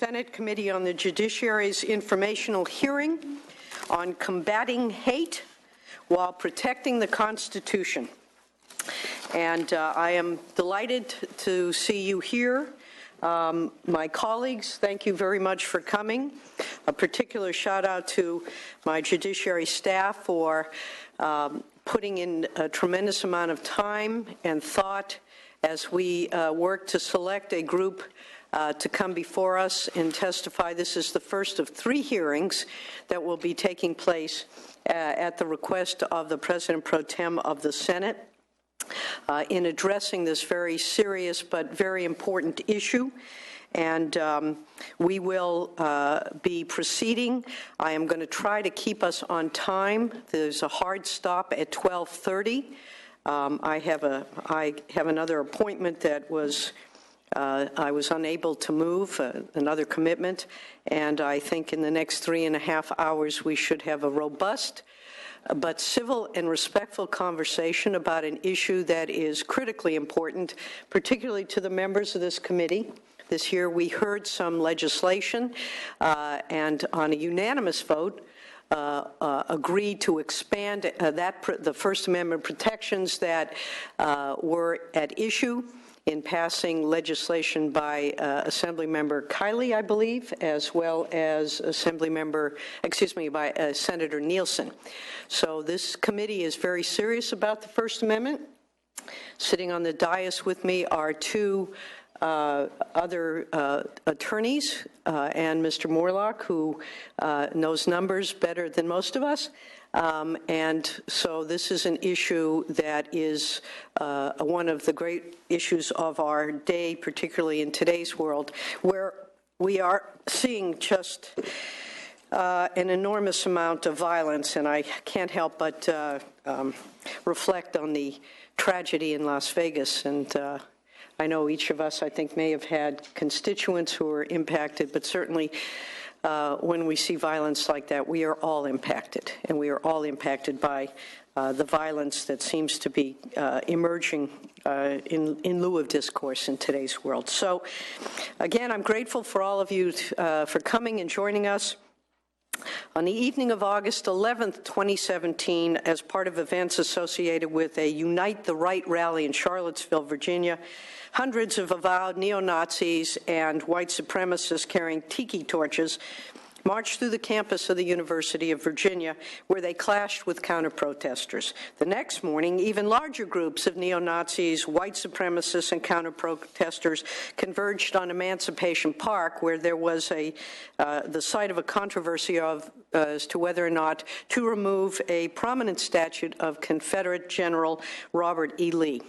Senate Committee on the Judiciary's informational hearing on combating hate while protecting the Constitution. And I am delighted to see you here. My colleagues, thank you very much for coming. A particular shout out to my judiciary staff for putting in a tremendous amount of time and thought as we work to select a group to come before us and testify. This is the first of 3 hearings that will be taking place at the request of the President Pro Tem of the Senate in addressing this very serious but very important issue. And we will be proceeding. I am going to try to keep us on time. There's a hard stop at 12:30. I have another appointment that I was unable to move, another commitment, and I think in the next 3.5 hours we should have a robust but civil and respectful conversation about an issue that is critically important, particularly to the members of this committee. This year we heard some legislation and on a unanimous vote agreed to expand the First Amendment protections that were at issue in passing legislation by Assemblymember Kiley, I believe, as well as by Senator Nielsen. So this committee is very serious about the First Amendment. Sitting on the dais with me are 2 other attorneys and Mr. Moorlach, who knows numbers better than most of us. And so this is an issue that is one of the great issues of our day, particularly in today's world, where we are seeing just an enormous amount of violence. And I can't help but reflect on the tragedy in Las Vegas. And I know each of us, I think, may have had constituents who were impacted, but certainly when we see violence like that, we are all impacted, and we are all impacted by the violence that seems to be emerging in lieu of discourse in today's world. So, again, I'm grateful for all of you for coming and joining us. On the evening of August 11th, 2017, as part of events associated with a Unite the Right rally in Charlottesville, Virginia, hundreds of avowed neo-Nazis and white supremacists carrying tiki torches marched through the campus of the University of Virginia, where they clashed with counter-protesters. The next morning, even larger groups of neo-Nazis, white supremacists, and counter-protesters converged on Emancipation Park, where there was the site of a controversy as to whether or not to remove a prominent statue of Confederate General Robert E. Lee.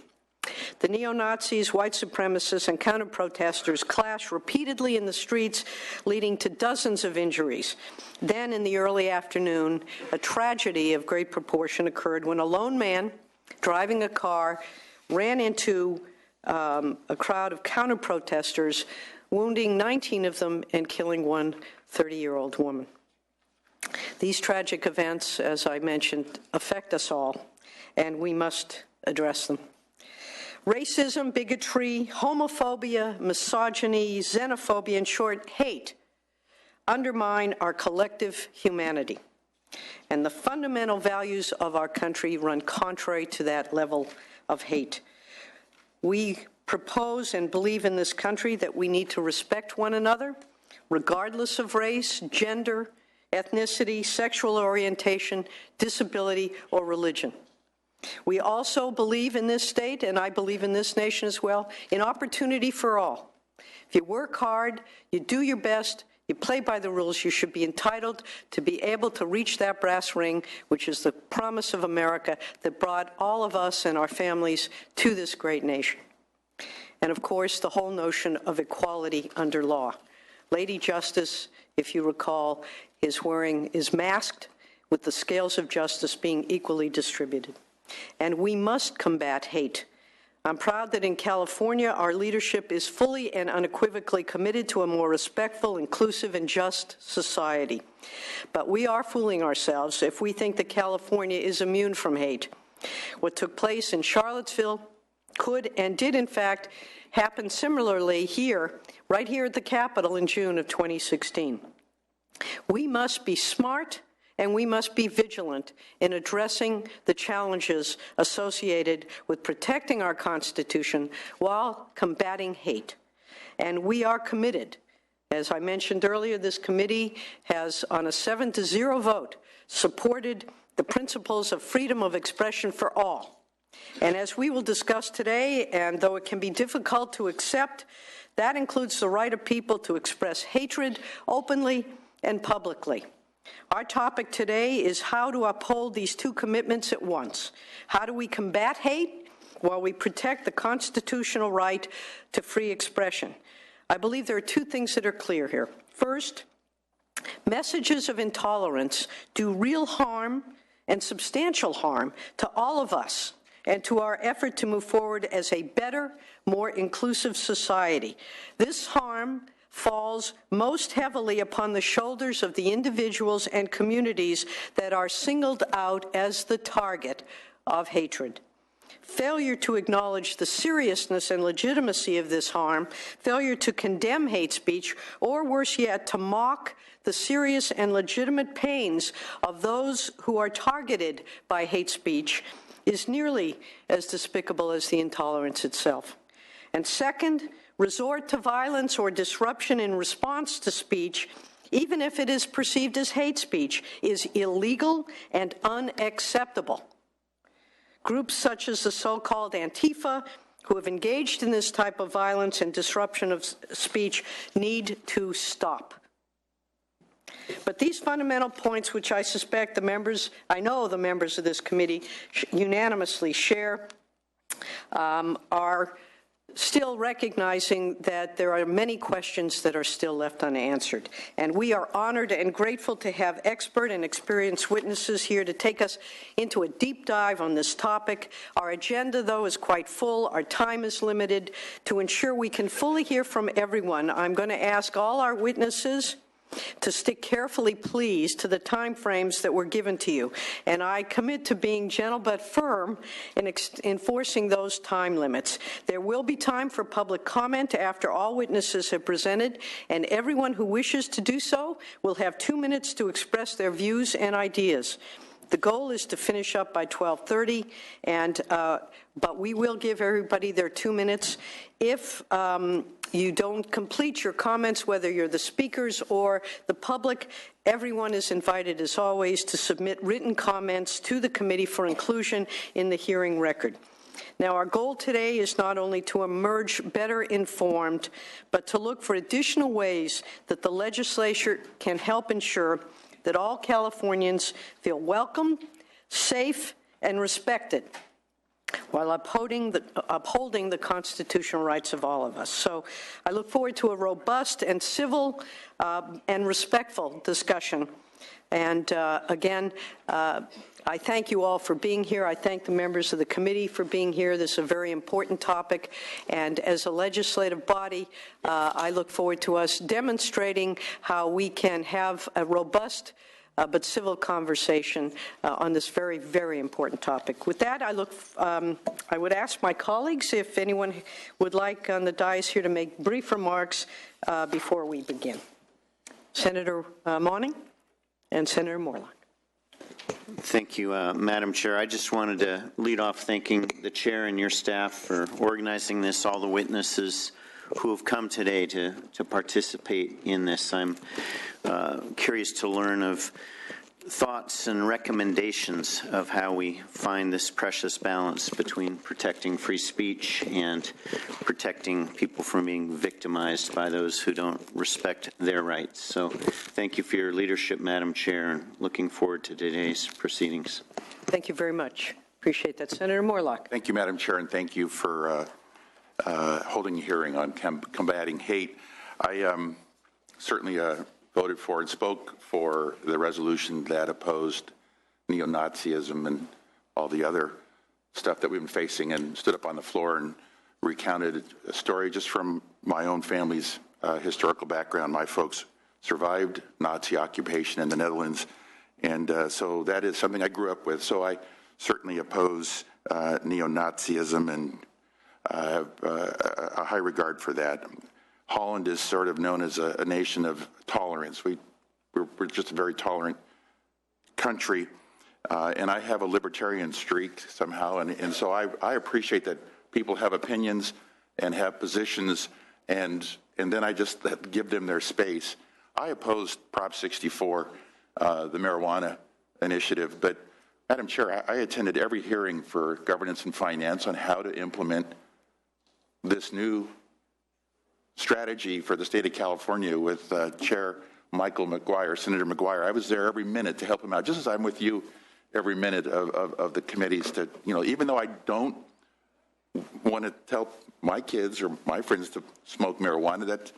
The neo-Nazis, white supremacists, and counter-protesters clashed repeatedly in the streets, leading to dozens of injuries. Then, in the early afternoon, a tragedy of great proportion occurred when a lone man driving a car ran into a crowd of counter-protesters, wounding 19 of them and killing one 30-year-old woman. These tragic events, as I mentioned, affect us all, and we must address them. Racism, bigotry, homophobia, misogyny, xenophobia, in short, hate, undermine our collective humanity. And the fundamental values of our country run contrary to that level of hate. We propose and believe in this country that we need to respect one another, regardless of race, gender, ethnicity, sexual orientation, disability, or religion. We also believe in this state, and I believe in this nation as well, in opportunity for all. If you work hard, you do your best, you play by the rules, you should be entitled to be able to reach that brass ring, which is the promise of America that brought all of us and our families to this great nation. And of course, the whole notion of equality under law. Lady Justice, if you recall, is masked with the scales of justice being equally distributed. And we must combat hate. I'm proud that in California, our leadership is fully and unequivocally committed to a more respectful, inclusive, and just society. But we are fooling ourselves if we think that California is immune from hate. What took place in Charlottesville could and did, in fact, happen similarly here, right here at the Capitol in June of 2016. We must be smart and we must be vigilant in addressing the challenges associated with protecting our Constitution while combating hate. And we are committed. As I mentioned earlier, this committee has, on a 7-0 vote, supported the principles of freedom of expression for all. And as we will discuss today, and though it can be difficult to accept, that includes the right of people to express hatred openly and publicly. Our topic today is how to uphold these two commitments at once. How do we combat hate while we protect the constitutional right to free expression? I believe there are two things that are clear here. First, messages of intolerance do real harm and substantial harm to all of us and to our effort to move forward as a better, more inclusive society. This harm falls most heavily upon the shoulders of the individuals and communities that are singled out as the target of hatred. Failure to acknowledge the seriousness and legitimacy of this harm, failure to condemn hate speech, or worse yet, to mock the serious and legitimate pains of those who are targeted by hate speech is nearly as despicable as the intolerance itself. And second, resort to violence or disruption in response to speech, even if it is perceived as hate speech, is illegal and unacceptable. Groups such as the so-called Antifa, who have engaged in this type of violence and disruption of speech, need to stop. But these fundamental points, which I suspect I know the members of this committee unanimously share, are still recognizing that there are many questions that are still left unanswered. And we are honored and grateful to have expert and experienced witnesses here to take us into a deep dive on this topic. Our agenda, though, is quite full. Our time is limited. To ensure we can fully hear from everyone, I'm going to ask all our witnesses to stick carefully, please, to the time frames that were given to you. And I commit to being gentle but firm in enforcing those time limits. There will be time for public comment after all witnesses have presented, and everyone who wishes to do so will have 2 minutes to express their views and ideas. The goal is to finish up by 12:30, but we will give everybody their 2 minutes. If you don't complete your comments, whether you're the speakers or the public, everyone is invited, as always, to submit written comments to the committee for inclusion in the hearing record. Now, our goal today is not only to emerge better informed, but to look for additional ways that the legislature can help ensure that all Californians feel welcome, safe, and respected while upholding the constitutional rights of all of us. So I look forward to a robust and civil and respectful discussion. And again, I thank you all for being here. I thank the members of the committee for being here. This is a very important topic. And as a legislative body, I look forward to us demonstrating how we can have a robust but civil conversation on this very, very important topic. With that, I would ask my colleagues if anyone would like on the dais here to make brief remarks before we begin. Senator Monning and Senator Moorlach. Thank you, Madam Chair. I just wanted to lead off thanking the Chair and your staff for organizing this, all the witnesses who have come today to participate in this. I'm curious to learn of thoughts and recommendations of how we find this precious balance between protecting free speech and protecting people from being victimized by those who don't respect their rights. So thank you for your leadership, Madam Chair, and looking forward to today's proceedings. Thank you very much. Appreciate that. Senator Moorlach. Thank you, Madam Chair, and thank you for holding a hearing on combating hate. I certainly voted for and spoke for the resolution that opposed neo-Nazism and all the other stuff that we've been facing, and stood up on the floor and recounted a story just from my own family's historical background. My folks survived Nazi occupation in the Netherlands, and so that is something I grew up with. So I certainly oppose neo-Nazism and I have a high regard for that. Holland is sort of known as a nation of tolerance. We're just a very tolerant country, and I have a libertarian streak somehow, and so I appreciate that people have opinions and have positions, and then I just give them their space. I opposed Prop 64, the marijuana initiative, but Madam Chair, I attended every hearing for Governance and Finance on how to implement this new strategy for the state of California with Chair Michael McGuire, Senator McGuire. I was there every minute to help him out, just as I'm with you every minute of the committees to, even though I don't want to tell my kids or my friends to smoke marijuana, that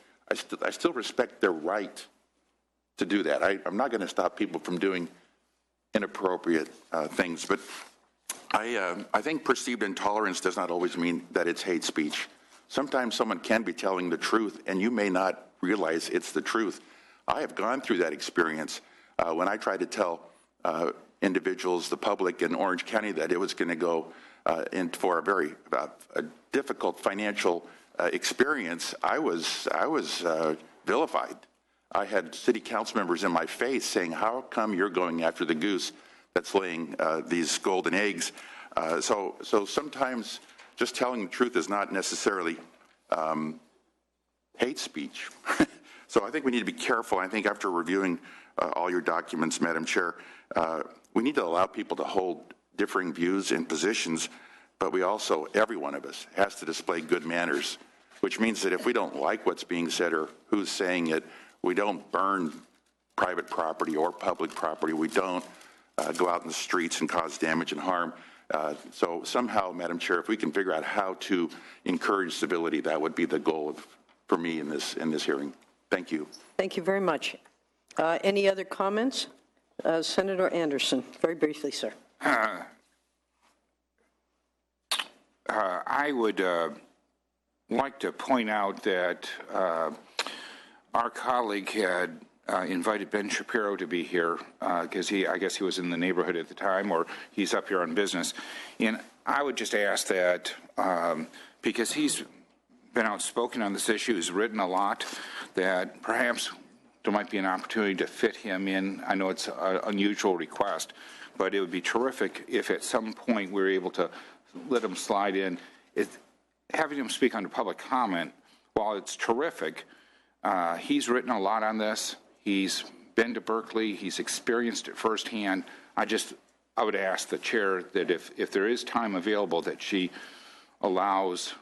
I still respect their right to do that. I'm not going to stop people from doing inappropriate things, but I think perceived intolerance does not always mean that it's hate speech. Sometimes someone can be telling the truth, and you may not realize it's the truth. I have gone through that experience when I tried to tell individuals, the public in Orange County, that it was going to go in for a very difficult financial experience. I was vilified. I had city council members in my face saying, "How come you're going after the goose that's laying these golden eggs?" So sometimes just telling the truth is not necessarily hate speech. So I think we need to be careful. I think after reviewing all your documents, Madam Chair, we need to allow people to hold differing views and positions, but we also, every one of us, has to display good manners, which means that if we don't like what's being said or who's saying it, we don't burn private property or public property. We don't go out in the streets and cause damage and harm. So somehow, Madam Chair, if we can figure out how to encourage civility, that would be the goal for me in this hearing. Thank you. Thank you very much. Any other comments? Senator Anderson, very briefly, sir. I would like to point out that our colleague had invited Ben Shapiro to be here because I guess he was in the neighborhood at the time, or he's up here on business. And I would just ask that because he's been outspoken on this issue, he's written a lot, that perhaps there might be an opportunity to fit him in. I know it's an unusual request, but it would be terrific if at some point we were able to let him slide in. Having him speak under public comment, while it's terrific, he's written a lot on this. He's been to Berkeley. He's experienced it firsthand. I would ask the chair that if there is time available, that she allows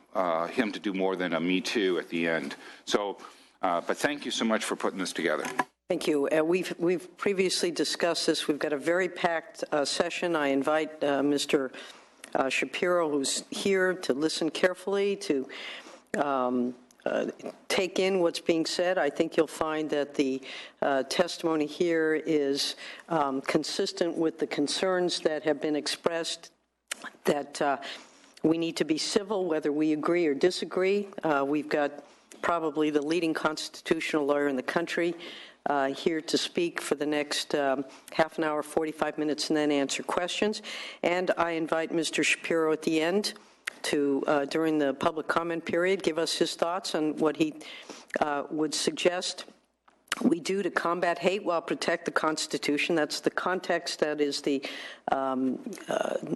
him to do more than a me too at the end. So, but thank you so much for putting this together. Thank you. We've previously discussed this. We've got a very packed session. I invite Mr. Shapiro, who's here, to listen carefully, to take in what's being said. I think you'll find that the testimony here is consistent with the concerns that have been expressed, that we need to be civil whether we agree or disagree. We've got probably the leading constitutional lawyer in the country here to speak for the next half an hour, 45 minutes, and then answer questions. And I invite Mr. Shapiro at the end to, during the public comment period, give us his thoughts on what he would suggest we do to combat hate while protect the Constitution. That's the context, that is the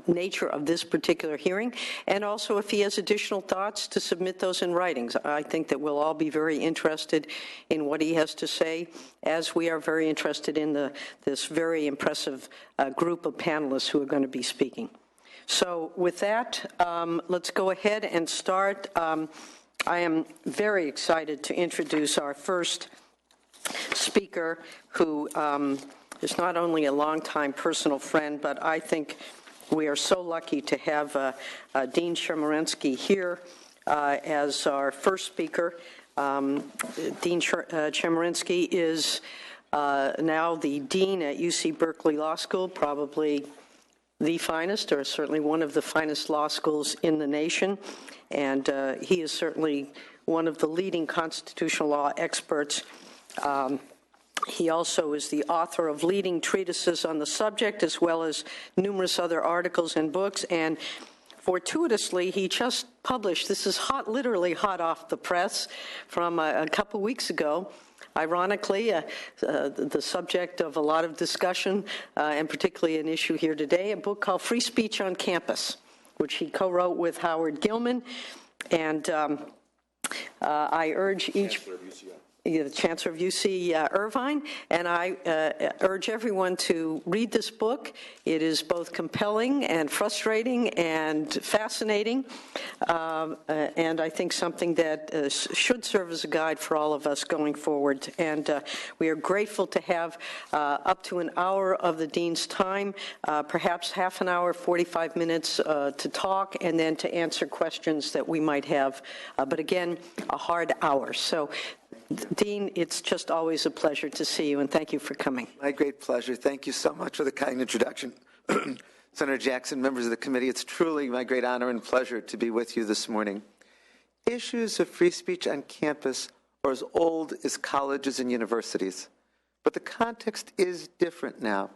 nature of this particular hearing. And also, if he has additional thoughts, to submit those in writings. I think that we'll all be very interested in what he has to say, as we are very interested in this very impressive group of panelists who are going to be speaking. So with that, let's go ahead and start. I am very excited to introduce our first speaker, who is not only a longtime personal friend, but I think we are so lucky to have Dean Chemerinsky here as our first speaker. Dean Chemerinsky is now the dean at UC Berkeley Law School, probably the finest, or certainly one of the finest law schools in the nation, and he is certainly one of the leading constitutional law experts. He also is the author of leading treatises on the subject, as well as numerous other articles and books. And Fortuitously, he just published, this is hot, literally hot off the press from a couple weeks ago, ironically, the subject of a lot of discussion, and particularly an issue here today, a book called Free Speech on Campus, which he co-wrote with Howard Gilman. And I urge each... the Chancellor of UC Irvine, and I urge everyone to read this book. It is both compelling and frustrating and fascinating, and I think something that should serve as a guide for all of us going forward. And we are grateful to have up to an hour of the Dean's time, perhaps half an hour, 45 minutes to talk, and then to answer questions that we might have. But again, a hard hour. So, Dean, it's just always a pleasure to see you, and thank you for coming. My great pleasure. Thank you so much for the kind introduction. Senator Jackson, members of the committee, it's truly my great honor and pleasure to be with you this morning. Issues of free speech on campus are as old as colleges and universities, but the context is different now.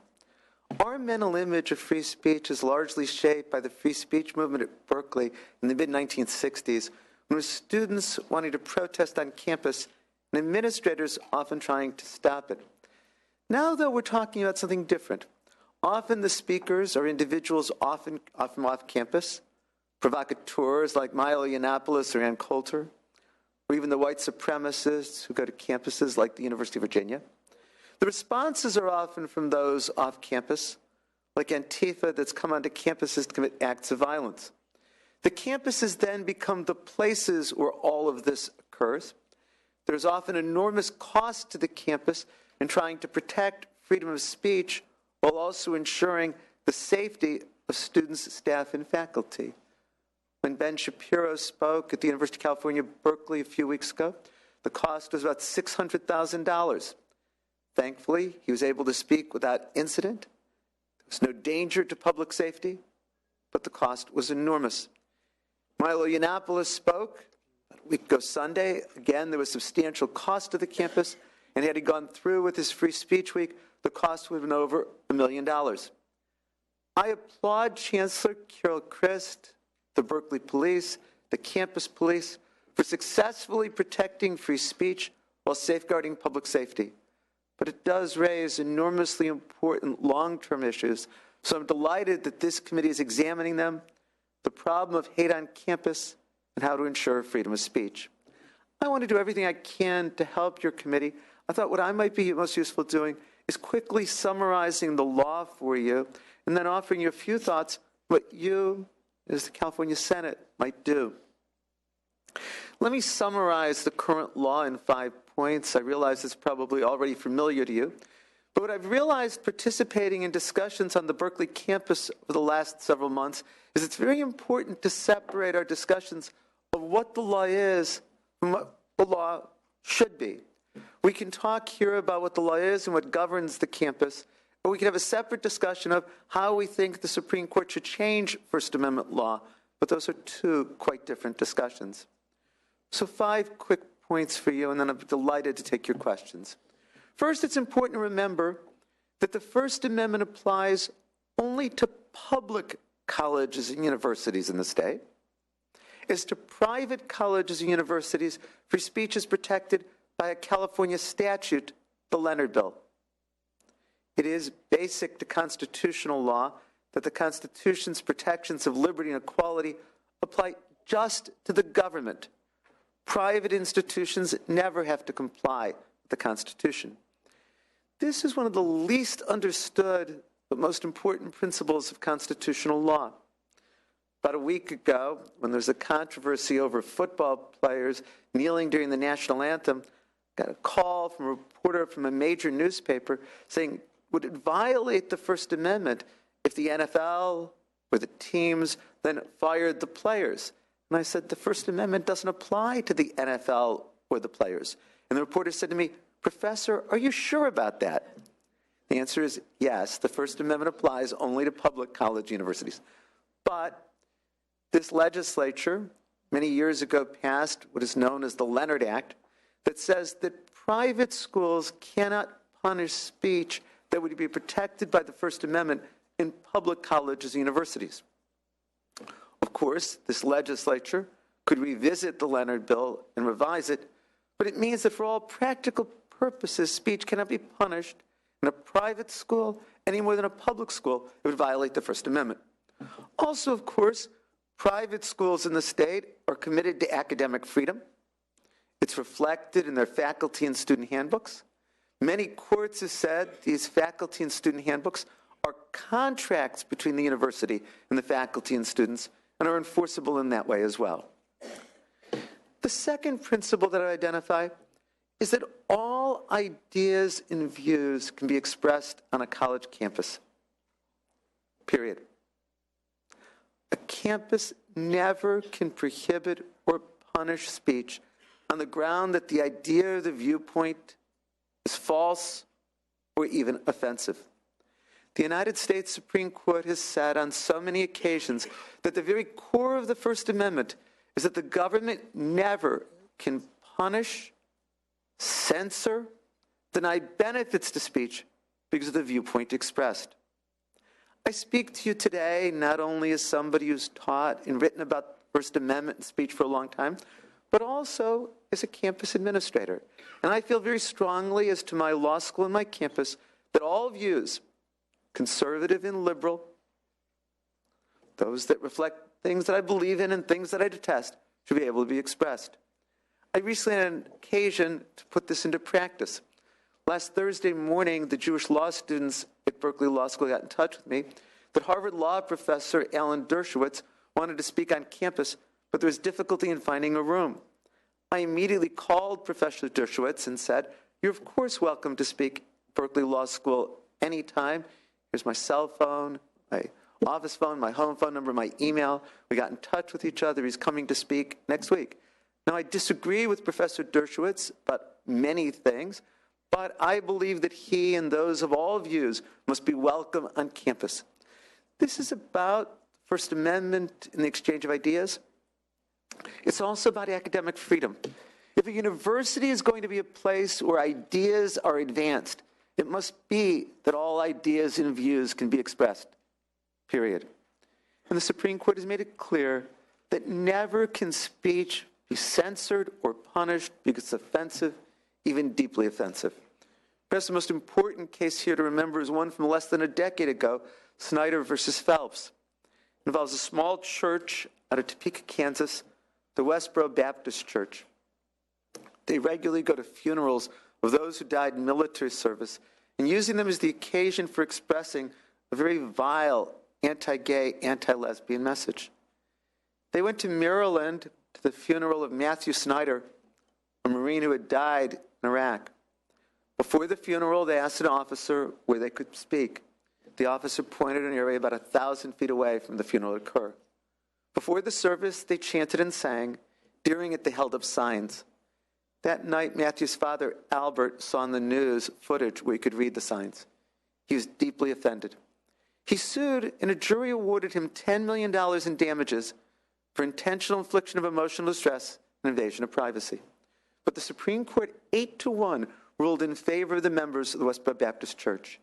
Our mental image of free speech is largely shaped by the free speech movement at Berkeley in the mid-1960s, when it was students wanting to protest on campus and administrators often trying to stop it. Now, though, we're talking about something different. Often the speakers are individuals often off campus, provocateurs like Milo Yiannopoulos or Ann Coulter, or even the white supremacists who go to campuses like the University of Virginia. The responses are often from those off campus, like Antifa that's come onto campuses to commit acts of violence. The campuses then become the places where all of this occurs. There's often enormous cost to the campus in trying to protect freedom of speech while also ensuring the safety of students, staff, and faculty. When Ben Shapiro spoke at the University of California, Berkeley a few weeks ago, the cost was about $600,000. Thankfully, he was able to speak without incident. There was no danger to public safety, but the cost was enormous. Milo Yiannopoulos spoke a week ago Sunday. Again, there was substantial cost to the campus, and had he gone through with his Free Speech Week, the cost would have been over $1 million. I applaud Chancellor Carol Christ, the Berkeley Police, the campus police, for successfully protecting free speech while safeguarding public safety. But it does raise enormously important long-term issues, so I'm delighted that this committee is examining them, the problem of hate on campus, and how to ensure freedom of speech. I want to do everything I can to help your committee. I thought what I might be most useful doing is quickly summarizing the law for you and then offering you a few thoughts what you, as the California Senate, might do. Let me summarize the current law in 5 points. I realize it's probably already familiar to you. But what I've realized participating in discussions on the Berkeley campus over the last several months is it's very important to separate our discussions of what the law is from what the law should be. We can talk here about what the law is and what governs the campus, or we can have a separate discussion of how we think the Supreme Court should change First Amendment law, but those are two quite different discussions. So 5 quick points for you, and then I'm delighted to take your questions. First, it's important to remember that the First Amendment applies only to public colleges and universities in the state. As to private colleges and universities, free speech is protected by a California statute, the Leonard Bill. It is basic to constitutional law that the Constitution's protections of liberty and equality apply just to the government. Private institutions never have to comply with the Constitution. This is one of the least understood but most important principles of constitutional law. About a week ago, when there was a controversy over football players kneeling during the national anthem, I got a call from a reporter from a major newspaper saying, would it violate the First Amendment if the NFL or the teams then fired the players? And I said, the First Amendment doesn't apply to the NFL or the players. And the reporter said to me, Professor, are you sure about that? The answer is yes, the First Amendment applies only to public college universities. But this legislature, many years ago, passed what is known as the Leonard Act, that says that private schools cannot punish speech that would be protected by the First Amendment in public colleges and universities. Of Of course, this legislature could revisit the Leonard Bill and revise it, but it means that for all practical purposes, speech cannot be punished in a private school any more than a public school. It would violate the First Amendment. Also, of course, private schools in the state are committed to academic freedom. It's reflected in their faculty and student handbooks. Many courts have said these faculty and student handbooks are contracts between the university and the faculty and students and are enforceable in that way as well. The second principle that I identify is that all ideas and views can be expressed on a college campus, period. A campus never can prohibit or punish speech on the ground that the idea or the viewpoint is false or even offensive. The United States Supreme Court has said on so many occasions that the very core of the First Amendment is that the government never can punish, censor, deny benefits to speech because of the viewpoint expressed. I speak to you today not only as somebody who's taught and written about the First Amendment and speech for a long time, but also as a campus administrator. And I feel very strongly as to my law school and my campus that all views, conservative and liberal, those that reflect things that I believe in and things that I detest, should be able to be expressed. I recently had an occasion to put this into practice. Last Thursday morning, the Jewish law students at Berkeley Law School got in touch with me that Harvard law professor Alan Dershowitz wanted to speak on campus, but there was difficulty in finding a room. I immediately called Professor Dershowitz and said, "You're of course welcome to speak at Berkeley Law School anytime. Here's my cell phone, my office phone, my home phone number, my email." We got in touch with each other. He's coming to speak next week. Now, I disagree with Professor Dershowitz about many things, but I believe that he and those of all views must be welcome on campus. This is about the First Amendment and the exchange of ideas. It's also about academic freedom. If a university is going to be a place where ideas are advanced, it must be that all ideas and views can be expressed, period. And the Supreme Court has made it clear that never can speech be censored or punished because it's offensive, even deeply offensive. Perhaps the most important case here to remember is one from less than a decade ago, Snyder versus Phelps. It involves a small church out of Topeka, Kansas, the Westboro Baptist Church. They regularly go to funerals of those who died in military service and using them as the occasion for expressing a very vile anti-gay, anti-lesbian message. They went to Maryland to the funeral of Matthew Snyder, a Marine who had died in Iraq. Before the funeral, they asked an officer where they could speak. The officer pointed an area about 1,000 feet away from the funeral to occur. Before the service, they chanted and sang. During it, they held up signs. That night, Matthew's father, Albert, saw on the news footage where he could read the signs. He was deeply offended. He sued, and a jury awarded him $10 million in damages for intentional infliction of emotional distress and invasion of privacy. But the Supreme Court, 8-1, ruled in favor of the members of the Westboro Baptist Church.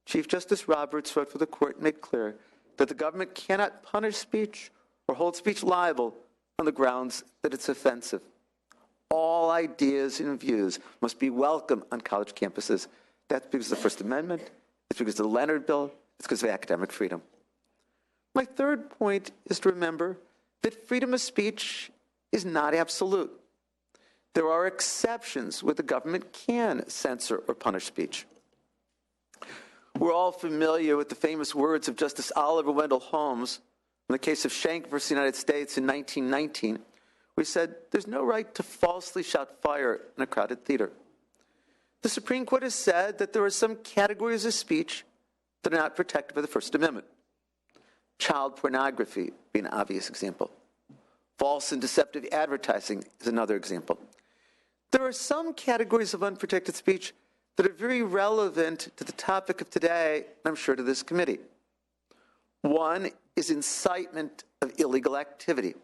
Chief Justice Roberts wrote for the court and made clear that the government cannot punish speech or hold speech liable on the grounds that it's offensive. All ideas and views must be welcome on college campuses. That's because of the First Amendment, it's because of the Leonard Bill, it's because of academic freedom. My third point is to remember that freedom of speech is not absolute. There are exceptions where the government can censor or punish speech. We're all familiar with the famous words of Justice Oliver Wendell Holmes in the case of Schenck versus the United States in 1919, we said there's no right to falsely shout fire in a crowded theater. The Supreme Court has said that there are some categories of speech that are not protected by the First Amendment. Child pornography being an obvious example. False and deceptive advertising is another example. There are some categories of unprotected speech that are very relevant to the topic of today, and I'm sure to this committee. One is incitement of illegal activity.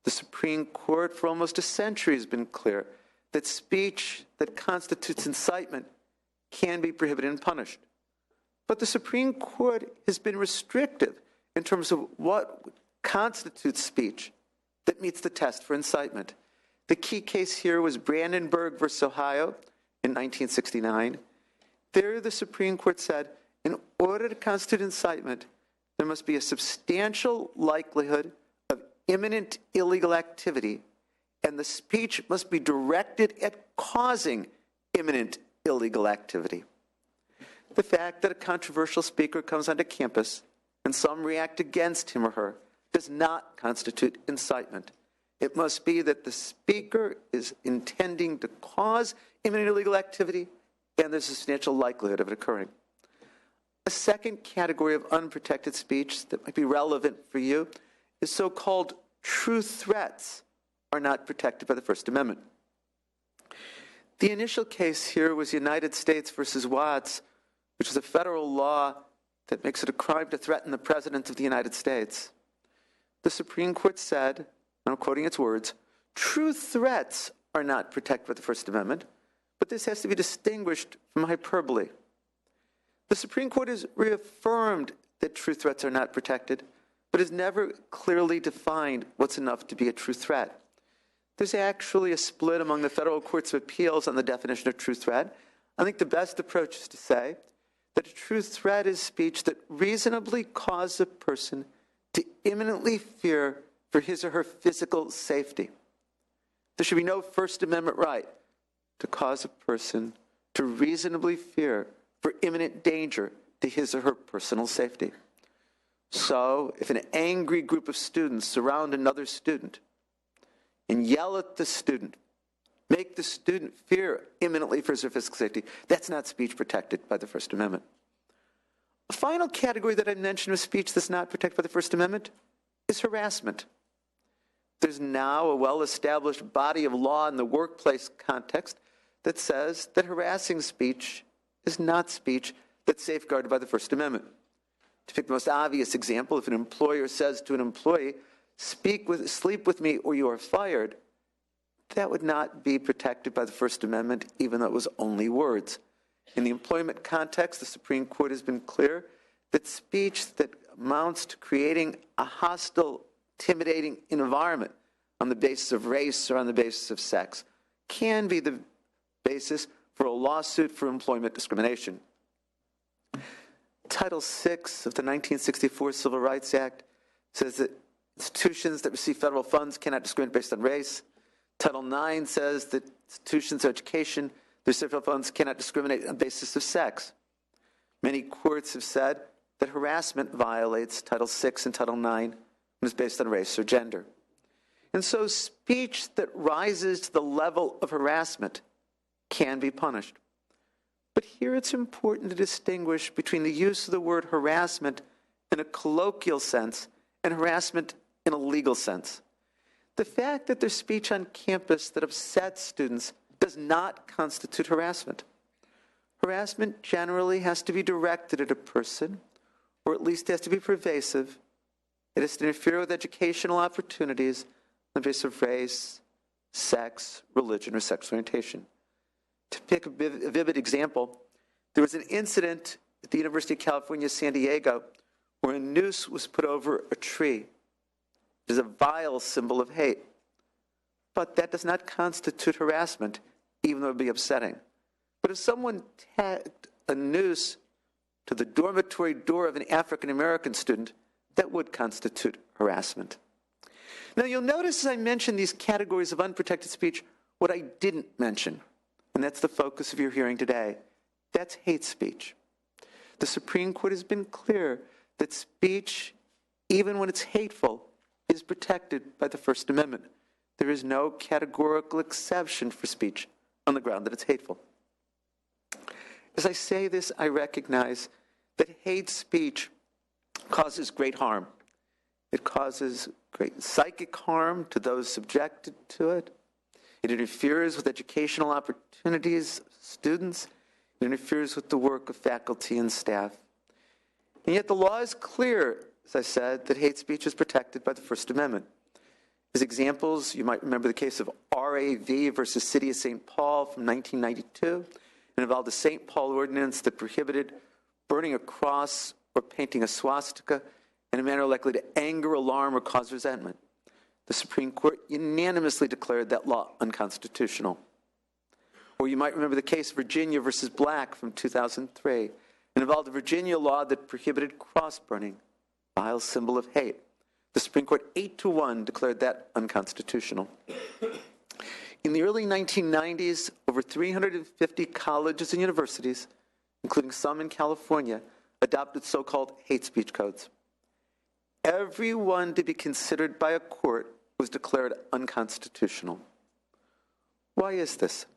The Supreme Court for almost a century has been clear that speech that constitutes incitement can be prohibited and punished. But the Supreme Court has been restrictive in terms of what constitutes speech that meets the test for incitement. The key case here was Brandenburg versus Ohio in 1969. There, the Supreme Court said, in order to constitute incitement, there must be a substantial likelihood of imminent illegal activity, and the speech must be directed at causing imminent illegal activity. The fact that a controversial speaker comes onto campus and some react against him or her does not constitute incitement. It must be that the speaker is intending to cause imminent illegal activity and there's a substantial likelihood of it occurring. A second category of unprotected speech that might be relevant for you is so-called true threats are not protected by the First Amendment. The initial case here was United States versus Watts, which is a federal law that makes it a crime to threaten the President of the United States. The Supreme Court said, and I'm quoting its words, true threats are not protected by the First Amendment, but this has to be distinguished from hyperbole. The Supreme Court has reaffirmed that true threats are not protected, but has never clearly defined what's enough to be a true threat. There's actually a split among the federal courts of appeals on the definition of true threat. I think the best approach is to say that a true threat is speech that reasonably causes a person to imminently fear for his or her physical safety. There should be no First Amendment right to cause a person to reasonably fear for imminent danger to his or her personal safety. So, if an angry group of students surround another student and yell at the student, make the student fear imminently for his or her physical safety, that's not speech protected by the First Amendment. A final category that I mentioned of speech that's not protected by the First Amendment is harassment. There's now a well-established body of law in the workplace context that says that harassing speech is not speech that's safeguarded by the First Amendment. To pick the most obvious example, if an employer says to an employee, sleep with me or you are fired, that would not be protected by the First Amendment, even though it was only words. In the employment context, the Supreme Court has been clear that speech that amounts to creating a hostile, intimidating environment on the basis of race or on the basis of sex can be the basis for a lawsuit for employment discrimination. Title VI of the 1964 Civil Rights Act says that institutions that receive federal funds cannot discriminate based on race. Title IX says that institutions of education that receive federal funds cannot discriminate on the basis of sex. Many courts have said that harassment violates Title VI and Title IX and is based on race or gender. And so speech that rises to the level of harassment can be punished. But here it's important to distinguish between the use of the word harassment in a colloquial sense and harassment in a legal sense. The fact that there's speech on campus that upsets students does not constitute harassment. Harassment generally has to be directed at a person, or at least has to be pervasive. It has to interfere with educational opportunities on the basis of race, sex, religion, or sexual orientation. To pick a vivid example, there was an incident at the University of California, San Diego, where a noose was put over a tree. It is a vile symbol of hate. But that does not constitute harassment, even though it would be upsetting. But if someone tagged a noose to the dormitory door of an African-American student, that would constitute harassment. Now, you'll notice as I mention these categories of unprotected speech, what I didn't mention, and that's the focus of your hearing today. That's hate speech. The Supreme Court has been clear that speech, even when it's hateful, is protected by the First Amendment. There is no categorical exception for speech on the ground that it's hateful. As I say this, I recognize that hate speech causes great harm. It causes great psychic harm to those subjected to it. It interferes with educational opportunities of students. It interferes with the work of faculty and staff. And yet the law is clear, as I said, that hate speech is protected by the First Amendment. As examples, you might remember the case of RAV versus City of St. Paul from 1992. It involved a St. Paul ordinance that prohibited burning a cross or painting a swastika in a manner likely to anger, alarm, or cause resentment. The Supreme Court unanimously declared that law unconstitutional. Or you might remember the case Virginia versus Black from 2003. It involved a Virginia law that prohibited cross-burning, a vile symbol of hate. The Supreme Court 8-1 declared that unconstitutional. In the early 1990s, over 350 colleges and universities, including some in California, adopted so-called hate speech codes. Every one to be considered by a court was declared unconstitutional. Why is this?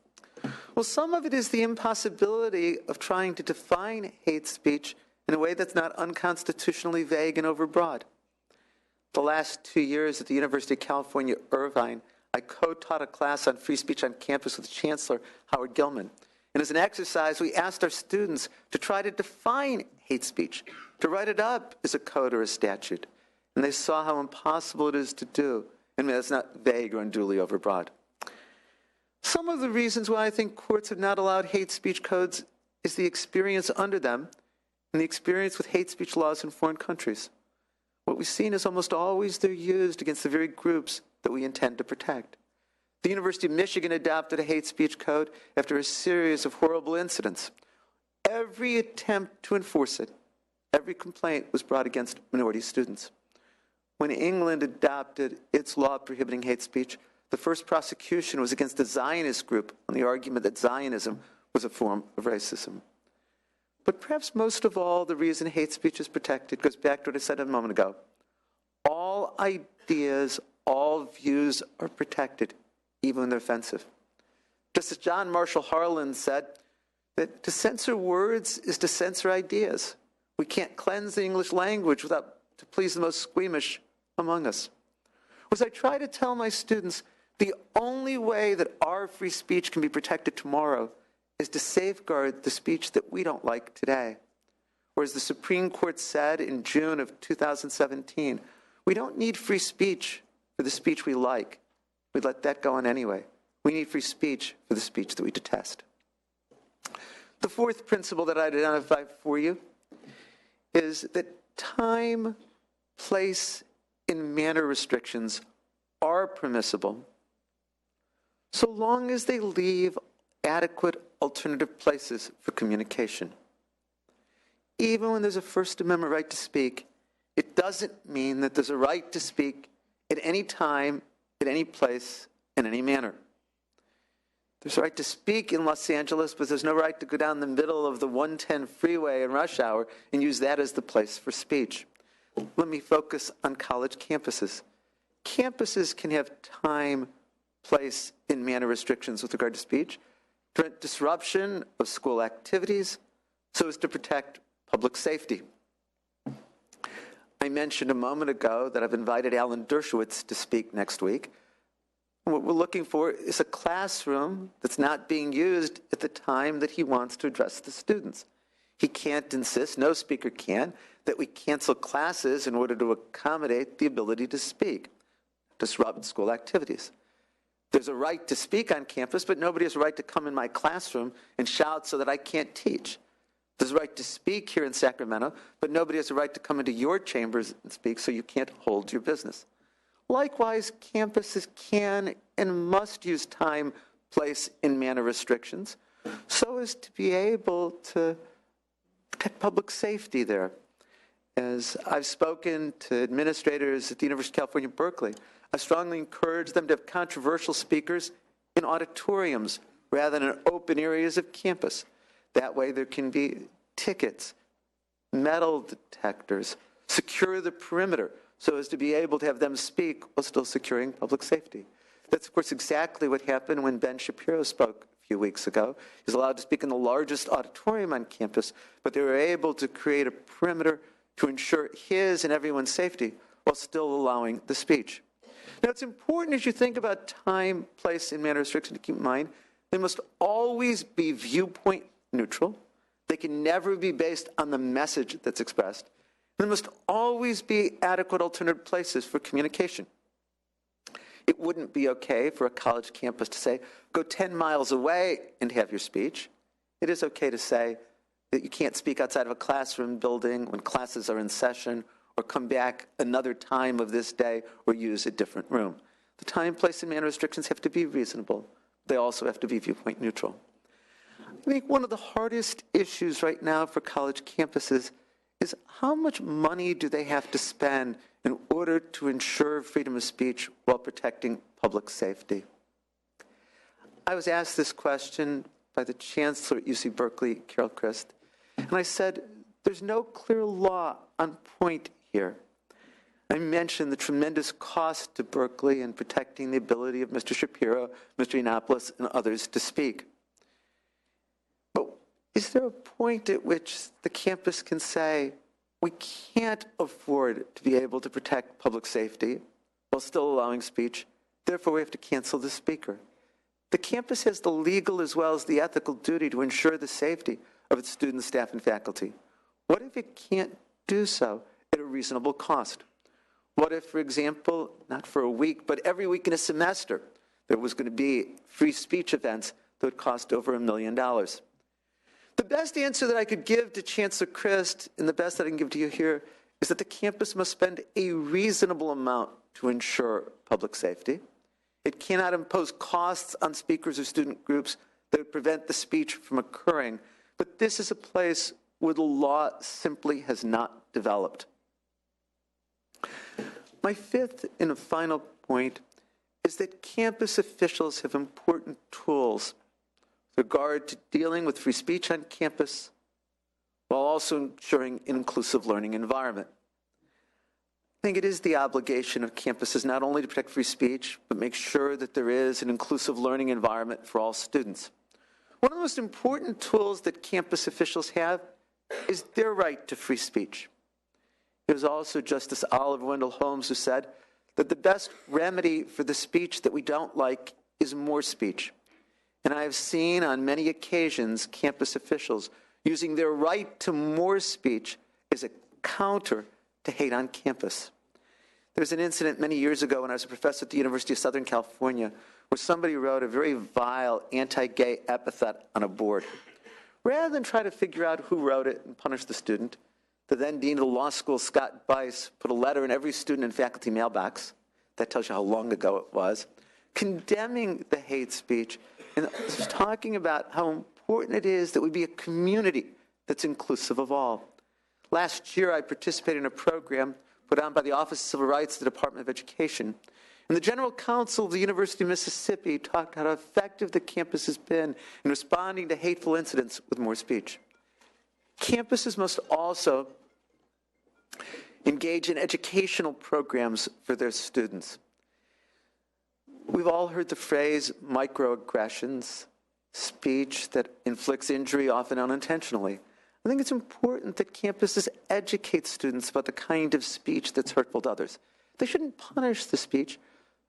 Well, some of it is the impossibility of trying to define hate speech in a way that's not unconstitutionally vague and overbroad. The last 2 years at the University of California, Irvine, I co-taught a class on free speech on campus with Chancellor Howard Gilman. And as an exercise, we asked our students to try to define hate speech, to write it up as a code or a statute. And they saw how impossible it is to do. And it's not vague or unduly overbroad. Some of the reasons why I think courts have not allowed hate speech codes is the experience under them and the experience with hate speech laws in foreign countries. What we've seen is almost always they're used against the very groups that we intend to protect. The University of Michigan adopted a hate speech code after a series of horrible incidents. Every attempt to enforce it, every complaint was brought against minority students. When England adopted its law prohibiting hate speech, the first prosecution was against the Zionist group on the argument that Zionism was a form of racism. But perhaps most of all, the reason hate speech is protected goes back to what I said a moment ago. All ideas, all views are protected, even when they're offensive. Just as John Marshall Harlan said, that to censor words is to censor ideas. We can't cleanse the English language without to please the most squeamish among us. As I try to tell my students, the only way that our free speech can be protected tomorrow is to safeguard the speech that we don't like today. Or as the Supreme Court said in June of 2017, we don't need free speech for the speech we like. We'd let that go on anyway. We need free speech for the speech that we detest. The fourth principle that I'd identify for you is that time, place, and manner restrictions are permissible so long as they leave adequate alternative places for communication. Even when there's a First Amendment right to speak, it doesn't mean that there's a right to speak at any time, at any place, in any manner. There's a right to speak in Los Angeles, but there's no right to go down the middle of the 110 freeway in rush hour and use that as the place for speech. Let me focus on college campuses. Campuses can have time, place, and manner restrictions with regard to speech, prevent disruption of school activities, so as to protect public safety. I mentioned a moment ago that I've invited Alan Dershowitz to speak next week. What we're looking for is a classroom that's not being used at the time that he wants to address the students. He can't insist, no speaker can, that we cancel classes in order to accommodate the ability to speak, disrupt school activities. There's a right to speak on campus, but nobody has a right to come in my classroom and shout so that I can't teach. There's a right to speak here in Sacramento, but nobody has a right to come into your chambers and speak so you can't hold your business. Likewise, campuses can and must use time, place, and manner restrictions so as to be able to protect public safety there. As I've spoken to administrators at the University of California, Berkeley, I strongly encourage them to have controversial speakers in auditoriums rather than in open areas of campus. That way there can be tickets, metal detectors, secure the perimeter so as to be able to have them speak while still securing public safety. That's, of course, exactly what happened when Ben Shapiro spoke a few weeks ago. He was allowed to speak in the largest auditorium on campus, but they were able to create a perimeter to ensure his and everyone's safety while still allowing the speech. Now, it's important as you think about time, place, and manner restriction to keep in mind, they must always be viewpoint neutral. They can never be based on the message that's expressed. And there must always be adequate alternative places for communication. It wouldn't be okay for a college campus to say, go 10 miles away and have your speech. It is okay to say that you can't speak outside of a classroom building when classes are in session or come back another time of this day or use a different room. The time, place, and manner restrictions have to be reasonable. They also have to be viewpoint neutral. I think one of the hardest issues right now for college campuses is how much money do they have to spend in order to ensure freedom of speech while protecting public safety? I was asked this question by the chancellor at UC Berkeley, Carol Christ, and I said, there's no clear law on point here. I mentioned the tremendous cost to Berkeley in protecting the ability of Mr. Shapiro, Mr. Yiannopoulos, and others to speak. But is there a point at which the campus can say, we can't afford to be able to protect public safety while still allowing speech, therefore we have to cancel the speaker? The campus has the legal as well as the ethical duty to ensure the safety of its students, staff, and faculty. What if it can't do so at a reasonable cost? What if, for example, not for a week, but every week in a semester, there was going to be free speech events that would cost over $1 million? The best answer that I could give to Chancellor Christ, and the best that I can give to you here, is that the campus must spend a reasonable amount to ensure public safety. It cannot impose costs on speakers or student groups that would prevent the speech from occurring, but this is a place where the law simply has not developed. My fifth and final point is that campus officials have important tools with regard to dealing with free speech on campus while also ensuring an inclusive learning environment. I think it is the obligation of campuses not only to protect free speech, but make sure that there is an inclusive learning environment for all students. One of the most important tools that campus officials have is their right to free speech. It was also Justice Oliver Wendell Holmes who said that the best remedy for the speech that we don't like is more speech. And I have seen on many occasions campus officials using their right to more speech as a counter to hate on campus. There was an incident many years ago when I was a professor at the University of Southern California where somebody wrote a very vile anti-gay epithet on a board. Rather than try to figure out who wrote it and punish the student, the then dean of the law school, Scott Bice, put a letter in every student and faculty mailbox, that tells you how long ago it was, condemning the hate speech and talking about how important it is that we be a community that's inclusive of all. Last year, I participated in a program put on by the Office of Civil Rights at the Department of Education. And the General Counsel of the University of Mississippi talked about how effective the campus has been in responding to hateful incidents with more speech. Campuses must also engage in educational programs for their students. We've all heard the phrase microaggressions, speech that inflicts injury, often unintentionally. I think it's important that campuses educate students about the kind of speech that's hurtful to others. They shouldn't punish the speech.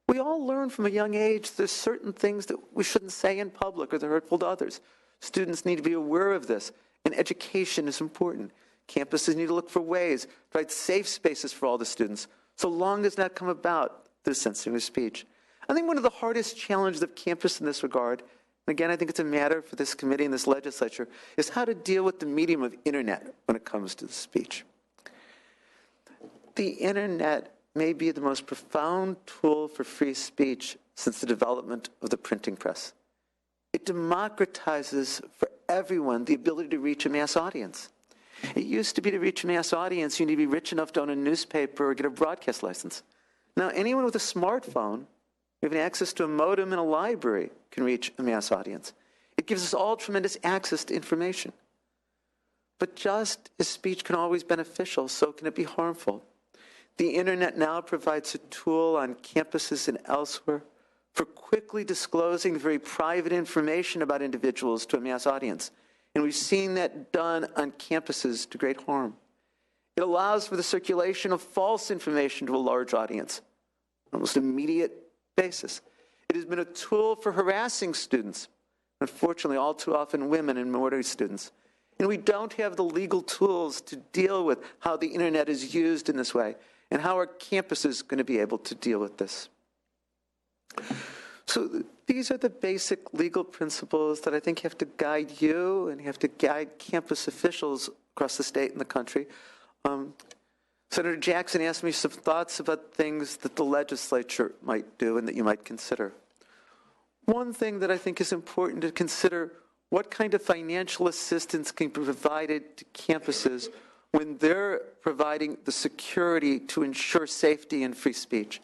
We all learn from a young age there's certain things that we shouldn't say in public or they're hurtful to others. Students need to be aware of this, and education is important. Campuses need to look for ways to provide safe spaces for all the students, so long as not come about through censoring of speech. I think one of the hardest challenges of campus in this regard, and again, I think it's a matter for this committee and this legislature, is how to deal with the medium of internet when it comes to the speech. The internet may be the most profound tool for free speech since the development of the printing press. It democratizes for everyone the ability to reach a mass audience. It used to be to reach a mass audience, you need to be rich enough to own a newspaper or get a broadcast license. Now, anyone with a smartphone, even access to a modem in a library, can reach a mass audience. It gives us all tremendous access to information. But just as speech can always be beneficial, so can it be harmful. The internet now provides a tool on campuses and elsewhere for quickly disclosing very private information about individuals to a mass audience. And we've seen that done on campuses to great harm. It allows for the circulation of false information to a large audience on almost immediate basis. It has been a tool for harassing students, unfortunately all too often women and minority students. And we don't have the legal tools to deal with how the internet is used in this way and how our campuses are going to be able to deal with this. So these are the basic legal principles that I think have to guide you and have to guide campus officials across the state and the country. Senator Jackson asked me some thoughts about things that the legislature might do and that you might consider. One thing that I think is important to consider, what kind of financial assistance can be provided to campuses when they're providing the security to ensure safety and free speech.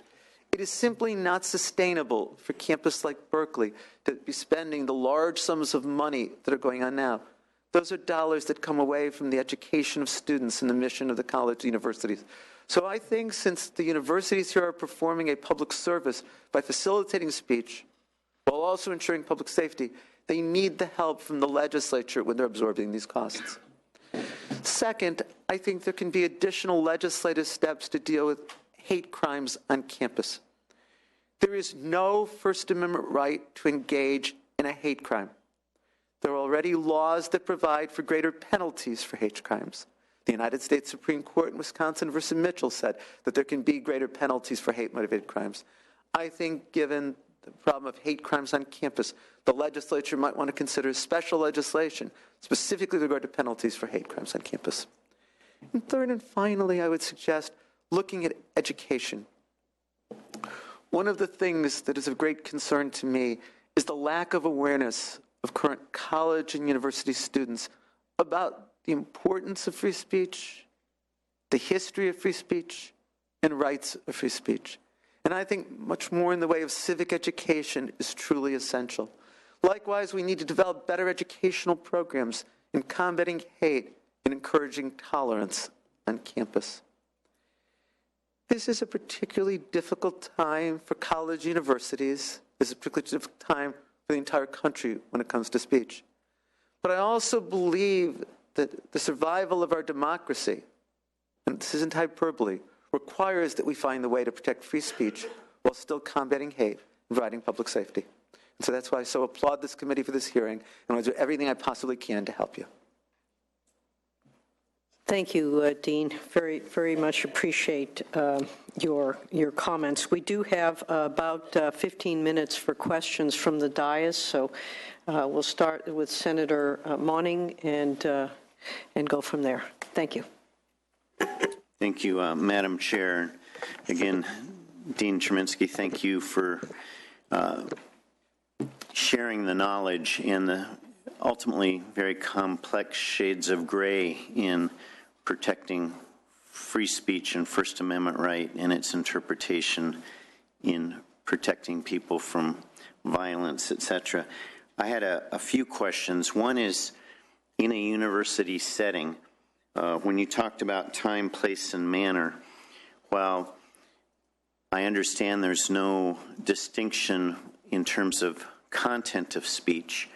It is simply not sustainable for a campus like Berkeley to be spending the large sums of money that are going on now. Those are dollars that come away from the education of students and the mission of the college universities. So I think since the universities here are performing a public service by facilitating speech while also ensuring public safety, they need the help from the legislature when they're absorbing these costs. Second, I think there can be additional legislative steps to deal with hate crimes on campus. There is no First Amendment right to engage in a hate crime. There are already laws that provide for greater penalties for hate crimes. The United States Supreme Court in Wisconsin versus Mitchell said that there can be greater penalties for hate-motivated crimes. I think given the problem of hate crimes on campus, the legislature might want to consider special legislation, specifically with regard to penalties for hate crimes on campus. And third and finally, I would suggest looking at education. One of the things that is of great concern to me is the lack of awareness of current college and university students about the importance of free speech, the history of free speech, and rights of free speech. And I think much more in the way of civic education is truly essential. Likewise, we need to develop better educational programs in combating hate and encouraging tolerance on campus. This is a particularly difficult time for college universities. It's a particularly difficult time for the entire country when it comes to speech. But I also believe that the survival of our democracy, and this isn't hyperbole, requires that we find the way to protect free speech while still combating hate and providing public safety. And so that's why I so applaud this committee for this hearing, and I'll do everything I possibly can to help you. Thank you, Dean. Very, very much appreciate your comments. We do have about 15 minutes for questions from the dais, so we'll start with Senator Monning and go from there. Thank you. Thank you, Madam Chair. Again, Dean Chemerinsky, thank you for sharing the knowledge and the ultimately very complex shades of gray in protecting free speech and First Amendment right and its interpretation in protecting people from violence, etc. I had a few questions. One is, in a university setting, when you talked about time, place, and manner, while I understand there's no distinction in terms of content of speech,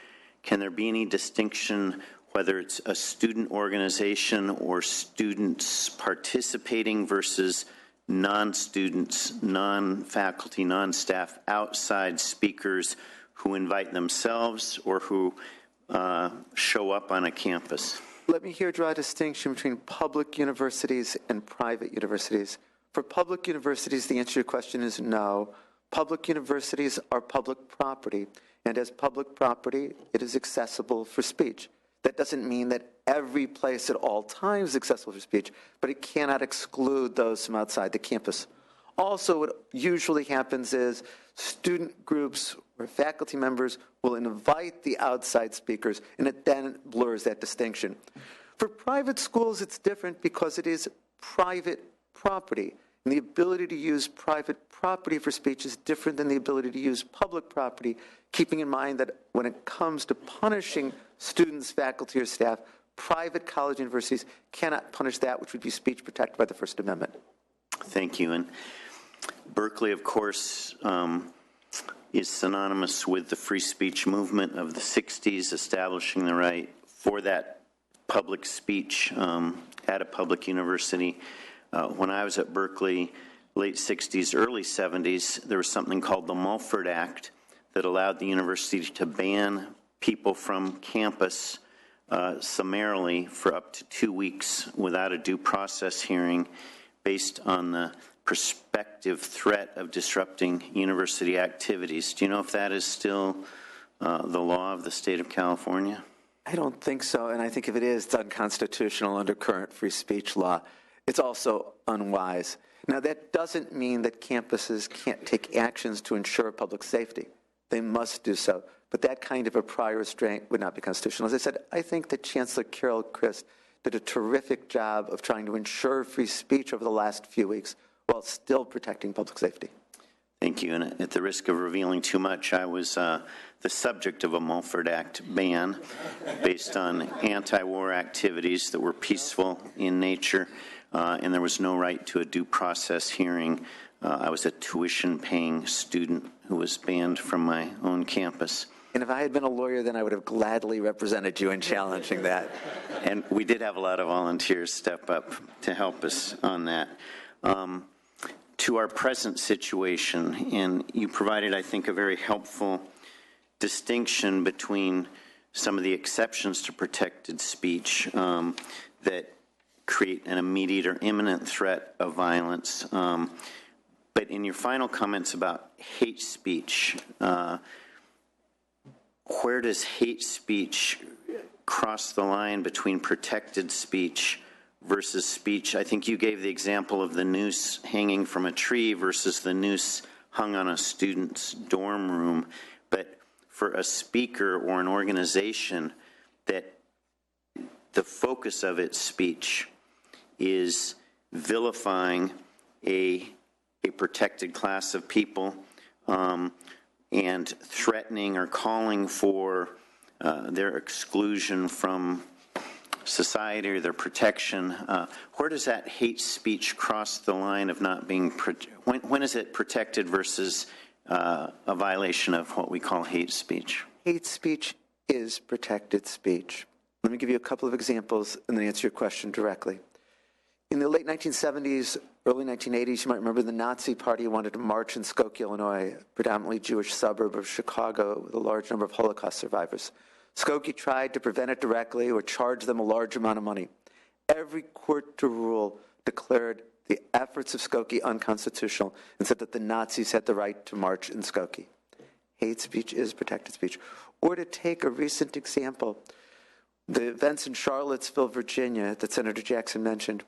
can there be any distinction whether it's a student organization or students participating versus non-students, non-faculty, non-staff, outside speakers who invite themselves or who show up on a campus? Let me here draw a distinction between public universities and private universities. For public universities, the answer to your question is no. Public universities are public property, and as public property, it is accessible for speech. That doesn't mean that every place at all times is accessible for speech, but it cannot exclude those from outside the campus. Also, what usually happens is student groups or faculty members will invite the outside speakers, and it then blurs that distinction. For private schools, it's different because it is private property, and the ability to use private property for speech is different than the ability to use public property, keeping in mind that when it comes to punishing students, faculty, or staff, private college universities cannot punish that which would be speech protected by the First Amendment. Thank you. And Berkeley, of course, is synonymous with the free speech movement of the 60s, establishing the right for that public speech at a public university. When I was at Berkeley, late 60s, early 70s, there was something called the Mulford Act that allowed the university to ban people from campus summarily for up to 2 weeks without a due process hearing based on the prospective threat of disrupting university activities. Do you know if that is still the law of the state of California? I don't think so, and I think if it is, it's unconstitutional under current free speech law. It's also unwise. Now, that doesn't mean that campuses can't take actions to ensure public safety. They must do so. But that kind of a prior restraint would not be constitutional. As I said, I think that Chancellor Carol Christ did a terrific job of trying to ensure free speech over the last few weeks while still protecting public safety. Thank you. And at the risk of revealing too much, I was the subject of a Mulford Act ban based on anti-war activities that were peaceful in nature, and there was no right to a due process hearing. I was a tuition-paying student who was banned from my own campus. And if I had been a lawyer, then I would have gladly represented you in challenging that. And we did have a lot of volunteers step up to help us on that. To our present situation, and you provided, I think, a very helpful distinction between some of the exceptions to protected speech that create an immediate or imminent threat of violence. But in your final comments about hate speech, where does hate speech cross the line between protected speech versus speech? I think you gave the example of the noose hanging from a tree versus the noose hung on a student's dorm room. But for a speaker or an organization that the focus of its speech is vilifying a protected class of people and threatening or calling for their exclusion from society or their protection, where does that hate speech cross the line of not being, when is it protected versus a violation of what we call hate speech? Hate speech is protected speech. Let me give you a couple of examples and then answer your question directly. In the late 1970s, early 1980s, you might remember the Nazi Party wanted to march in Skokie, Illinois, a predominantly Jewish suburb of Chicago with a large number of Holocaust survivors. Skokie tried to prevent it directly or charge them a large amount of money. Every court to rule declared the efforts of Skokie unconstitutional and said that the Nazis had the right to march in Skokie. Hate speech is protected speech. Or to take a recent example, the events in Charlottesville, Virginia, that Senator Jackson mentioned.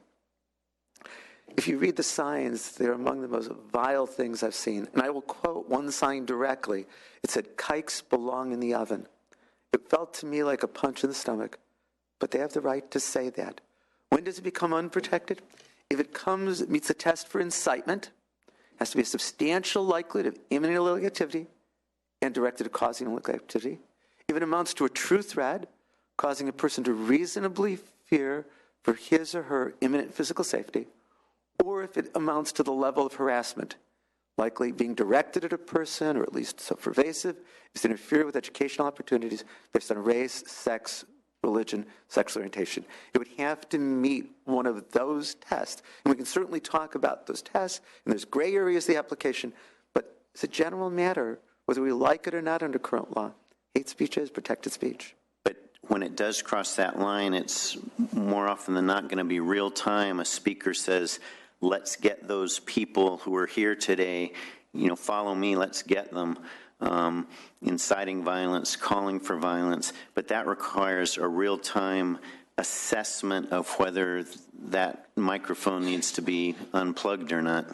If you read the signs, they're among the most vile things I've seen. And I will quote one sign directly. It said, "Kikes belong in the oven." It felt to me like a punch in the stomach, but they have the right to say that. When does it become unprotected? If it meets the test for incitement, has to be a substantial likelihood of imminent illegal activity and directed at causing illegal activity. If it amounts to a true threat, causing a person to reasonably fear for his or her imminent physical safety, or if it amounts to the level of harassment, likely being directed at a person or at least so pervasive as to interfere with educational opportunities based on race, sex, religion, sexual orientation. It would have to meet one of those tests. And we can certainly talk about those tests, and there's gray areas of the application, but it's a general matter, whether we like it or not under current law. Hate speech is protected speech. But when it does cross that line, it's more often than not going to be real time. A speaker says, let's get those people who are here today, follow me, let's get them, inciting violence, calling for violence. But that requires a real-time assessment of whether that microphone needs to be unplugged or not.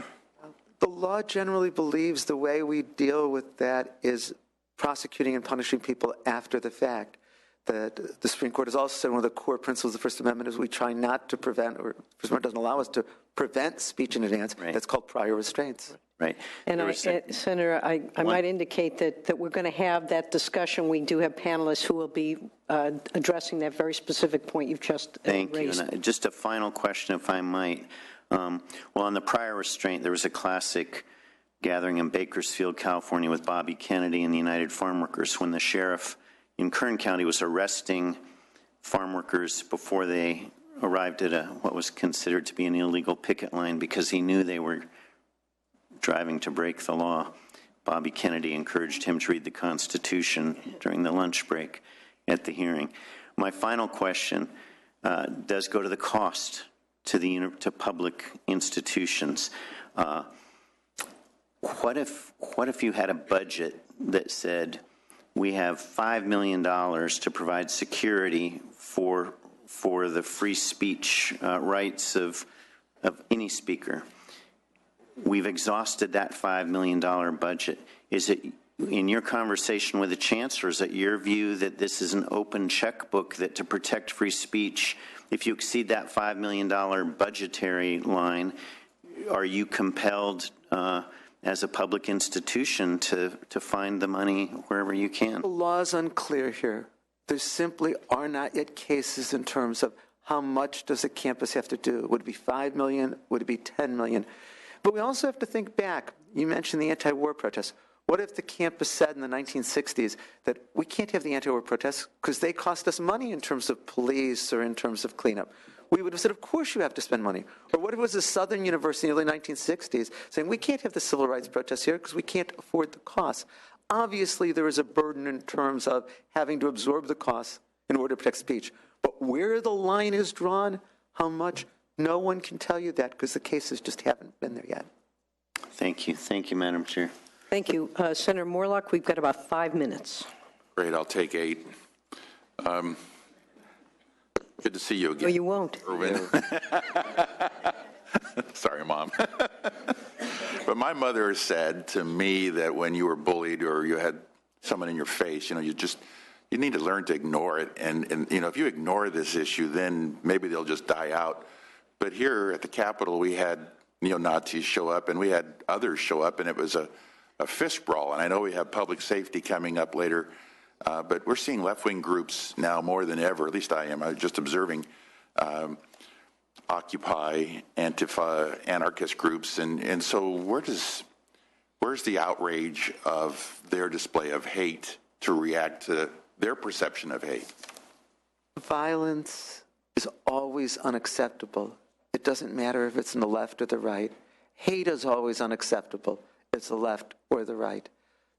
The law generally believes the way we deal with that is prosecuting and punishing people after the fact. That the Supreme Court has also said one of the core principles of the First Amendment is we try not to prevent, or the First Amendment doesn't allow us to prevent speech in advance. Right. That's called prior restraints. Right. And Senator, I might indicate that we're going to have that discussion. We do have panelists who will be addressing that very specific point you've just raised. Thank you. And just a final question, if I might. Well, on the prior restraint, there was a classic gathering in Bakersfield, California with Bobby Kennedy and the United Farm Workers when the sheriff in Kern County was arresting farm workers before they arrived at what was considered to be an illegal picket line because he knew they were driving to break the law. Bobby Kennedy encouraged him to read the Constitution during the lunch break at the hearing. My final question does go to the cost to public institutions. What if you had a budget that said, we have $5 million to provide security for the free speech rights of of any speaker. We've exhausted that $5 million budget. Is it, in your conversation with the chancellor, is it your view that this is an open checkbook, that to protect free speech, if you exceed that $5 million budgetary line, are you compelled as a public institution to find the money wherever you can? The law is unclear here. There simply are not yet cases in terms of how much does a campus have to do. Would it be $5 million? Would it be $10 million? But we also have to think back. You mentioned the anti-war protests. What if the campus said in the 1960s that we can't have the anti-war protests because they cost us money in terms of police or in terms of cleanup? We would have said, of course you have to spend money. Or what if it was a Southern university in the early 1960s saying we can't have the civil rights protests here because we can't afford the costs? Obviously, there is a burden in terms of having to absorb the costs in order to protect speech. But where the line is drawn, how much, no one can tell you that because the cases just haven't been there yet. Thank you. Thank you, Madam Chair. Thank you. Senator Moorlach, we've got about 5 minutes. Great, I'll take 8. Good to see you again. No, you won't. Irwin. Sorry, Mom. But my mother said to me that when you were bullied or you had someone in your face, you need to learn to ignore it. And if you ignore this issue, then maybe they'll just die out. But here at the Capitol, we had neo-Nazis show up, and we had others show up, and it was a fist brawl. And I know we have public safety coming up later, but we're seeing left-wing groups now more than ever, at least I am. I was just observing Occupy, Antifa, anarchist groups. And so where's the outrage of their display of hate to react to their perception of hate? Violence is always unacceptable. It doesn't matter if it's in the left or the right. Hate is always unacceptable. It's the left or the right.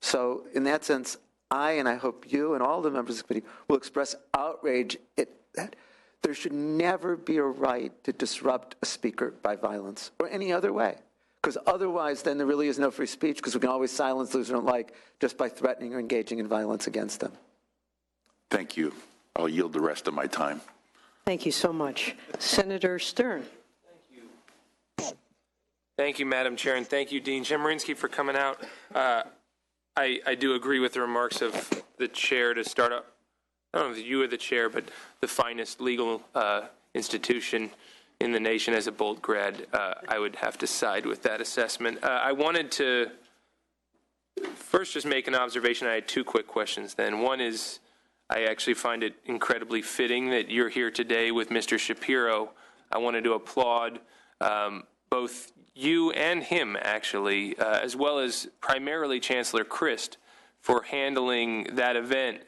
So in that sense, and I hope you and all the members of the committee will express outrage that there should never be a right to disrupt a speaker by violence or any other way. Because otherwise, then there really is no free speech, because we can always silence those we don't like just by threatening or engaging in violence against them. Thank you. I'll yield the rest of my time. Thank you so much. Senator Stern. Thank you, Madam Chair, and thank you, Dean Chemerinsky, for coming out. I do agree with the remarks of the chair to start up. I don't know if you are the chair, but the finest legal institution in the nation as a Bolt grad, I would have to side with that assessment. I wanted to first just make an observation. I had 2 quick questions then. One is, I actually find it incredibly fitting that you're here today with Mr. Shapiro. I wanted to applaud both you and him, actually, as well as primarily Chancellor Christ, for handling that event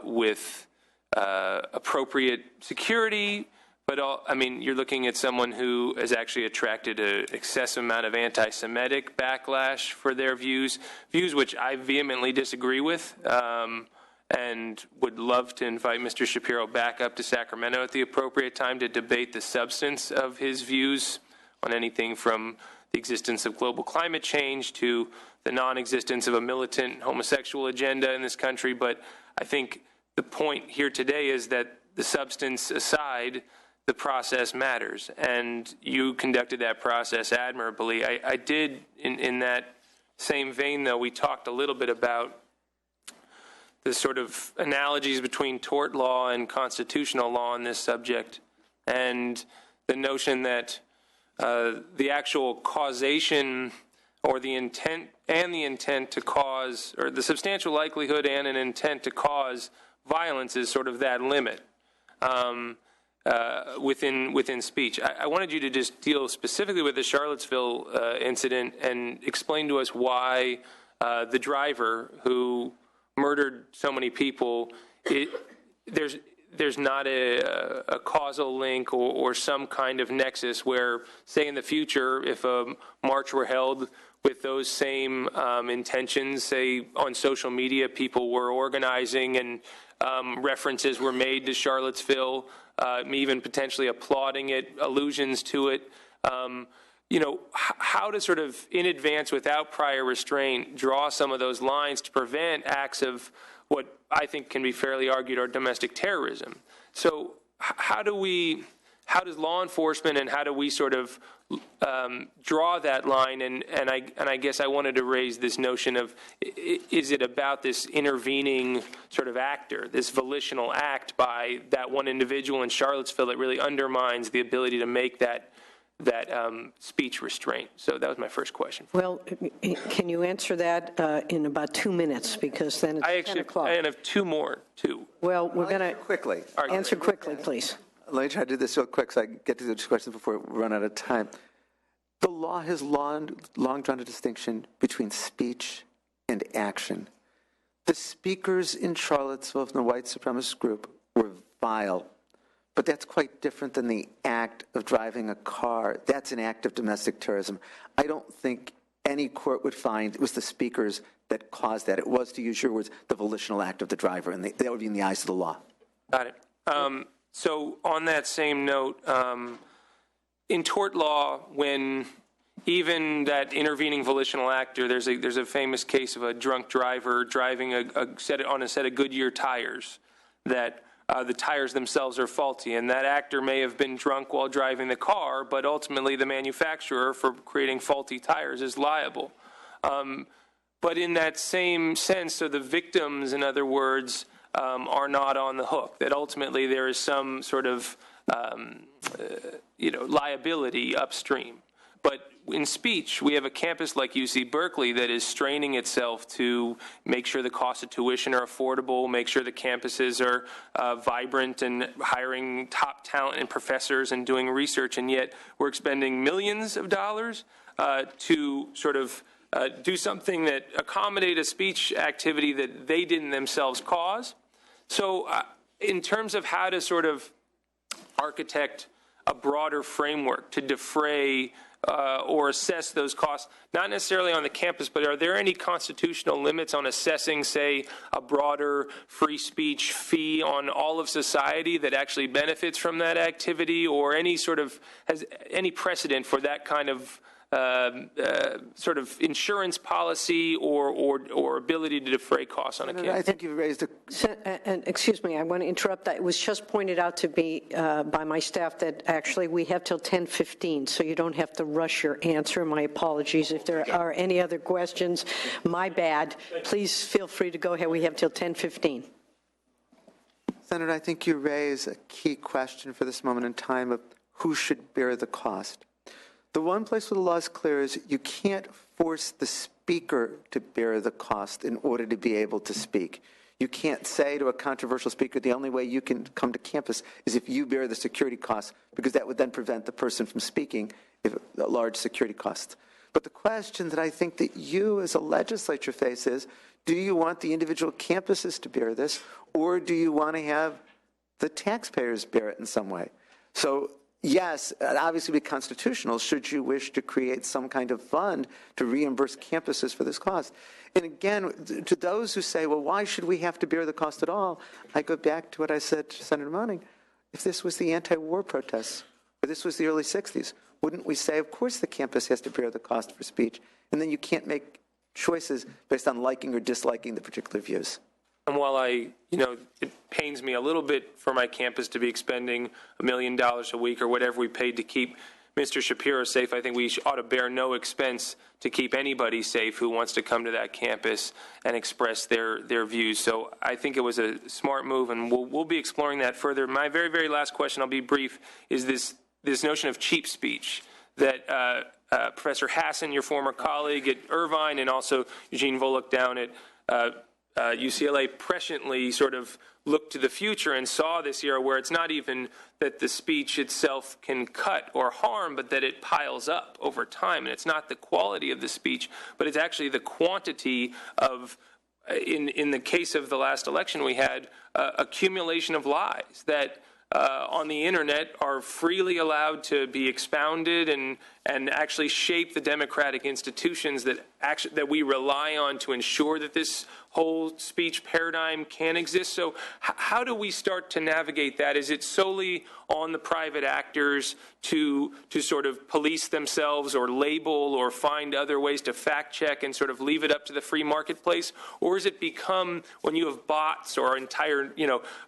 with appropriate security. But you're looking at someone who has actually attracted an excessive amount of anti-Semitic backlash for their views which I vehemently disagree with, and would love to invite Mr. Shapiro back up to Sacramento at the appropriate time to debate the substance of his views on anything from the existence of global climate change to the non-existence of a militant homosexual agenda in this country. But I think the point here today is that the substance aside, the process matters, and you conducted that process admirably. I did, in that same vein, though, we talked a little bit about the sort of analogies between tort law and constitutional law on this subject, and the notion that the actual causation or the intent to cause, or the substantial likelihood and an intent to cause violence is sort of that limit within speech. I wanted you to just deal specifically with the Charlottesville incident and explain to us why the driver who murdered so many people, there's not a causal link or some kind of nexus where, say in the future, if a march were held with those same intentions, say on social media people were organizing and references were made to Charlottesville, even potentially applauding it, allusions to it, how to sort of in advance without prior restraint draw some of those lines to prevent acts of what I think can be fairly argued are domestic terrorism. So how do we how does law enforcement and how do we sort of draw that line? And I guess I wanted to raise this notion of, is it about this intervening sort of actor, this volitional act by that one individual in Charlottesville that really undermines the ability to make that speech restraint? So that was my first question. Well, can you answer that in about 2 minutes, because then it's 10 o'clock. I have two more, too. Well, we're going to Quickly. answer quickly, please. Let me try to do this real quick so I can get to those questions before we run out of time. The law has long drawn a distinction between speech and action. The speakers in Charlottesville from the white supremacist group were vile, but that's quite different than the act of driving a car. That's an act of domestic terrorism. I don't think any court would find it was the speakers that caused that. It was, to use your words, the volitional act of the driver, and that would be in the eyes of the law. Got it. So on that same note, in tort law, when even that intervening volitional actor, there's a famous case of a drunk driver driving on a set of Goodyear tires, that the tires themselves are faulty, and that actor may have been drunk while driving the car, but ultimately the manufacturer for creating faulty tires is liable. But in that same sense, so the victims, in other words, are not on the hook, that ultimately there is some sort of liability upstream. But in speech, we have a campus like UC Berkeley that is straining itself to make sure the costs of tuition are affordable, make sure the campuses are vibrant and hiring top talent and professors and doing research, and yet we're expending millions of dollars to sort of do something that accommodate a speech activity that they didn't themselves cause. So in terms of how to sort of architect a broader framework to defray or assess those costs, not necessarily on the campus, but are there any constitutional limits on assessing, say, a broader free speech fee on all of society that actually benefits from that activity, or any sort of, has any precedent for that kind of sort of insurance policy or ability to defray costs on a campus? I think you've raised a... And excuse me, I want to interrupt that. It was just pointed out to me by my staff that actually we have till 10:15, so you don't have to rush your answer. My apologies. If there are any other questions, my bad. Please feel free to go ahead. We have till 10:15. Senator, I think you raise a key question for this moment in time of who should bear the cost. The one place where the law is clear is you can't force the speaker to bear the cost in order to be able to speak. You can't say to a controversial speaker, the only way you can come to campus is if you bear the security costs, because that would then prevent the person from speaking if a large security cost. But the question that I think that you as a legislature face is, do you want the individual campuses to bear this, or do you want to have the taxpayers bear it in some way? So yes, it obviously be constitutional should you wish to create some kind of fund to reimburse campuses for this cost. And again, to those who say, well, why should we have to bear the cost at all? I go back to what I said to Senator Moaning. If this was the anti-war protests, or this was the early 60s, wouldn't we say, of course the campus has to bear the cost for speech, and then you can't make choices based on liking or disliking the particular views? And while it pains me a little bit for my campus to be expending $1 million a week or whatever we paid to keep Mr. Shapiro safe, I think we ought to bear no expense to keep anybody safe who wants to come to that campus and express their views. So I think it was a smart move, and we'll be exploring that further. My very, very last question, I'll be brief, is this notion of cheap speech that Professor Hassan, your former colleague at Irvine, and also Eugene Volokh down at UCLA presciently sort of looked to the future and saw this era where it's not even that the speech itself can cut or harm, but that it piles up over time. And it's not the quality of the speech, but it's actually the quantity of, in the case of the last election, we had accumulation of lies that on the internet are freely allowed to be expounded and actually shape the democratic institutions that we rely on to ensure that this whole speech paradigm can exist. So how do we start to navigate that? Is it solely on the private actors to sort of police themselves or label or find other ways to fact check and sort of leave it up to the free marketplace? Or has it become, when you have bots or entire,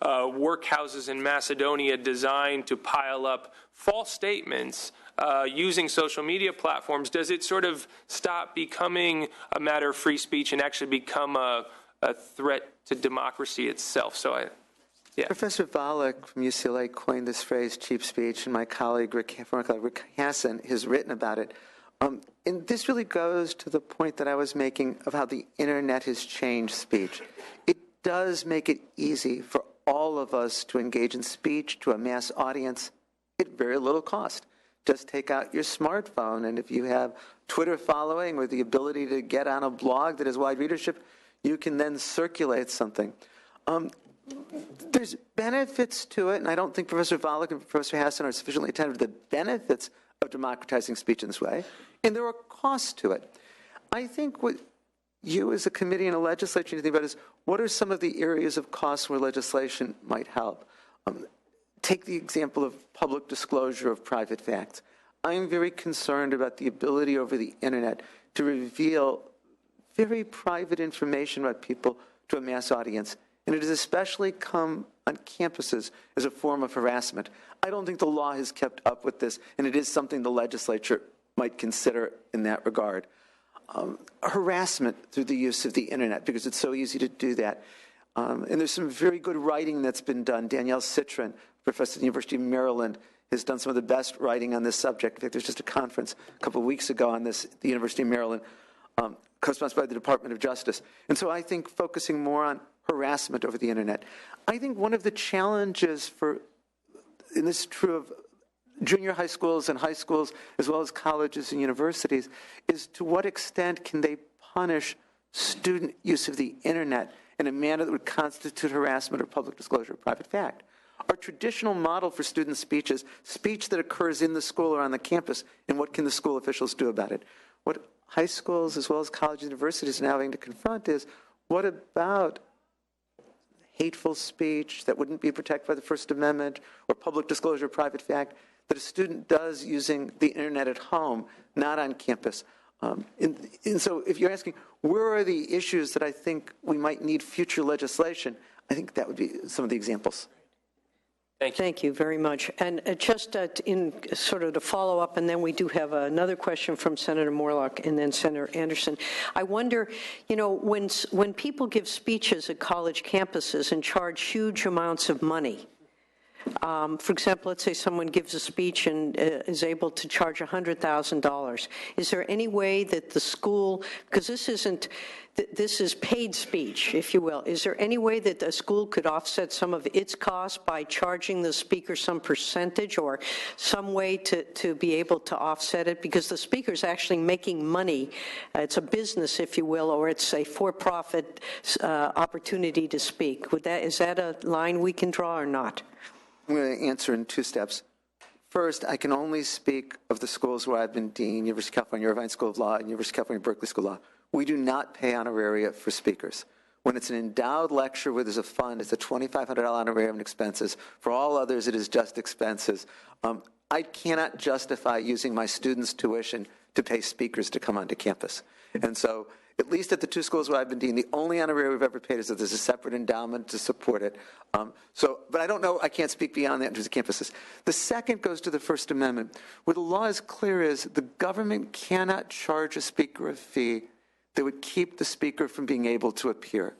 workhouses in Macedonia designed to pile up false statements using social media platforms, does it sort of stop becoming a matter of free speech and actually become a threat to democracy itself? So Professor Wallach from UCLA coined this phrase, cheap speech, and my colleague, former colleague Rick Hassan, has written about it. And this really goes to the point that I was making of how the internet has changed speech. It does make it easy for all of us to engage in speech to a mass audience at very little cost. Just take out your smartphone, and if you have Twitter following or the ability to get on a blog that has wide readership, you can then circulate something. There's benefits to it, and I don't think Professor Wallach and Professor Hassan are sufficiently attentive to the benefits of democratizing speech in this way, and there are costs to it. I think what you as a committee and a legislature need to think about is what are some of the areas of costs where legislation might help. Take the example of public disclosure of private facts. I am very concerned about the ability over the internet to reveal very private information about people to a mass audience. And it has especially come on campuses as a form of harassment. I don't think the law has kept up with this, and it is something the legislature might consider in that regard. Harassment through the use of the internet, because it's so easy to do that. And there's some very good writing that's been done. Danielle Citron, professor at the University of Maryland, has done some of the best writing on this subject. In fact, there's just a conference a couple of weeks ago on this at the University of Maryland, co-sponsored by the Department of Justice. And so I think focusing more on harassment over the internet. I think one of the challenges and this is true of junior high schools and high schools, as well as colleges and universities, is to what extent can they punish student use of the internet in a manner that would constitute harassment or public disclosure of private fact. Our traditional model for student speech is speech that occurs in the school or on the campus, and what can the school officials do about it? What high schools as well as colleges and universities are now having to confront is, what about hateful speech that wouldn't be protected by the First Amendment or public disclosure of private fact that a student does using the internet at home, not on campus? And so if you're asking, where are the issues that I think we might need future legislation, I think that would be some of the examples. Thank you very much. And just in sort of to follow up, and then we do have another question from Senator Moorlach and then Senator Anderson. I wonder, when people give speeches at college campuses and charge huge amounts of money, for example, let's say someone gives a speech and is able to charge $100,000. Is there any way that the school, because this is paid speech, if you will, is there any way that the school could offset some of its costs by charging the speaker some percentage or some way to be able to offset it? Because the speaker's actually making money. It's a business, if you will, or it's a for-profit opportunity to speak. Is that a line we can draw or not? I'm going to answer in two steps. First, I can only speak of the schools where I've been dean, University of California Irvine School of Law and University of California Berkeley School of Law. We do not pay honoraria for speakers. When it's an endowed lecture where there's a fund, it's a $2,500 honorarium and expenses. For all others, it is just expenses. I cannot justify using my students' tuition to pay speakers to come onto campus. And so, at least at the two schools where I've been dean, the only honorarium we've ever paid is that there's a separate endowment to support it. But I don't know, I can't speak beyond that in terms of campuses. The second goes to the First Amendment. Where the law is clear is the government cannot charge a speaker a fee that would keep the speaker from being able to appear.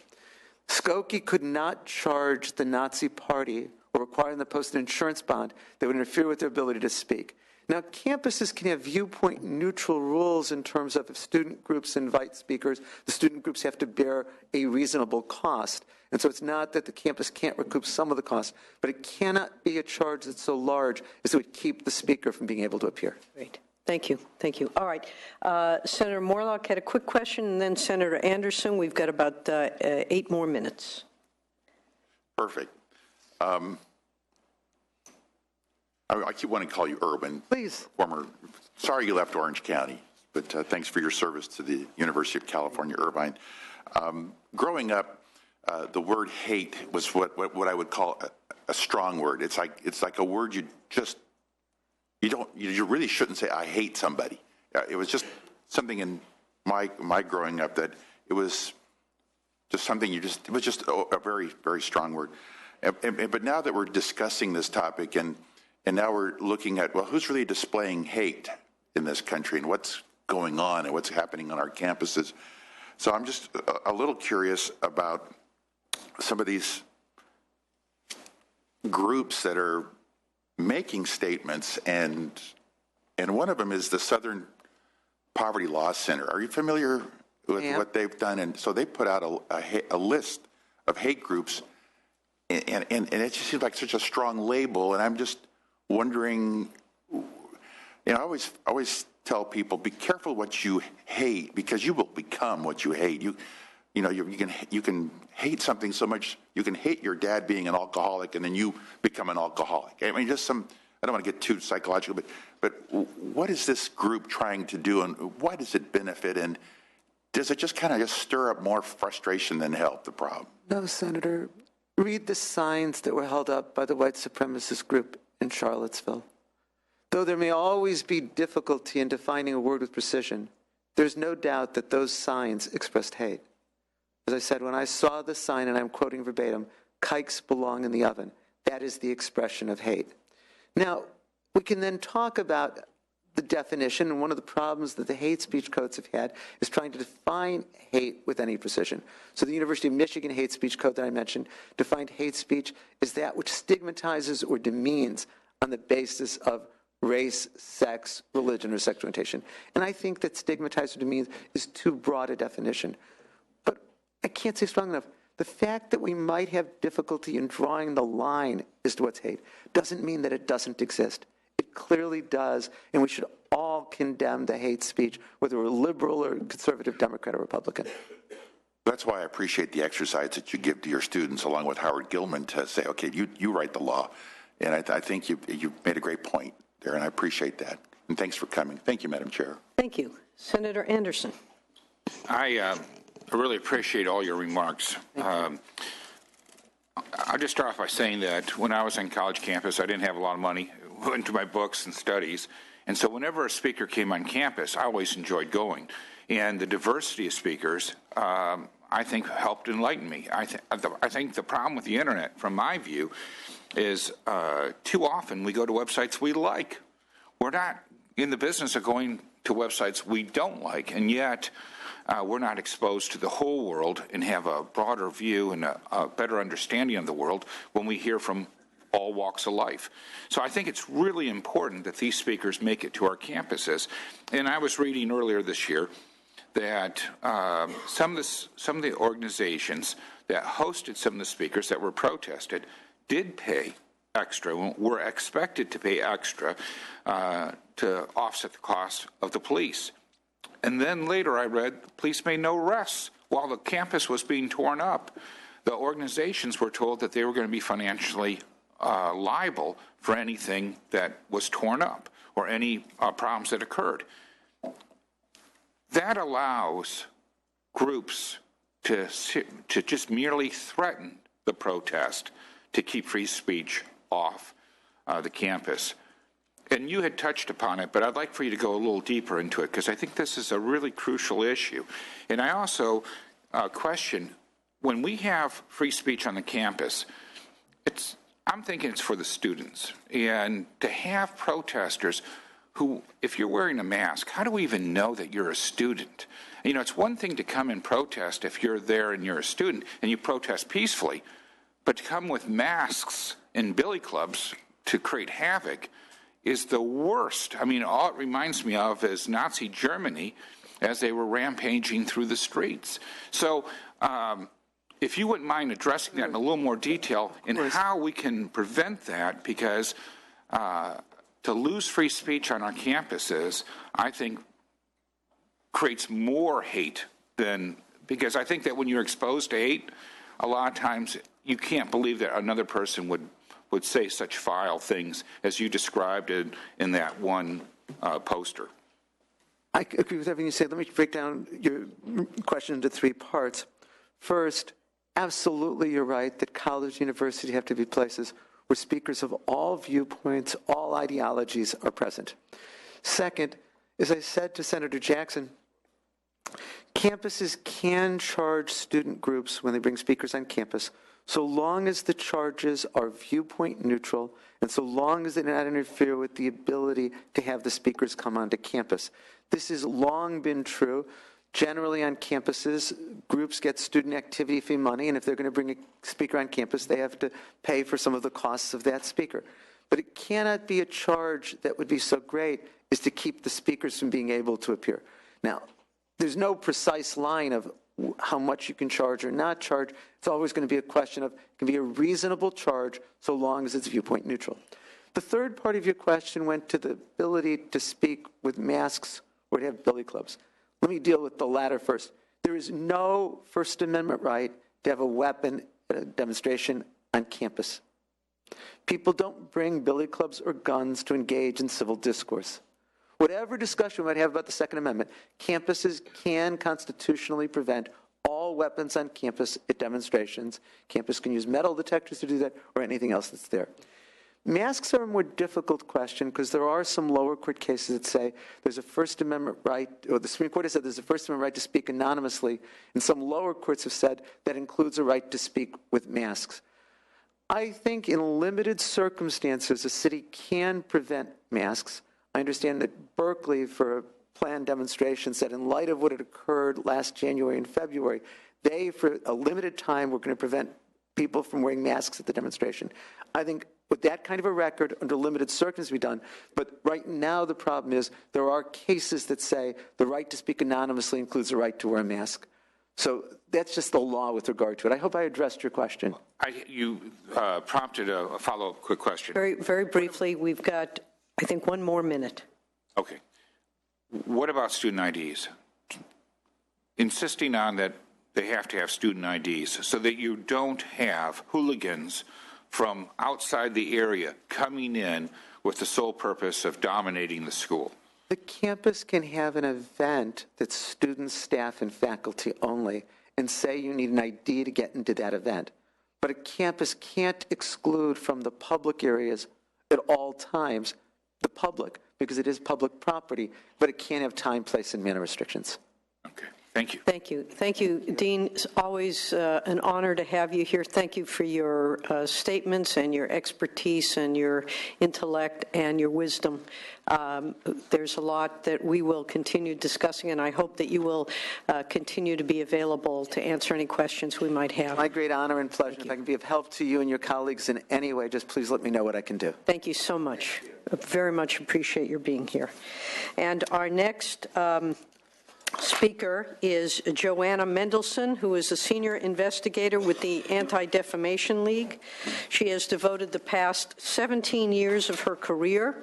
Skokie could not charge the Nazi Party or require them to post an insurance bond that would interfere with their ability to speak. Now, campuses can have viewpoint-neutral rules in terms of if student groups invite speakers, the student groups have to bear a reasonable cost. And so it's not that the campus can't recoup some of the cost, but it cannot be a charge that's so large as it would keep the speaker from being able to appear. Great. Thank you. Thank you. All right. Senator Moorlach had a quick question, and then Senator Anderson. We've got about 8 more minutes. Perfect. I keep wanting to call you Urban. Please. Sorry you left Orange County, but thanks for your service to the University of California, Irvine. Growing up, the word hate was what I would call a strong word. It's like a word you really shouldn't say, I hate somebody. It was just something in my growing up that it was just something it was just a very, very strong word. But now that we're discussing this topic and now we're looking at, well, who's really displaying hate in this country and what's going on and what's happening on our campuses. So I'm just a little curious about some of these groups that are making statements, and one of them is the Southern Poverty Law Center. Are you familiar with what they've done? And so they put out a list of hate groups, and it just seems like such a strong label, and I'm just wondering, I always tell people, be careful what you hate, because you will become what you hate. You can hate something so much, you can hate your dad being an alcoholic, and then you become an alcoholic. I mean, I don't want to get too psychological, but what is this group trying to do, and why does it benefit, and does it just kind of stir up more frustration than help the problem? No, Senator. Read the signs that were held up by the white supremacist group in Charlottesville. Though there may always be difficulty in defining a word with precision, there's no doubt that those signs expressed hate. As I said, when I saw the sign, and I'm quoting verbatim, "Kikes belong in the oven," that is the expression of hate. Now, we can then talk about the definition, and one of the problems that the hate speech codes have had is trying to define hate with any precision. So the University of Michigan hate speech code that I mentioned defined hate speech as that which stigmatizes or demeans on the basis of race, sex, religion, or sexual orientation. And I think that stigmatize or demeans is too broad a definition. But I can't say strong enough. The fact that we might have difficulty in drawing the line as to what's hate doesn't mean that it doesn't exist. It clearly does, and we should all condemn the hate speech, whether we're liberal or conservative, Democrat or Republican. That's why I appreciate the exercise that you give to your students, along with Howard Gilman, to say, okay, you write the law. And I think you've made a great point there, and I appreciate that. And thanks for coming. Thank you, Madam Chair. Thank you. Senator Anderson. I really appreciate all your remarks. I'll just start off by saying that when I was on college campus, I didn't have a lot of money into my books and studies. And so whenever a speaker came on campus, I always enjoyed going. And the diversity of speakers, I think, helped enlighten me. I think the problem with the internet, from my view, is too often we go to websites we like. We're not in the business of going to websites we don't like, and yet we're not exposed to the whole world and have a broader view and a better understanding of the world when we hear from all walks of life. So I think it's really important that these speakers make it to our campuses. And I was reading earlier this year that some of the organizations that hosted some of the speakers that were protested did pay extra, were expected to pay extra to offset the cost of the police. And then later I read the police made no arrests while the campus was being torn up. The organizations were told that they were going to be financially liable for anything that was torn up or any problems that occurred. That allows groups to just merely threaten the protest to keep free speech off the campus. And you had touched upon it, but I'd like for you to go a little deeper into it, because I think this is a really crucial issue. And I also question, when we have free speech on the campus, I'm thinking it's for the students. And to have protesters who, if you're wearing a mask, how do we even know that you're a student? You know, it's one thing to come and protest if you're there and you're a student and you protest peacefully, but to come with masks and billy clubs to create havoc is the worst. I mean, all it reminds me of is Nazi Germany as they were rampaging through the streets. So if you wouldn't mind addressing that in a little more detail and how we can prevent that, because to lose free speech on our campuses, I think, creates more hate than, because I think that when you're exposed to hate, a lot of times you can't believe that another person would would say such vile things as you described in that one poster. I agree with everything you said. Let me break down your question into three parts. First, absolutely you're right that college, university have to be places where speakers of all viewpoints, all ideologies are present. Second, as I said to Senator Jackson, campuses can charge student groups when they bring speakers on campus, so long as the charges are viewpoint neutral and so long as they do not interfere with the ability to have the speakers come onto campus. This has long been true. Generally on campuses, groups get student activity fee money, and if they're going to bring a speaker on campus, they have to pay for some of the costs of that speaker. But it cannot be a charge that would be so great as to keep the speakers from being able to appear. Now, there's no precise line of how much you can charge or not charge. It's always going to be a question of, it can be a reasonable charge so long as it's viewpoint neutral. The third part of your question went to the ability to speak with masks or to have billy clubs. Let me deal with the latter first. There is no First Amendment right to have a weapon at a demonstration on campus. People don't bring billy clubs or guns to engage in civil discourse. Whatever discussion we might have about the Second Amendment, campuses can constitutionally prevent all weapons on campus at demonstrations. Campus can use metal detectors to do that or anything else that's there. Masks are a more difficult question because there are some lower court cases that say there's a First Amendment right, or the Supreme Court has said there's a First Amendment right to speak anonymously, and some lower courts have said that includes a right to speak with masks. I think in limited circumstances, a city can prevent masks. I understand that Berkeley, for a planned demonstration, said in light of what had occurred last January and February, they, for a limited time, were going to prevent people from wearing masks at the demonstration. I think with that kind of a record, under limited circumstances, be done. But right now, the problem is there are cases that say the right to speak anonymously includes the right to wear a mask. So that's just the law with regard to it. I hope I addressed your question. You prompted a follow-up quick question. Very, very briefly, we've got, I think, one more minute. Okay. What about student IDs? Insisting on that they have to have student IDs so that you don't have hooligans from outside the area coming in with the sole purpose of dominating the school. The campus can have an event that's students, staff, and faculty only and say you need an ID to get into that event. But a campus can't exclude from the public areas at all times the public, because it is public property, but it can't have time, place, and manner restrictions. Okay. Thank you. Thank you. Thank you, Dean. It's always an honor to have you here. Thank you for your statements and your expertise and your intellect and your wisdom. There's a lot that we will continue discussing, and I hope that you will continue to be available to answer any questions we might have. My great honor and pleasure. If I can be of help to you and your colleagues in any way, just please let me know what I can do. Thank you so much. I very much appreciate your being here. And our next speaker is Johanna Mendelssohn, who is a senior investigator with the Anti-Defamation League. She has devoted the past 17 years of her career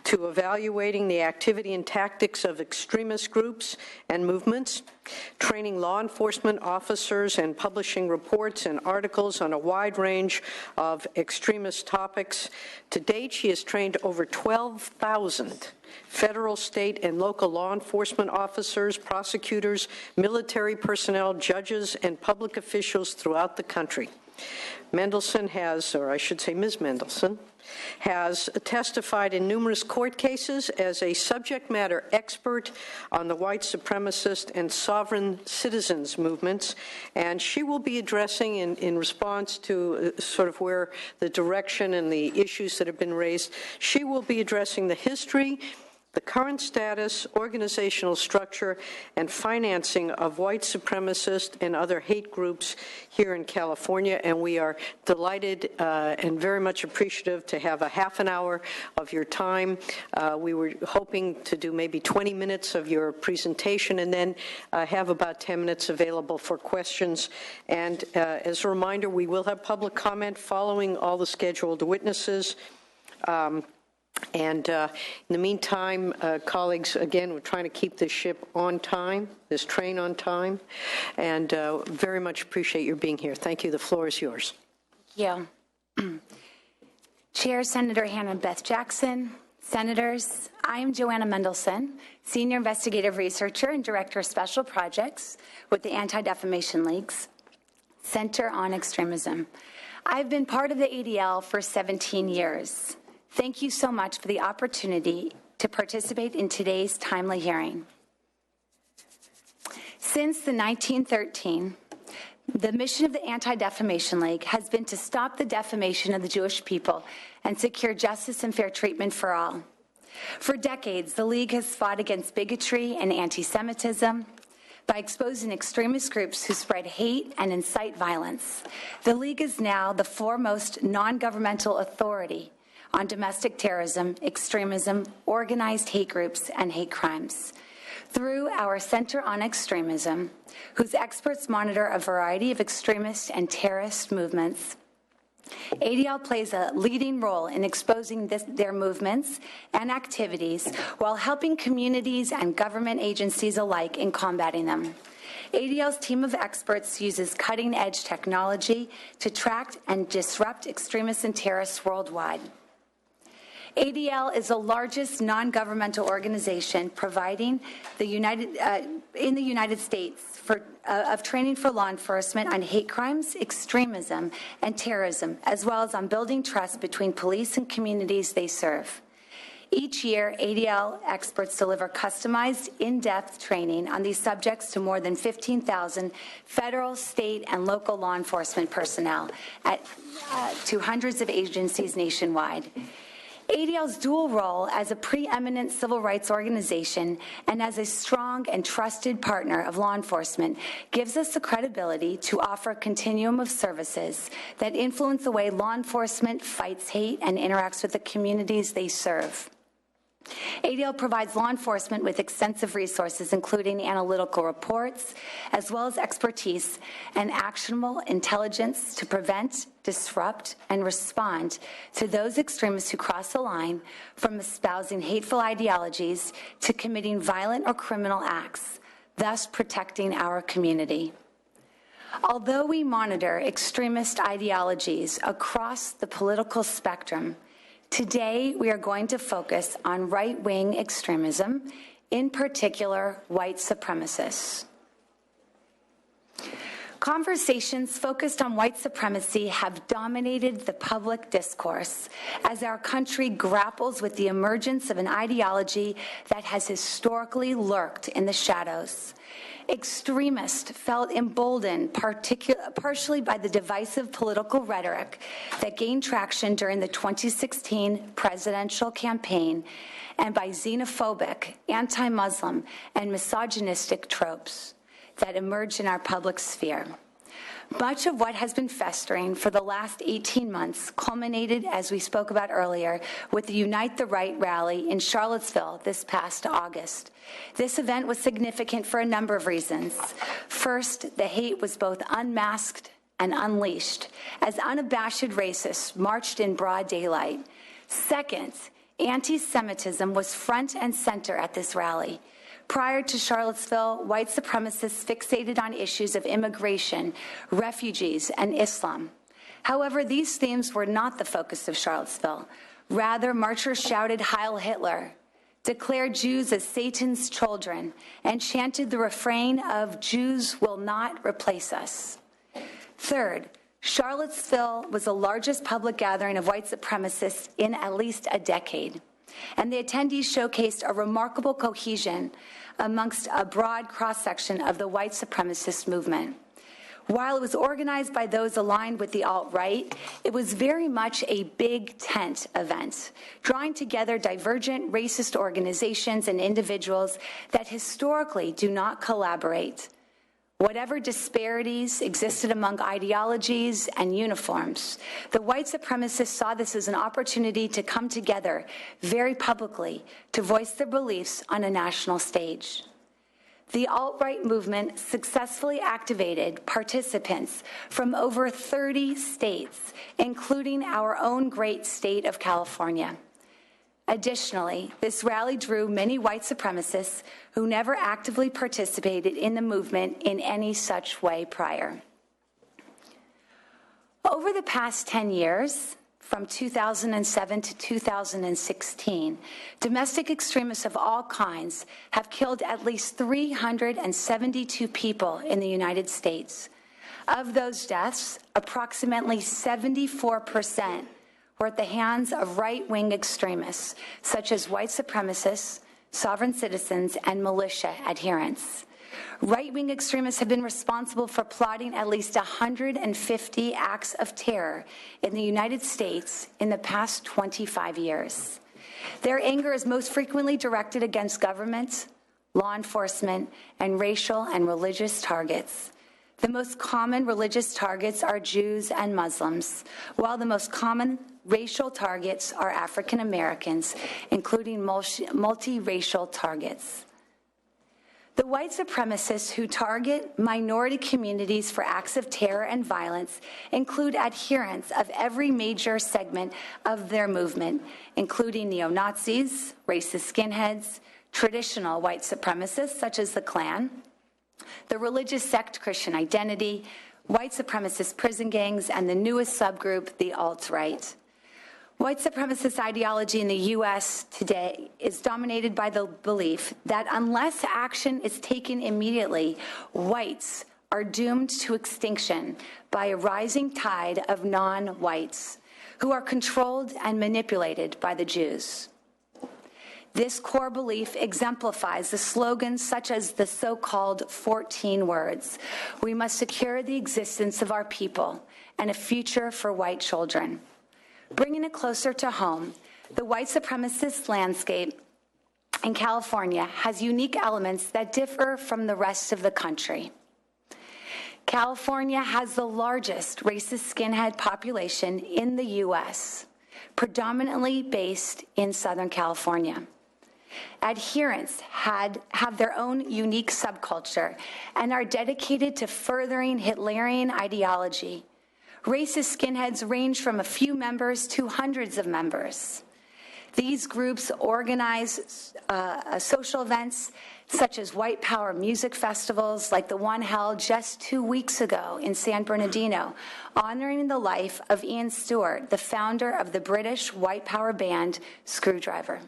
to evaluating the activity and tactics of extremist groups and movements, training law enforcement officers and publishing reports and articles on a wide range of extremist topics. To date, she has trained over 12,000 federal, state, and local law enforcement officers, prosecutors, military personnel, judges, and public officials throughout the country. Mendelssohn has, or I should say Ms. Mendelssohn, has testified in numerous court cases as a subject matter expert on the white supremacist and sovereign citizens movements, and she will be addressing, in response to sort of where the direction and the issues that have been raised, she will be addressing the history, the current status, organizational structure, and financing of white supremacist and other hate groups here in California, and we are delighted and very much appreciative to have a half an hour of your time. We were hoping to do maybe 20 minutes of your presentation and then have about 10 minutes available for questions. And as a reminder, we will have public comment following all the scheduled witnesses. And in the meantime, colleagues, again, we're trying to keep this ship on time, this train on time, and very much appreciate your being here. Thank you. The floor is yours. Yeah. Chair Senator Hannah Beth Jackson, Senators, I am Johanna Mendelssohn, Senior Investigative Researcher and Director of Special Projects with the Anti-Defamation League's Center on Extremism. I've been part of the ADL for 17 years. Thank you so much for the opportunity to participate in today's timely hearing. Since the 1913, the mission of the Anti-Defamation League has been to stop the defamation of the Jewish people and secure justice and fair treatment for all. For decades, the League has fought against bigotry and anti-Semitism by exposing extremist groups who spread hate and incite violence. The League is now the foremost non-governmental authority on domestic terrorism, extremism, organized hate groups, and hate crimes. Through our Center on Extremism, whose experts monitor a variety of extremist and terrorist movements, ADL plays a leading role in exposing their movements and activities while helping communities and government agencies alike in combating them. ADL's team of experts uses cutting-edge technology to track and disrupt extremists and terrorists worldwide. ADL is the largest non-governmental organization providing in the United States of training for law enforcement on hate crimes, extremism, and terrorism, as well as on building trust between police and communities they serve. Each year, ADL experts deliver customized, in-depth training on these subjects to more than 15,000 federal, state, and local law enforcement personnel to hundreds of agencies nationwide. ADL's dual role as a preeminent civil rights organization and as a strong and trusted partner of law enforcement gives us the credibility to offer a continuum of services that influence the way law enforcement fights hate and interacts with the communities they serve. ADL provides law enforcement with extensive resources, including analytical reports, as well as expertise and actionable intelligence to prevent, disrupt, and respond to those extremists who cross the line from espousing hateful ideologies to committing violent or criminal acts, thus protecting our community. Although we monitor extremist ideologies across the political spectrum, today, we are going to focus on right-wing extremism, in particular, white supremacists. Conversations focused on white supremacy have dominated the public discourse as our country grapples with the emergence of an ideology that has historically lurked in the shadows. Extremists felt emboldened partially by the divisive political rhetoric that gained traction during the 2016 presidential campaign and by xenophobic, anti-Muslim, and misogynistic tropes that emerged in our public sphere. Much of what has been festering for the last 18 months culminated, as we spoke about earlier, with the Unite the Right rally in Charlottesville this past August. This event was significant for a number of reasons. First, the hate was both unmasked and unleashed, as unabashed racists marched in broad daylight. Second, anti-Semitism was front and center at this rally. Prior to Charlottesville, white supremacists fixated on issues of immigration, refugees, and Islam. However, these themes were not the focus of Charlottesville. Rather, marchers shouted Heil Hitler, declared Jews as Satan's children, and chanted the refrain of Jews will not replace us. Third, Charlottesville was the largest public gathering of white supremacists in at least a decade, and the attendees showcased a remarkable cohesion amongst a broad cross-section of the white supremacist movement. While it was organized by those aligned with the alt-right, it was very much a big tent event, drawing together divergent racist organizations and individuals that historically do not collaborate. Whatever disparities existed among ideologies and uniforms, the white supremacists saw this as an opportunity to come together very publicly to voice their beliefs on a national stage. The alt-right movement successfully activated participants from over 30 states, including our own great state of California. Additionally, this rally drew many white supremacists who never actively participated in the movement in any such way prior. Over the past 10 years, from 2007 to 2016, domestic extremists of all kinds have killed at least 372 people in the United States. Of those deaths, approximately 74% were at the hands of right-wing extremists, such as white supremacists, sovereign citizens, and militia adherents. Right-wing extremists have been responsible for plotting at least 150 acts of terror in the United States in the past 25 years. Their anger is most frequently directed against government, law enforcement, and racial and religious targets. The most common religious targets are Jews and Muslims, while the most common racial targets are African Americans, including multiracial targets. The white supremacists who target minority communities for acts of terror and violence include adherents of every major segment of their movement, including neo-Nazis, racist skinheads, traditional white supremacists such as the Klan, the religious sect Christian Identity, white supremacist prison gangs, and the newest subgroup, the alt-right. White supremacist ideology in the U.S. today is dominated by the belief that unless action is taken immediately, whites are doomed to extinction by a rising tide of non-whites who are controlled and manipulated by the Jews. This core belief exemplifies the slogans such as the so-called 14 words, "We must secure the existence of our people and a future for white children." Bringing it closer to home, the white supremacist landscape in California has unique elements that differ from the rest of the country. California has the largest racist skinhead population in the U.S., predominantly based in Southern California. Adherents have their own unique subculture and are dedicated to furthering Hitlerian ideology. Racist skinheads range from a few members to hundreds of members. These groups organize social events such as white power music festivals like the one held just 2 weeks ago in San Bernardino, honoring the life of Ian Stewart, the founder of the British white power band Screwdriver.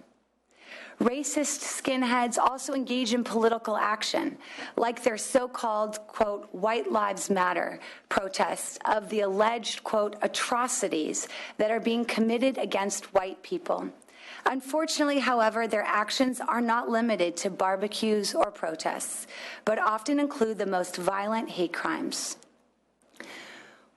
Racist skinheads also engage in political action, like their so-called, quote, White Lives Matter protests of the alleged, quote, atrocities that are being committed against white people. Unfortunately, however, their actions are not limited to barbecues or protests, but often include the most violent hate crimes.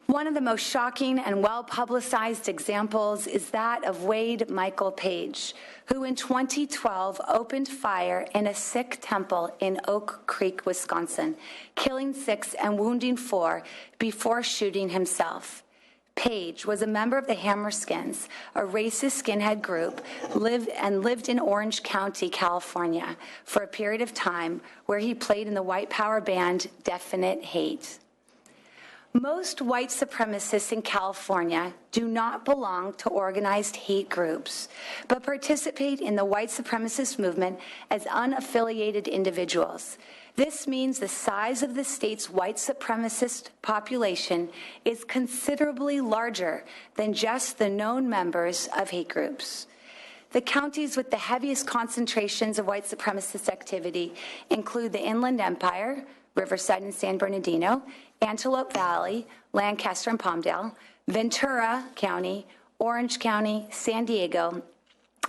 One of the most shocking and well-publicized examples is that of Wade Michael Page, who in 2012 opened fire in a Sikh temple in Oak Creek, Wisconsin, killing 6 and wounding 4 before shooting himself. Page was a member of the Hammerskins, a racist skinhead group, lived in Orange County, California, for a period of time where he played in the white power band Definite Hate. Most white supremacists in California do not belong to organized hate groups, but participate in the white supremacist movement as unaffiliated individuals. This means the size of the state's white supremacist population is considerably larger than just the known members of hate groups. The counties with the heaviest concentrations of white supremacist activity include the Inland Empire, Riverside and San Bernardino, Antelope Valley, Lancaster and Palmdale, Ventura County, Orange County, San Diego,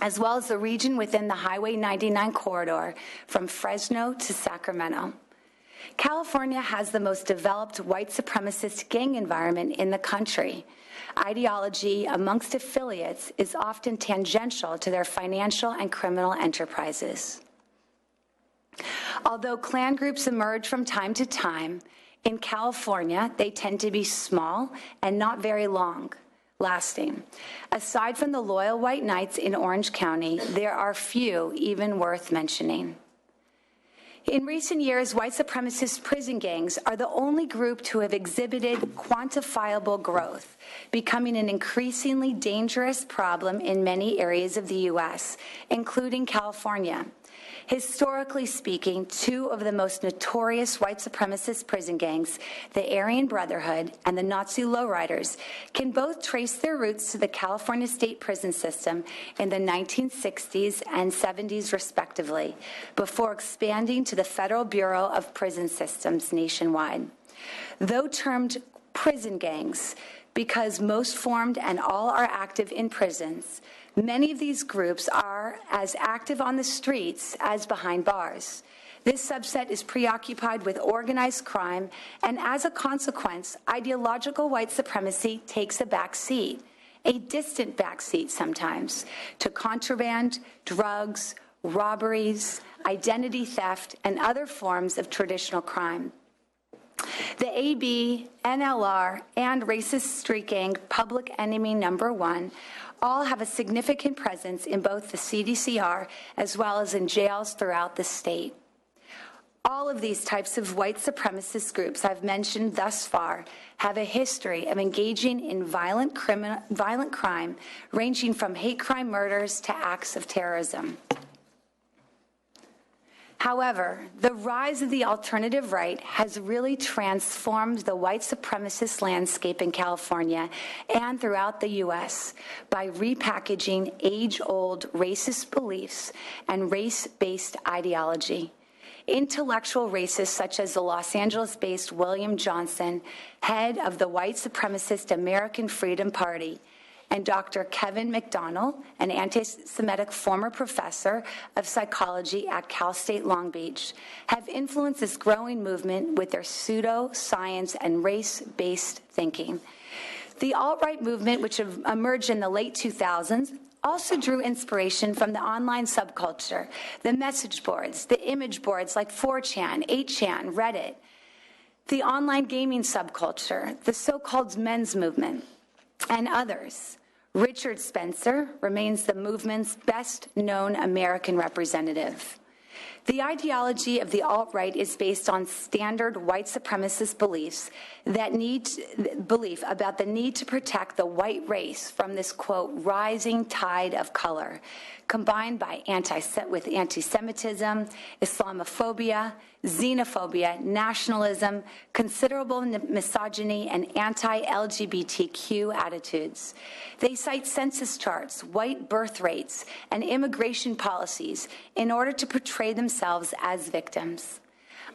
as well as the region within the Highway 99 corridor from Fresno to Sacramento. California has the most developed white supremacist gang environment in the country. Ideology amongst affiliates is often tangential to their financial and criminal enterprises. Although Klan groups emerge from time to time, in California, they tend to be small and not very lasting. Aside from the loyal white knights in Orange County, there are few even worth mentioning. In recent years, white supremacist prison gangs are the only group to have exhibited quantifiable growth, becoming an increasingly dangerous problem in many areas of the U.S., including California. Historically speaking, two of the most notorious white supremacist prison gangs, the Aryan Brotherhood and the Nazi lowriders, can both trace their roots to the California state prison system in the 1960s and 70s, respectively, before expanding to the Federal Bureau of Prison Systems nationwide. Though termed prison gangs, because most formed and all are active in prisons, many of these groups are as active on the streets as behind bars. This subset is preoccupied with organized crime, and as a consequence, ideological white supremacy takes a back seat, a distant back seat sometimes, to contraband, drugs, robberies, identity theft, and other forms of traditional crime. The AB, NLR, and racist street gang Public Enemy Number 1 all have a significant presence in both the CDCR as well as in jails throughout the state. All of these types of white supremacist groups I've mentioned thus far have a history of engaging in violent crime, ranging from hate crime murders to acts of terrorism. However, the rise of the alternative right has really transformed the white supremacist landscape in California and throughout the U.S. by repackaging age-old racist beliefs and race-based ideology. Intellectual racists such as the Los Angeles-based William Johnson, head of the white supremacist American Freedom Party, and Dr. Kevin McDonald, an anti-Semitic former professor of psychology at Cal State Long Beach, have influenced this growing movement with their pseudo-science and race-based thinking. The alt-right movement, which emerged in the late 2000s, also drew inspiration from the online subculture, the message boards, the image boards like 4chan, 8chan, Reddit, the online gaming subculture, the so-called men's movement, and others. Richard Spencer remains the movement's best-known American representative. The ideology of the alt-right is based on standard white supremacist belief about the need to protect the white race from this, quote, rising tide of color, combined by with anti-Semitism, Islamophobia, xenophobia, nationalism, considerable misogyny, and anti-LGBTQ attitudes. They cite census charts, white birth rates, and immigration policies in order to portray themselves as victims.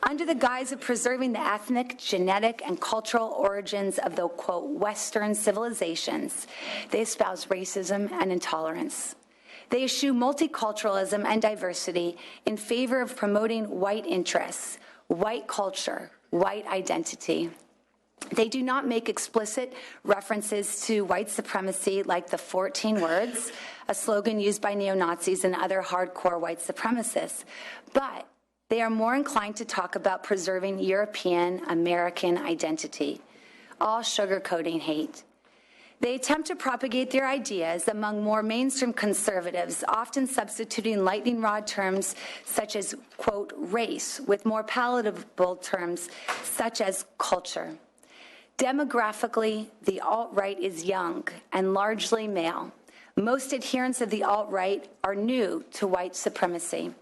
Under the guise of preserving the ethnic, genetic, and cultural origins of the, quote, Western civilizations, they espouse racism and intolerance. They eschew multiculturalism and diversity in favor of promoting white interests, white culture, white identity. They do not make explicit references to white supremacy like the 14 words, a slogan used by neo-Nazis and other hardcore white supremacists, but they are more inclined to talk about preserving European American identity, all sugarcoating hate. They attempt to propagate their ideas among more mainstream conservatives, often substituting lightning rod terms such as, quote, race with more palatable terms such as culture. Demographically, the alt-right is young and largely male. Most adherents of the alt-right are new to white supremacy.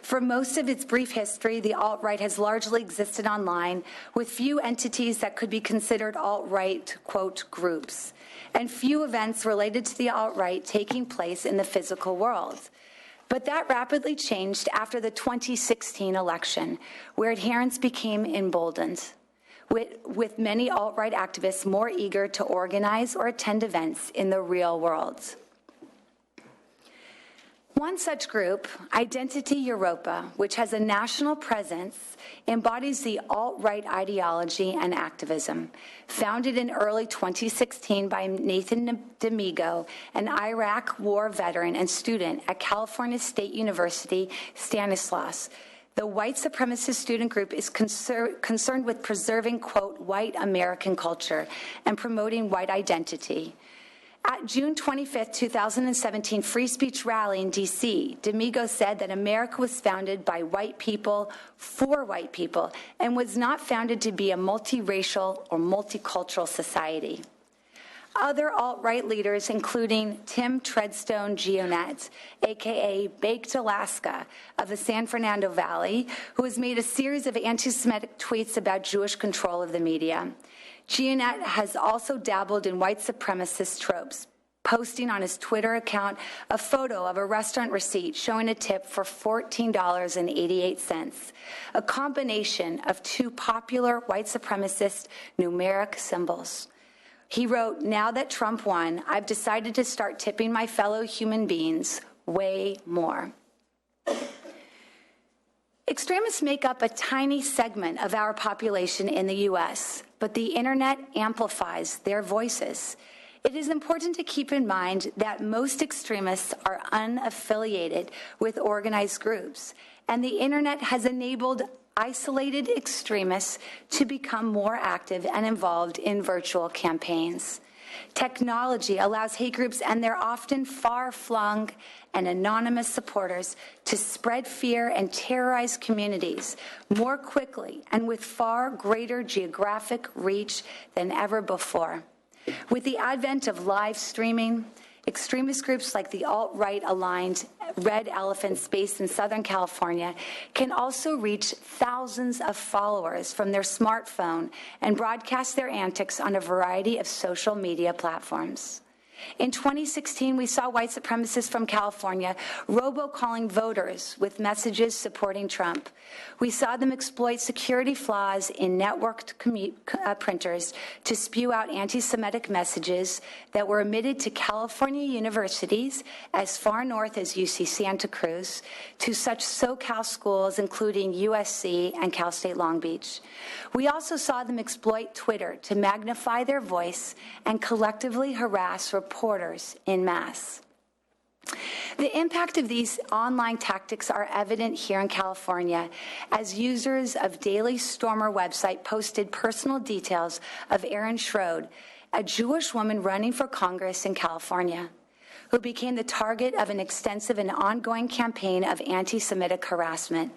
For most of its brief history, the alt-right has largely existed online, with few entities that could be considered alt-right, quote, groups, and few events related to the alt-right taking place in the physical world. But that rapidly changed after the 2016 election, where adherents became emboldened, with many alt-right activists more eager to organize or attend events in the real world. One such group, Identity Europa, which has a national presence, embodies the alt-right ideology and activism. Founded in early 2016 by Nathan D'Amigo, an Iraq war veteran and student at California State University, Stanislaus, the white supremacist student group is concerned with preserving, quote, white American culture and promoting white identity. At June 25, 2017 free speech rally in D.C., D'Amigo said that America was founded by white people for white people and was not founded to be a multiracial or multicultural society. Other alt-right leaders, including Tim Treadstone Gionet, a.k.a. Baked Alaska of the San Fernando Valley, who has made a series of anti-Semitic tweets about Jewish control of the media. Gionet has also dabbled in white supremacist tropes, posting on his Twitter account a photo of a restaurant receipt showing a tip for $14.88, a combination of two popular white supremacist numeric symbols. He wrote, "Now that Trump won, I've decided to start tipping my fellow human beings way more." Extremists make up a tiny segment of our population in the U.S., but the internet amplifies their voices. It is important to keep in mind that most extremists are unaffiliated with organized groups, and the internet has enabled isolated extremists to become more active and involved in virtual campaigns. Technology allows hate groups and their often far-flung and anonymous supporters to spread fear and terrorize communities more quickly and with far greater geographic reach than ever before. With the advent of live streaming, extremist groups like the alt-right aligned Red Elephants based in Southern California can also reach thousands of followers from their smartphone and broadcast their antics on a variety of social media platforms. In 2016, we saw white supremacists from California robocalling voters with messages supporting Trump. We saw them exploit security flaws in networked printers to spew out anti-Semitic messages that were emitted to California universities as far north as UC Santa Cruz, to such SoCal schools including USC and Cal State Long Beach. We also saw them exploit Twitter to magnify their voice and collectively harass reporters en masse. The impact of these online tactics are evident here in California, as users of Daily Stormer website posted personal details of Erin Schroed, a Jewish woman running for Congress in California, who became the target of an extensive and ongoing campaign of anti-Semitic harassment,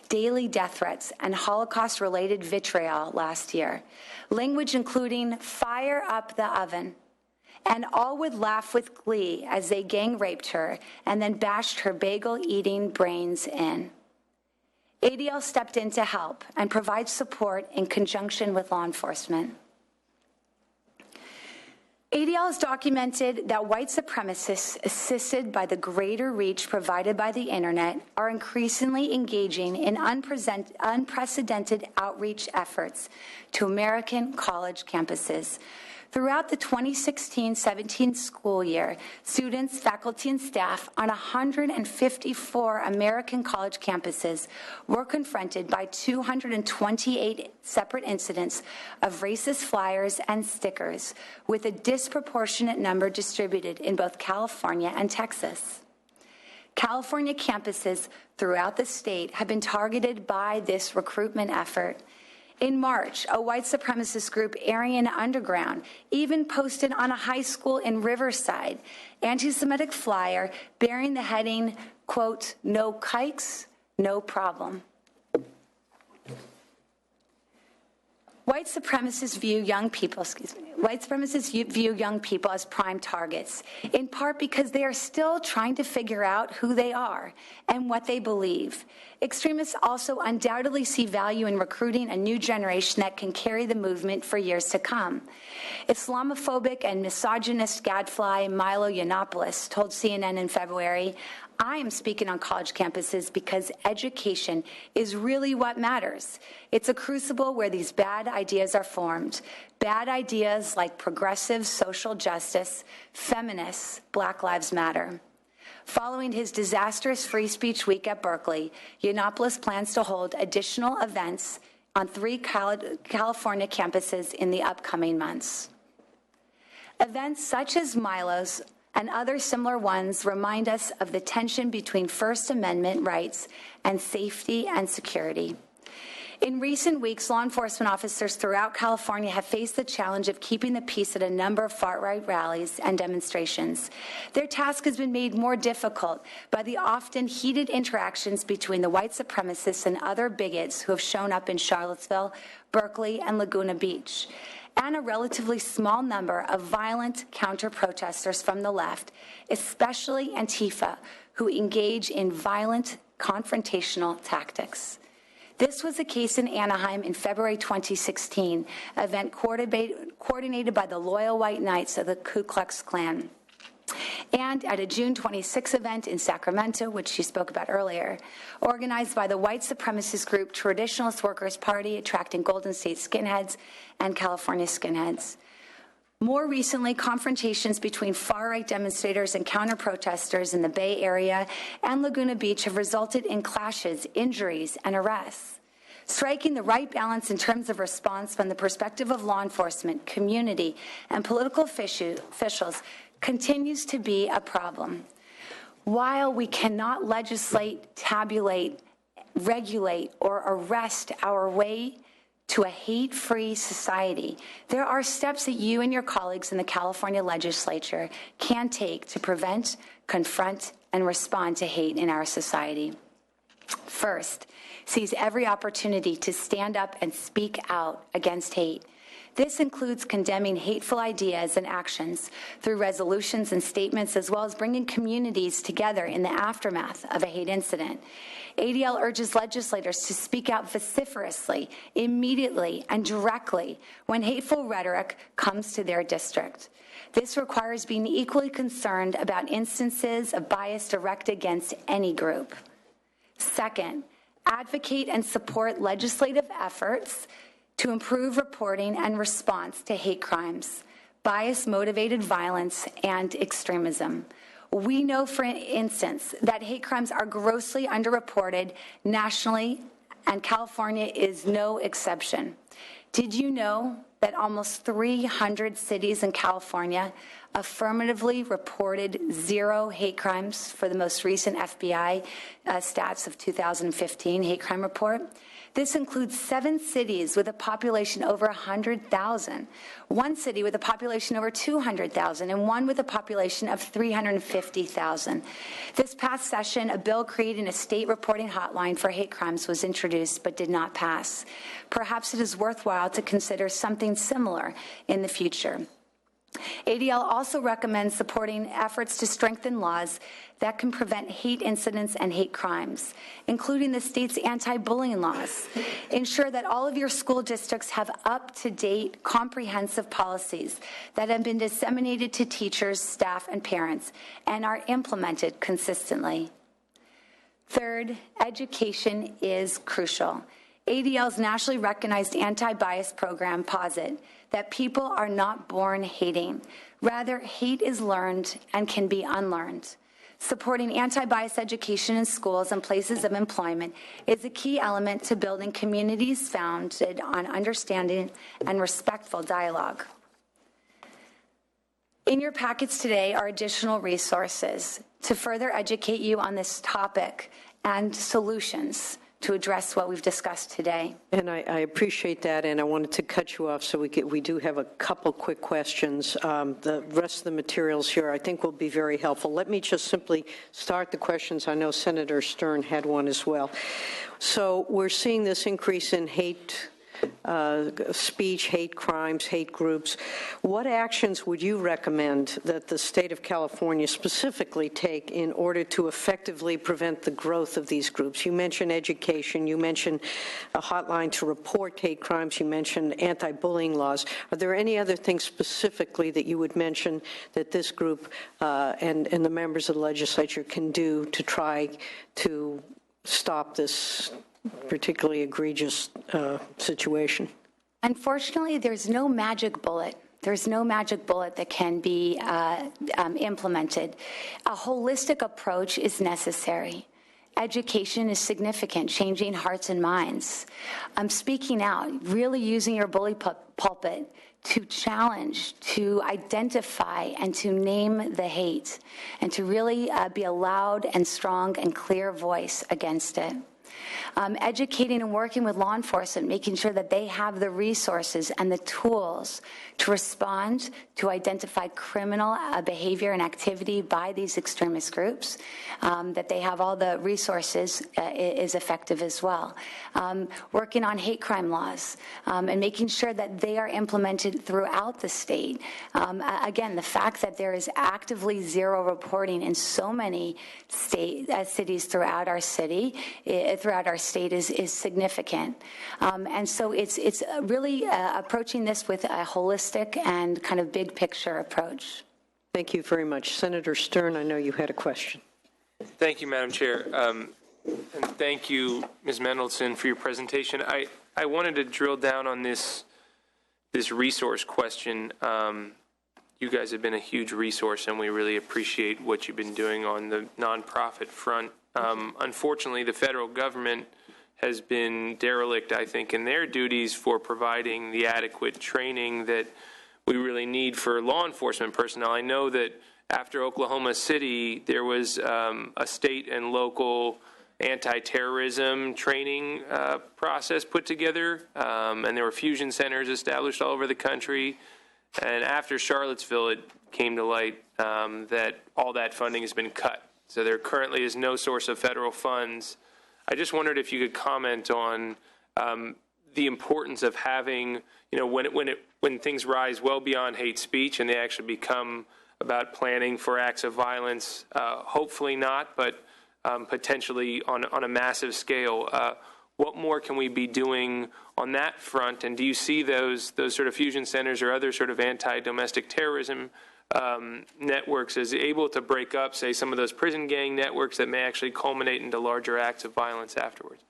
daily death threats, and Holocaust-related vitriol last year. Language including "fire up the oven," and all would laugh with glee as they gang raped her and then bashed her bagel-eating brains in. ADL stepped in to help and provide support in conjunction with law enforcement. ADL has documented that white supremacists, assisted by the greater reach provided by the internet, are increasingly engaging in unprecedented outreach efforts to American college campuses. Throughout the 2016-17 school year, students, faculty, and staff on 154 American college campuses were confronted by 228 separate incidents of racist flyers and stickers, with a disproportionate number distributed in both California and Texas. California campuses throughout the state have been targeted by this recruitment effort. In March, a white supremacist group, Aryan Underground, even posted on a high school in Riverside anti-Semitic flyer bearing the heading, quote, "No kikes, no problem." White supremacists view young people as prime targets, in part because they are still trying to figure out who they are and what they believe. Extremists also undoubtedly see value in recruiting a new generation that can carry the movement for years to come. Islamophobic and misogynist gadfly Milo Yiannopoulos told CNN in February, "I am speaking on college campuses because education is really what matters. It's a crucible where these bad ideas are formed. Bad ideas like progressive social justice, feminists, Black Lives Matter." Following his disastrous free speech week at Berkeley, Yiannopoulos plans to hold additional events on 3 California campuses in the upcoming months. Events such as Milo's and other similar ones remind us of the tension between First Amendment rights and safety and security. In recent weeks, law enforcement officers throughout California have faced the challenge of keeping the peace at a number of far-right rallies and demonstrations. Their task has been made more difficult by the often heated interactions between the white supremacists and other bigots who have shown up in Charlottesville, Berkeley, and Laguna Beach. and a relatively small number of violent counter-protesters from the left, especially Antifa, who engage in violent confrontational tactics. This was the case in Anaheim in February 2016, an event coordinated by the Loyal White Knights of the Ku Klux Klan. And at a June 26 event in Sacramento, which she spoke about earlier, organized by the white supremacist group Traditionalist Workers' Party, attracting Golden State skinheads and California skinheads. More recently, confrontations between far-right demonstrators and counter-protesters in the Bay Area and Laguna Beach have resulted in clashes, injuries, and arrests. Striking the right balance in terms of response from the perspective of law enforcement, community, and political officials continues to be a problem. While we cannot legislate, tabulate, regulate, or arrest our way to a hate-free society, there are steps that you and your colleagues in the California Legislature can take to prevent, confront, and respond to hate in our society. First, seize every opportunity to stand up and speak out against hate. This includes condemning hateful ideas and actions through resolutions and statements, as well as bringing communities together in the aftermath of a hate incident. ADL urges legislators to speak out vociferously, immediately, and directly when hateful rhetoric comes to their district. This requires being equally concerned about instances of bias directed against any group. Second, advocate and support legislative efforts to improve reporting and response to hate crimes, bias-motivated violence, and extremism. We know, for instance, that hate crimes are grossly underreported nationally, and California is no exception. Did you know that almost 300 cities in California affirmatively reported 0 hate crimes for the most recent FBI stats of 2015 hate crime report? This includes 7 cities with a population over 100,000, 1 city with a population over 200,000, and 1 with a population of 350,000. This past session, a bill creating a state reporting hotline for hate crimes was introduced but did not pass. Perhaps it is worthwhile to consider something similar in the future. ADL also recommends supporting efforts to strengthen laws that can prevent hate incidents and hate crimes, including the state's anti-bullying laws. Ensure that all of your school districts have up-to-date, comprehensive policies that have been disseminated to teachers, staff, and parents, and are implemented consistently. Third, education is crucial. ADL's nationally recognized anti-bias program posits that people are not born hating. Rather, hate is learned and can be unlearned. Supporting anti-bias education in schools and places of employment is a key element to building communities founded on understanding and respectful dialogue. In your packets today are additional resources to further educate you on this topic and solutions to address what we've discussed today. And I appreciate that, and I wanted to cut you off so we do have a couple quick questions. The rest of the materials here I think will be very helpful. Let me just simply start the questions. I know Senator Stern had one as well. So we're seeing this increase in hate speech, hate crimes, hate groups. What actions would you recommend that the state of California specifically take in order to effectively prevent the growth of these groups? You mentioned education, you mentioned a hotline to report hate crimes, you mentioned anti-bullying laws. Are there any other things specifically that you would mention that this group and the members of the legislature can do to try to stop this particularly egregious situation? Unfortunately, there's no magic bullet. There's no magic bullet that can be implemented. A holistic approach is necessary. Education is significant, changing hearts and minds. Speaking out, really using your bully pulpit to challenge, to identify, and to name the hate, and to really be a loud and strong and clear voice against it. Educating and working with law enforcement, making sure that they have the resources and the tools to respond, to identify criminal behavior and activity by these extremist groups, that they have all the resources is effective as well. Working on hate crime laws and making sure that they are implemented throughout the state. Again, the fact that there is actively zero reporting in so many cities throughout our state is significant. And so it's really approaching this with a holistic and kind of big picture approach. Thank you very much. Senator Stern, I know you had a question. Thank you, Madam Chair. And thank you, Ms. Mendelssohn, for your presentation. I wanted to drill down on this resource question. You guys have been a huge resource, and we really appreciate what you've been doing on the nonprofit front. Unfortunately, the federal government has been derelict, I think, in their duties for providing the adequate training that we really need for law enforcement personnel. I know that after Oklahoma City, there was a state and local anti-terrorism training process put together, and there were fusion centers established all over the country. And after Charlottesville, it came to light that all that funding has been cut. So there currently is no source of federal funds. I just wondered if you could comment on the importance of having, when things rise well beyond hate speech and they actually become about planning for acts of violence, hopefully not, but potentially on a massive scale. What more can we be doing on that front? And do you see those sort of fusion centers or other sort of anti-domestic terrorism networks as able to break up, say, some of those prison gang networks that may actually culminate into larger acts of violence afterwards?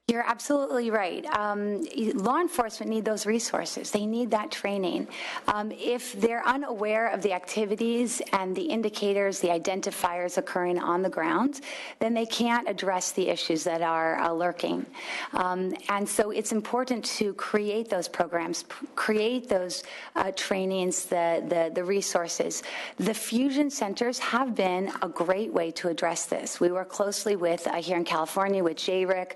You're absolutely right. Law enforcement need those resources. They need that training. If they're unaware of the activities and the indicators, the identifiers occurring on the ground, then they can't address the issues that are lurking. And so it's important to create those programs, create those trainings, the resources. The fusion centers have been a great way to address this. We work closely with, here in California, with JRIC,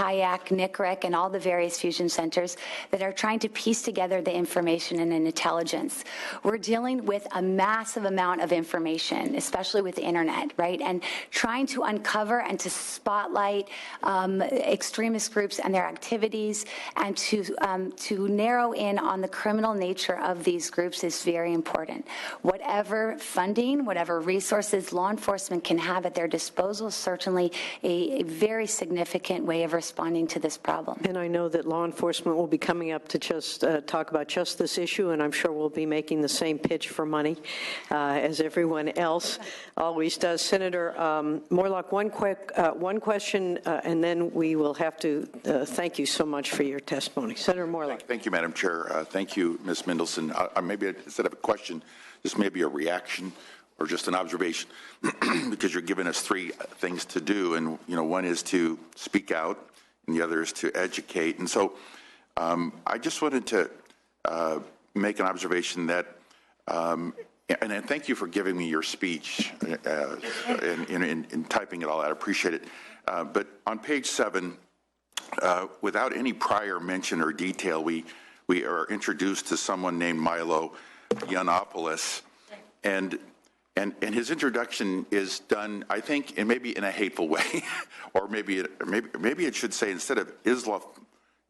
Kayak, NICRIC, and all the various fusion centers that are trying to piece together the information and an intelligence. We're dealing with a massive amount of information, especially with the internet, right? And trying to uncover and to spotlight extremist groups and their activities, and to narrow in on the criminal nature of these groups is very important. Whatever funding, whatever resources law enforcement can have at their disposal is certainly a very significant way of responding to this problem. And I know that law enforcement will be coming up to just talk about just this issue, and I'm sure we'll be making the same pitch for money as everyone else always does. Senator Moorlach, one question, and then we will have to thank you so much for your testimony. Senator Moorlach. Thank you, Madam Chair. Thank you, Ms. Mendelssohn. Maybe instead of a question, this may be a reaction or just an observation, because you're giving us three things to do, and one is to speak out, and the other is to educate. And so I just wanted to make an observation that, and thank you for giving me your speech in typing it all out. I appreciate it. But on page 7, without any prior mention or detail, we are introduced to someone named Milo Yiannopoulos, and his introduction is done, I think, and maybe in a hateful way, or maybe it should say, instead of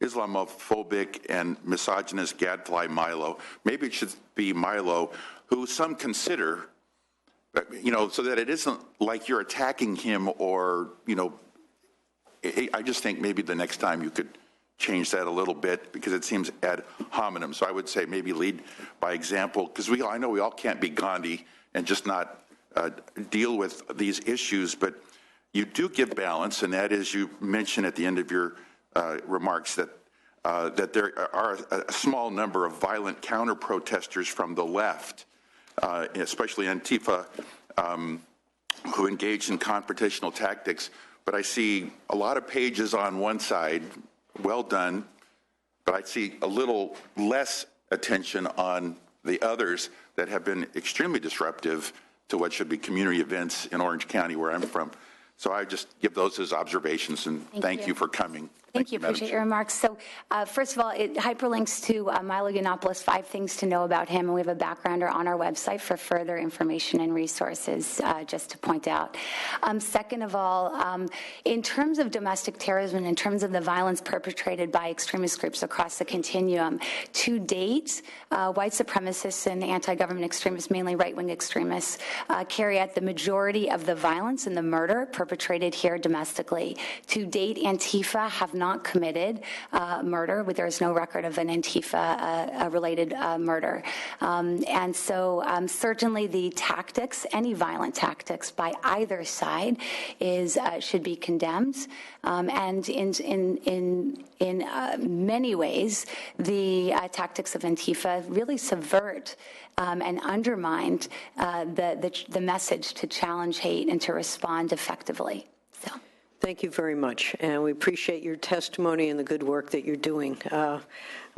Islamophobic and misogynist gadfly Milo, maybe it should be Milo, who some consider, so that it isn't like you're attacking him, or I just think maybe the next time you could change that a little bit, because it seems ad hominem. So I would say maybe lead by example, because I know we all can't be Gandhi and just not deal with these issues, but you do give balance, and that is, you mention at the end of your remarks that there are a small number of violent counter-protesters from the left, especially Antifa, who engage in confrontational tactics. But I see a lot of pages on one side, well done, but I see a little less attention on the others that have been extremely disruptive to what should be community events in Orange County, where I'm from. So I just give those as observations, and thank you for coming. Thank you. Appreciate your remarks. So, first of all, it hyperlinks to Milo Yiannopoulos, 5 things to know about him, and we have a backgrounder on our website for further information and resources, just to point out. Second of all, in terms of domestic terrorism and in terms of the violence perpetrated by extremist groups across the continuum, to date, white supremacists and anti-government extremists, mainly right-wing extremists, carry out the majority of the violence and the murder perpetrated here domestically. To date, Antifa have not committed murder. There is no record of an Antifa-related murder. And so certainly the tactics, any violent tactics by either side should be condemned. And in many ways, the tactics of Antifa really subvert and undermined the message to challenge hate and to respond effectively. So. Thank you very much, and we appreciate your testimony and the good work that you're doing.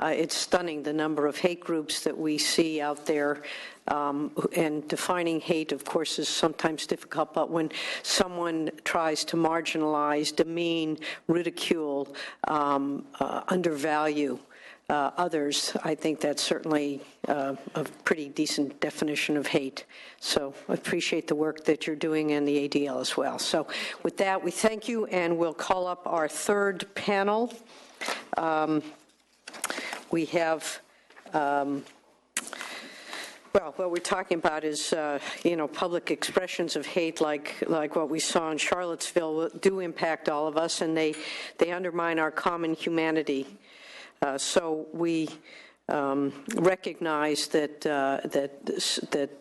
It's stunning the number of hate groups that we see out there, and defining hate, of course, is sometimes difficult, but when someone tries to marginalize, demean, ridicule, undervalue others, I think that's certainly a pretty decent definition of hate. So I appreciate the work that you're doing and the ADL as well. So with that, we thank you, and we'll call up our third panel. We have, well, what we're talking about is, public expressions of hate like what we saw in Charlottesville do impact all of us, and they undermine our common humanity. So we recognize that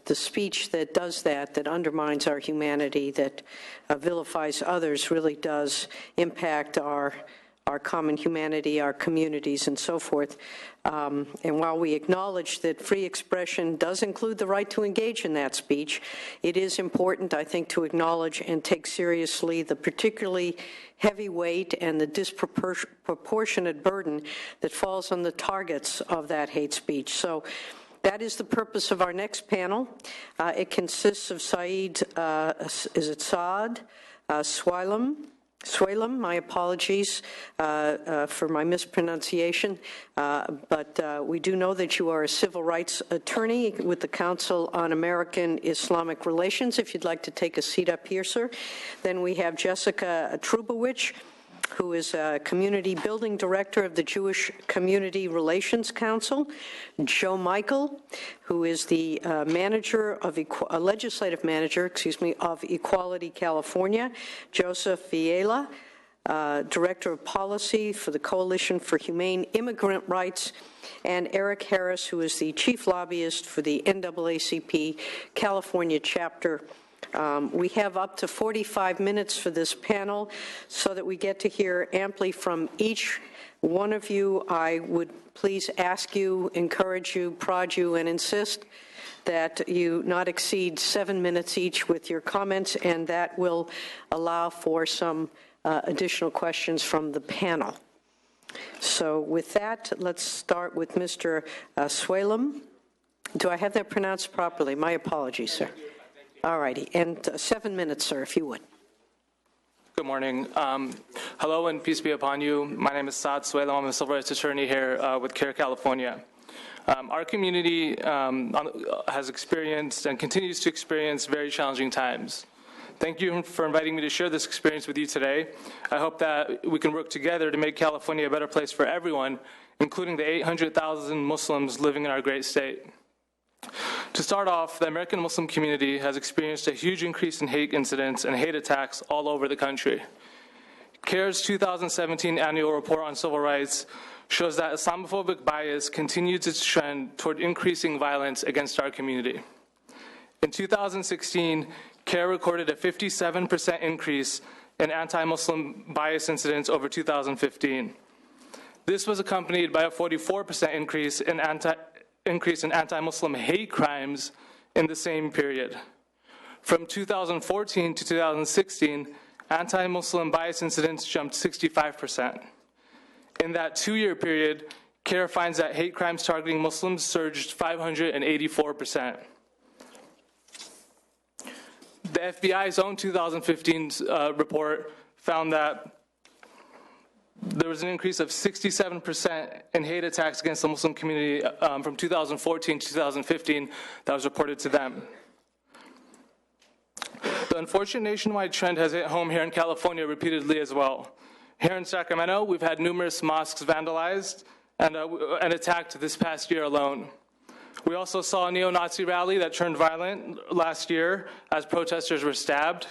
the speech that does that undermines our humanity, that vilifies others, really does impact our common humanity, our communities, and so forth. And while we acknowledge that free expression does include the right to engage in that speech, it is important, I think, to acknowledge and take seriously the particularly heavy weight and the disproportionate burden that falls on the targets of that hate speech. So that is the purpose of our next panel. It consists of Saad Swalem, my apologies for my mispronunciation, but we do know that you are a civil rights attorney with the Council on American Islamic Relations. If you'd like to take a seat up here, sir. Then we have Jessica Trubowicz, who is a community building director of the Jewish Community Relations Council, Joe Michael, who is the legislative manager, of Equality California, Joseph Viela, director of policy for the Coalition for Humane Immigrant Rights, and Eric Harris, who is the chief lobbyist for the NAACP California chapter. We have up to 45 minutes for this panel so that we get to hear amply from each one of you. I would please ask you, encourage you, prod you, and insist that you not exceed 7 minutes each with your comments, and that will allow for some additional questions from the panel. So with that, let's start with Mr. Swalem. Do I have that pronounced properly? My apologies, sir. All righty, and 7 minutes, sir, if you would. Good morning. Hello and peace be upon you. My name is Saad Swalem. I'm a civil rights attorney here with CARE California. Our community has experienced and continues to experience very challenging times. Thank you for inviting me to share this experience with you today. I hope that we can work together to make California a better place for everyone, including the 800,000 Muslims living in our great state. To start off, the American Muslim community has experienced a huge increase in hate incidents and hate attacks all over the country. CARE's 2017 annual report on civil rights shows that Islamophobic bias continues its trend toward increasing violence against our community. In 2016, CARE recorded a 57% increase in anti-Muslim bias incidents over 2015. This was accompanied by a 44% increase in anti-Muslim hate crimes in the same period. From 2014 to 2016, anti-Muslim bias incidents jumped 65%. In that 2-year period, CARE finds that hate crimes targeting Muslims surged 584%. The FBI's own 2015 report found that there was an increase of 67% in hate attacks against the Muslim community from 2014 to 2015 that was reported to them. The unfortunate nationwide trend has hit home here in California repeatedly as well. Here in Sacramento, we've had numerous mosques vandalized and attacked this past year alone. We also saw a neo-Nazi rally that turned violent last year as protesters were stabbed.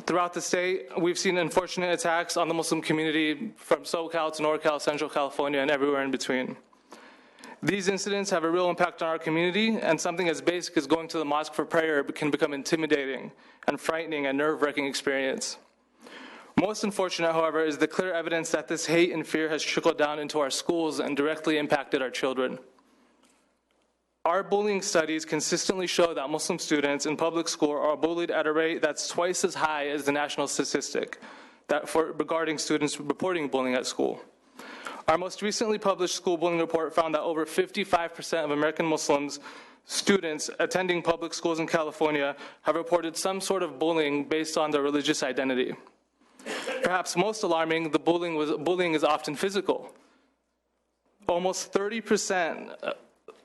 Throughout the state, we've seen unfortunate attacks on the Muslim community from SoCal to NorCal, Central California, and everywhere in between. These incidents have a real impact on our community, and something as basic as going to the mosque for prayer can become intimidating and frightening and nerve-wracking experience. Most unfortunate, however, is the clear evidence that this hate and fear has trickled down into our schools and directly impacted our children. Our bullying studies consistently show that Muslim students in public school are bullied at a rate that's twice as high as the national statistic regarding students reporting bullying at school. Our most recently published school bullying report found that over 55% of American Muslims students attending public schools in California have reported some sort of bullying based on their religious identity. Perhaps most alarming, the bullying is often physical. Almost 30%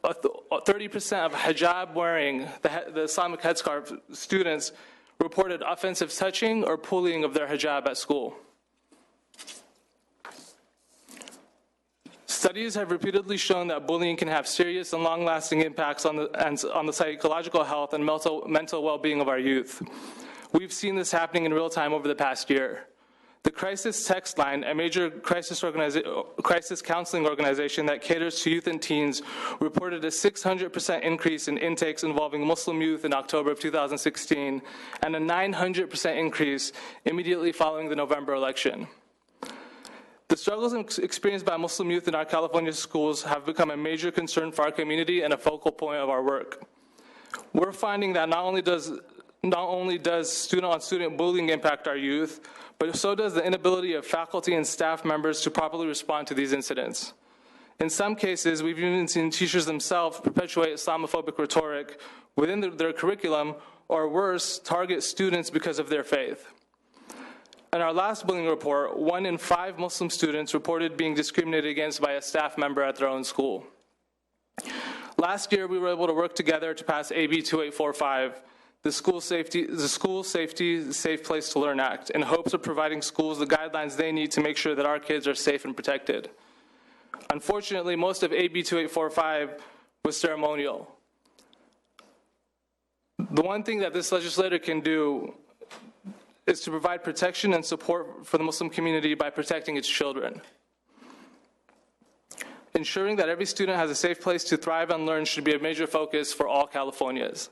of hijab-wearing, the Islamic headscarf students reported offensive touching or pulling of their hijab at school. Studies have repeatedly shown that bullying can have serious and long-lasting impacts on the psychological health and mental well-being of our youth. We've seen this happening in real time over the past year. The Crisis Text Line, a major crisis counseling organization that caters to youth and teens, reported a 600% increase in intakes involving Muslim youth in October of 2016, and a 900% increase immediately following the November election. The struggles experienced by Muslim youth in our California schools have become a major concern for our community and a focal point of our work. We're finding that not only does student-on-student bullying impact our youth, but so does the inability of faculty and staff members to properly respond to these incidents. In some cases, we've even seen teachers themselves perpetuate Islamophobic rhetoric within their curriculum, or worse, target students because of their faith. In our last bullying report, 1 in 5 Muslim students reported being discriminated against by a staff member at their own school. Last year, we were able to work together to pass AB 2845, the School Safety Safe Place to Learn Act, in hopes of providing schools the guidelines they need to make sure that our kids are safe and protected. Unfortunately, most of AB 2845 was ceremonial. The one thing that this legislator can do is to provide protection and support for the Muslim community by protecting its children. Ensuring that every student has a safe place to thrive and learn should be a major focus for all Californians.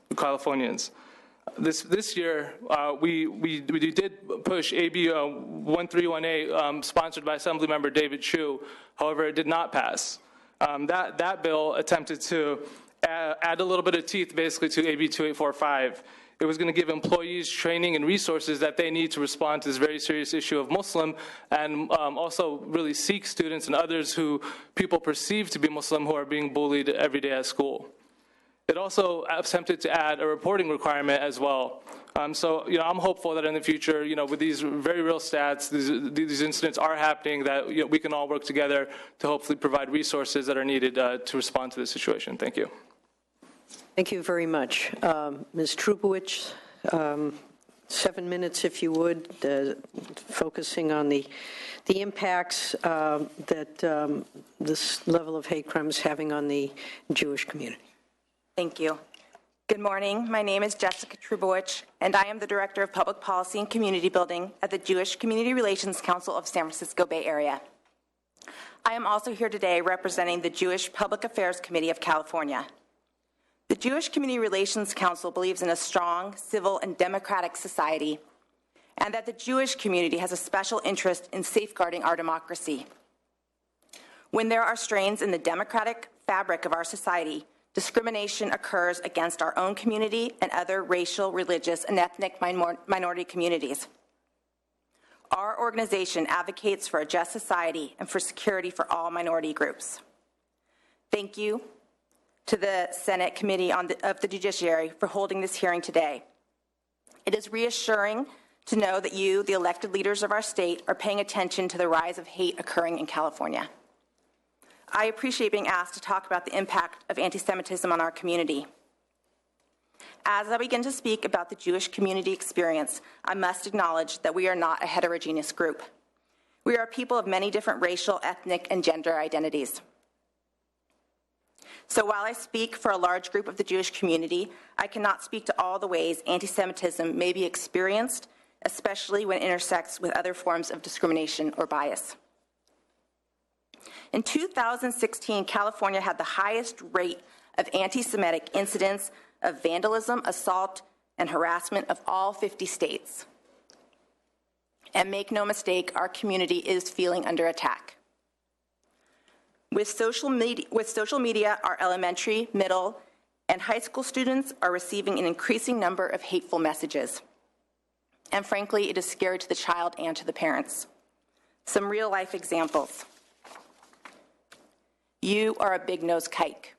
This year, we did push AB 1318, sponsored by Assemblymember David Chu. However, it did not pass. That bill attempted to add a little bit of teeth, basically, to AB 2845. It was going to give employees training and resources that they need to respond to this very serious issue of Muslim, and also really Sikh students and others who people perceive to be Muslim who are being bullied every day at school. It also attempted to add a reporting requirement as well. So, I'm hopeful that in the future, with these very real stats, these incidents are happening, that we can all work together to hopefully provide resources that are needed to respond to this situation. Thank you. Thank you very much. Ms. Trubowicz, 7 minutes, if you would, focusing on the impacts that this level of hate crime is having on the Jewish community. Thank you. Good morning. My name is Jessica Trubowicz, and I am the Director of Public Policy and Community Building at the Jewish Community Relations Council of San Francisco Bay Area. I am also here today representing the Jewish Public Affairs Committee of California. The Jewish Community Relations Council believes in a strong, civil, and democratic society, and that the Jewish community has a special interest in safeguarding our democracy. When there are strains in the democratic fabric of our society, discrimination occurs against our own community and other racial, religious, and ethnic minority communities. Our organization advocates for a just society and for security for all minority groups. Thank you to the Senate Committee of the Judiciary for holding this hearing today. It is reassuring to know that you, the elected leaders of our state, are paying attention to the rise of hate occurring in California. I appreciate being asked to talk about the impact of anti-Semitism on our community. As I begin to speak about the Jewish community experience, I must acknowledge that we are not a heterogeneous group. We are a people of many different racial, ethnic, and gender identities. So while I speak for a large group of the Jewish community, I cannot speak to all the ways anti-Semitism may be experienced, especially when it intersects with other forms of discrimination or bias. In 2016, California had the highest rate of anti-Semitic incidents of vandalism, assault, and harassment of all 50 states. And make no mistake, our community is feeling under attack. With social media, our elementary, middle, and high school students are receiving an increasing number of hateful messages. And frankly, it is scary to the child and to the parents. Some real-life examples. You are a big-nosed kike.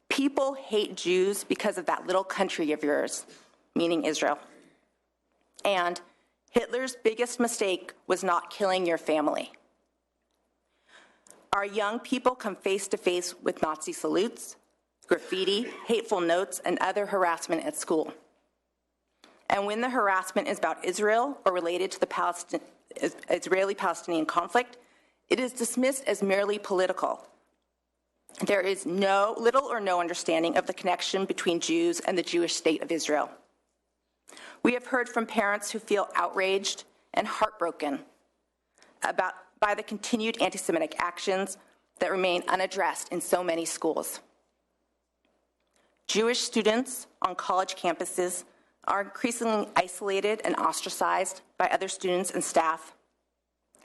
People hate Jews because of that little country of yours, meaning Israel. And Hitler's biggest mistake was not killing your family. Our young people come face to face with Nazi salutes, graffiti, hateful notes, and other harassment at school. And when the harassment is about Israel or related to the Israeli-Palestinian conflict, it is dismissed as merely political. There is little or no understanding of the connection between Jews and the Jewish state of Israel. We have heard from parents who feel outraged and heartbroken by the continued anti-Semitic actions that remain unaddressed in so many schools. Jewish students on college campuses are increasingly isolated and ostracized by other students and staff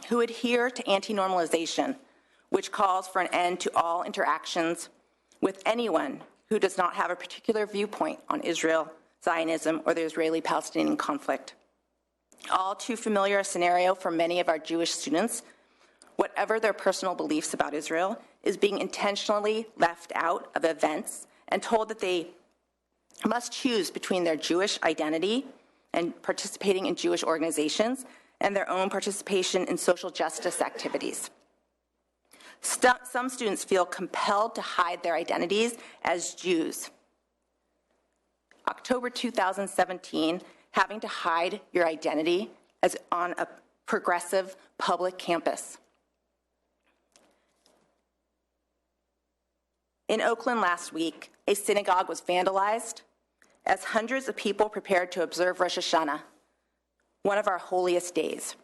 who adhere to anti-normalization, which calls for an end to all interactions with anyone who does not have a particular viewpoint on Israel, Zionism, or the Israeli-Palestinian conflict. All too familiar a scenario for many of our Jewish students, whatever their personal beliefs about Israel, is being intentionally left out of events and told that they must choose between their Jewish identity and participating in Jewish organizations and their own participation in social justice activities. Some students feel compelled to hide their identities as Jews. October 2017, having to hide your identity as on a progressive public campus. In Oakland last week, a synagogue was vandalized as hundreds of people prepared to observe Rosh Hashanah, one of our holiest days.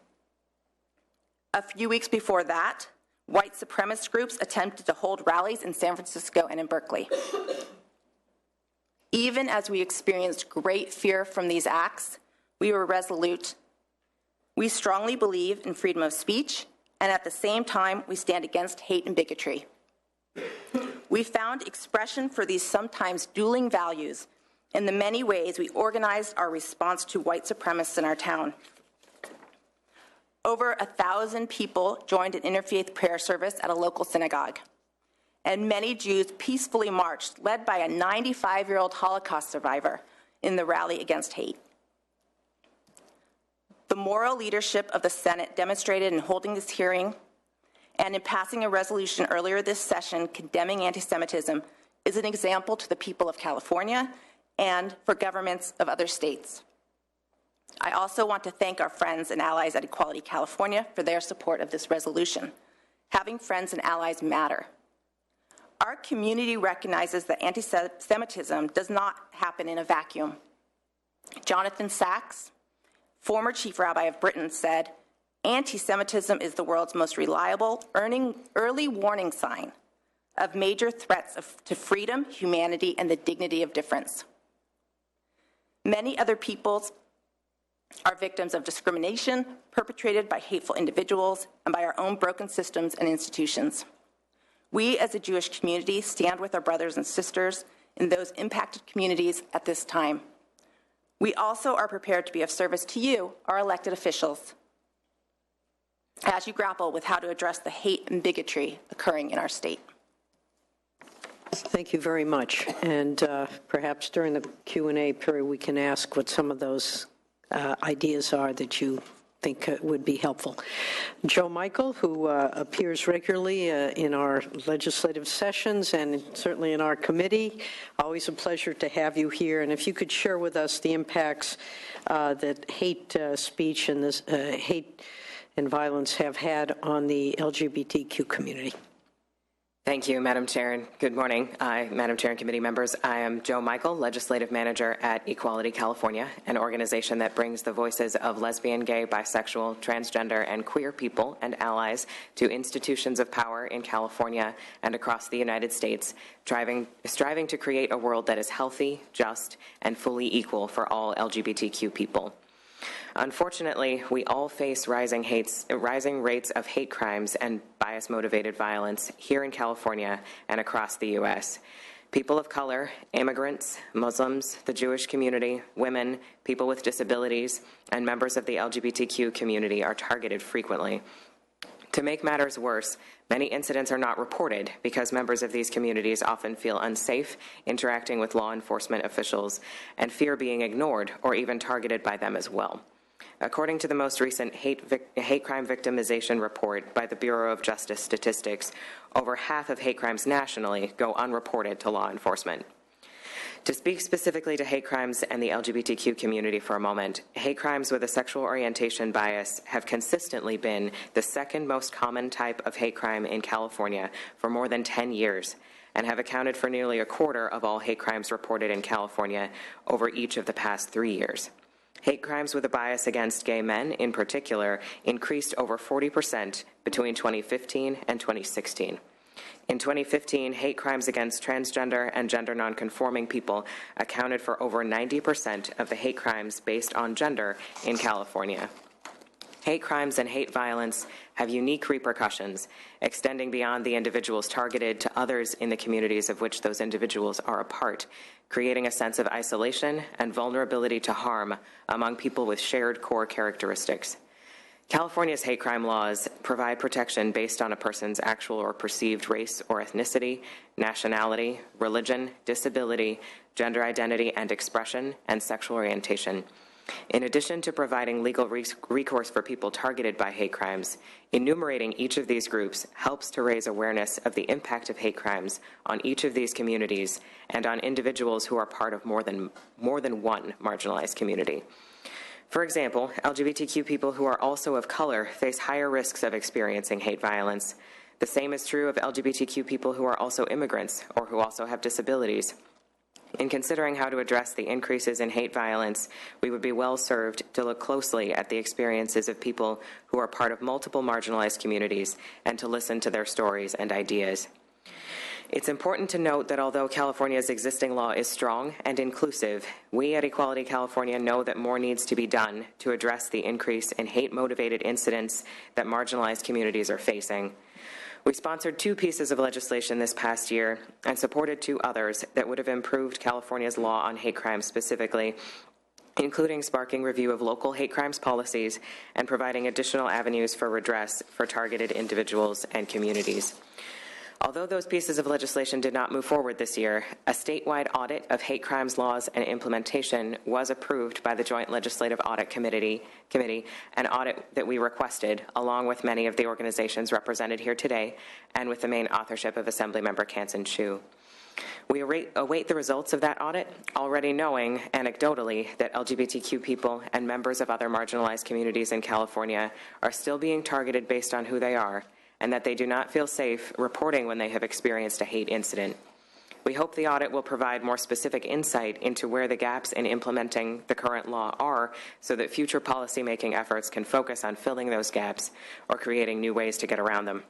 A few weeks before that, white supremacist groups attempted to hold rallies in San Francisco and in Berkeley. Even as we experienced great fear from these acts, we were resolute. We strongly believe in freedom of speech, and at the same time, we stand against hate and bigotry. We found expression for these sometimes dueling values in the many ways we organized our response to white supremacists in our town. Over 1,000 people joined an interfaith prayer service at a local synagogue, and many Jews peacefully marched, led by a 95-year-old Holocaust survivor, in the rally against hate. The moral leadership of the Senate demonstrated in holding this hearing and in passing a resolution earlier this session condemning anti-Semitism is an example to the people of California and for governments of other states. I also want to thank our friends and allies at Equality California for their support of this resolution. Having friends and allies matter. Our community recognizes that anti-Semitism does not happen in a vacuum. Jonathan Sachs, former chief rabbi of Britain, said, "Anti-Semitism is the world's most reliable early warning sign of major threats to freedom, humanity, and the dignity of difference." Many other peoples are victims of discrimination perpetrated by hateful individuals and by our own broken systems and institutions. We as a Jewish community stand with our brothers and sisters in those impacted communities at this time. We also are prepared to be of service to you, our elected officials, as you grapple with how to address the hate and bigotry occurring in our state. Thank you very much. And perhaps during the Q&A period, we can ask what some of those ideas are that you think would be helpful. Joe Michael, who appears regularly in our legislative sessions and certainly in our committee, always a pleasure to have you here. And if you could share with us the impacts that hate speech and this hate and violence have had on the LGBTQ community. Thank you, Madam Chair, and good morning. Madam Chair and committee members, I am Joe Michael, Legislative Manager at Equality California, an organization that brings the voices of lesbian, gay, bisexual, transgender, and queer people and allies to institutions of power in California and across the United States, striving to create a world that is healthy, just, and fully equal for all LGBTQ people. Unfortunately, we all face rising rates of hate crimes and bias-motivated violence here in California and across the U.S. People of color, immigrants, Muslims, the Jewish community, women, people with disabilities, and members of the LGBTQ community are targeted frequently. To make matters worse, many incidents are not reported because members of these communities often feel unsafe interacting with law enforcement officials and fear being ignored or even targeted by them as well. According to the most recent hate crime victimization report by the Bureau of Justice Statistics, over half of hate crimes nationally go unreported to law enforcement. To speak specifically to hate crimes and the LGBTQ community for a moment, hate crimes with a sexual orientation bias have consistently been the second most common type of hate crime in California for more than 10 years and have accounted for nearly a quarter of all hate crimes reported in California over each of the past 3 years. Hate crimes with a bias against gay men, in particular, increased over 40% between 2015 and 2016. In 2015, hate crimes against transgender and gender nonconforming people accounted for over 90% of the hate crimes based on gender in California. Hate crimes and hate violence have unique repercussions, extending beyond the individuals targeted to others in the communities of which those individuals are a part, creating a sense of isolation and vulnerability to harm among people with shared core characteristics. California's hate crime laws provide protection based on a person's actual or perceived race or ethnicity, nationality, religion, disability, gender identity and expression, and sexual orientation. In addition to providing legal recourse for people targeted by hate crimes, enumerating each of these groups helps to raise awareness of the impact of hate crimes on each of these communities and on individuals who are part of more than one marginalized community. For example, LGBTQ people who are also of color face higher risks of experiencing hate violence. The same is true of LGBTQ people who are also immigrants or who also have disabilities. In considering how to address the increases in hate violence, we would be well served to look closely at the experiences of people who are part of multiple marginalized communities and to listen to their stories and ideas. It's important to note that although California's existing law is strong and inclusive, we at Equality California know that more needs to be done to address the increase in hate-motivated incidents that marginalized communities are facing. We sponsored 2 pieces of legislation this past year and supported 2 others that would have improved California's law on hate crimes specifically, including sparking review of local hate crimes policies and providing additional avenues for redress for targeted individuals and communities. Although those pieces of legislation did not move forward this year, a statewide audit of hate crimes laws and implementation was approved by the Joint Legislative Audit Committee, an audit that we requested, along with many of the organizations represented here today, and with the main authorship of Assemblymember Kansan Chu. We await the results of that audit, already knowing, anecdotally, that LGBTQ people and members of other marginalized communities in California are still being targeted based on who they are, and that they do not feel safe reporting when they have experienced a hate incident. We hope the audit will provide more specific insight into where the gaps in implementing the current law are so that future policymaking efforts can focus on filling those gaps or creating new ways to get around them.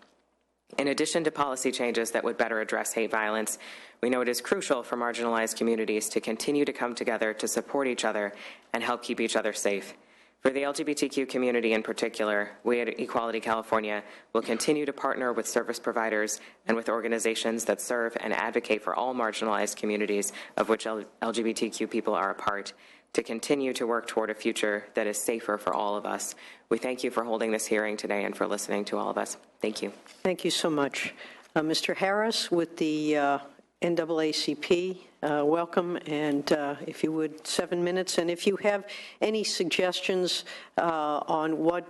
In addition to policy changes that would better address hate violence, we know it is crucial for marginalized communities to continue to come together to support each other and help keep each other safe. For the LGBTQ community in particular, we at Equality California will continue to partner with service providers and with organizations that serve and advocate for all marginalized communities of which LGBTQ people are a part to continue to work toward a future that is safer for all of us. We thank you for holding this hearing today and for listening to all of us. Thank you. Thank you so much. Mr. Harris, with the NAACP. Welcome, and if you would, 7 minutes. And if you have any suggestions on what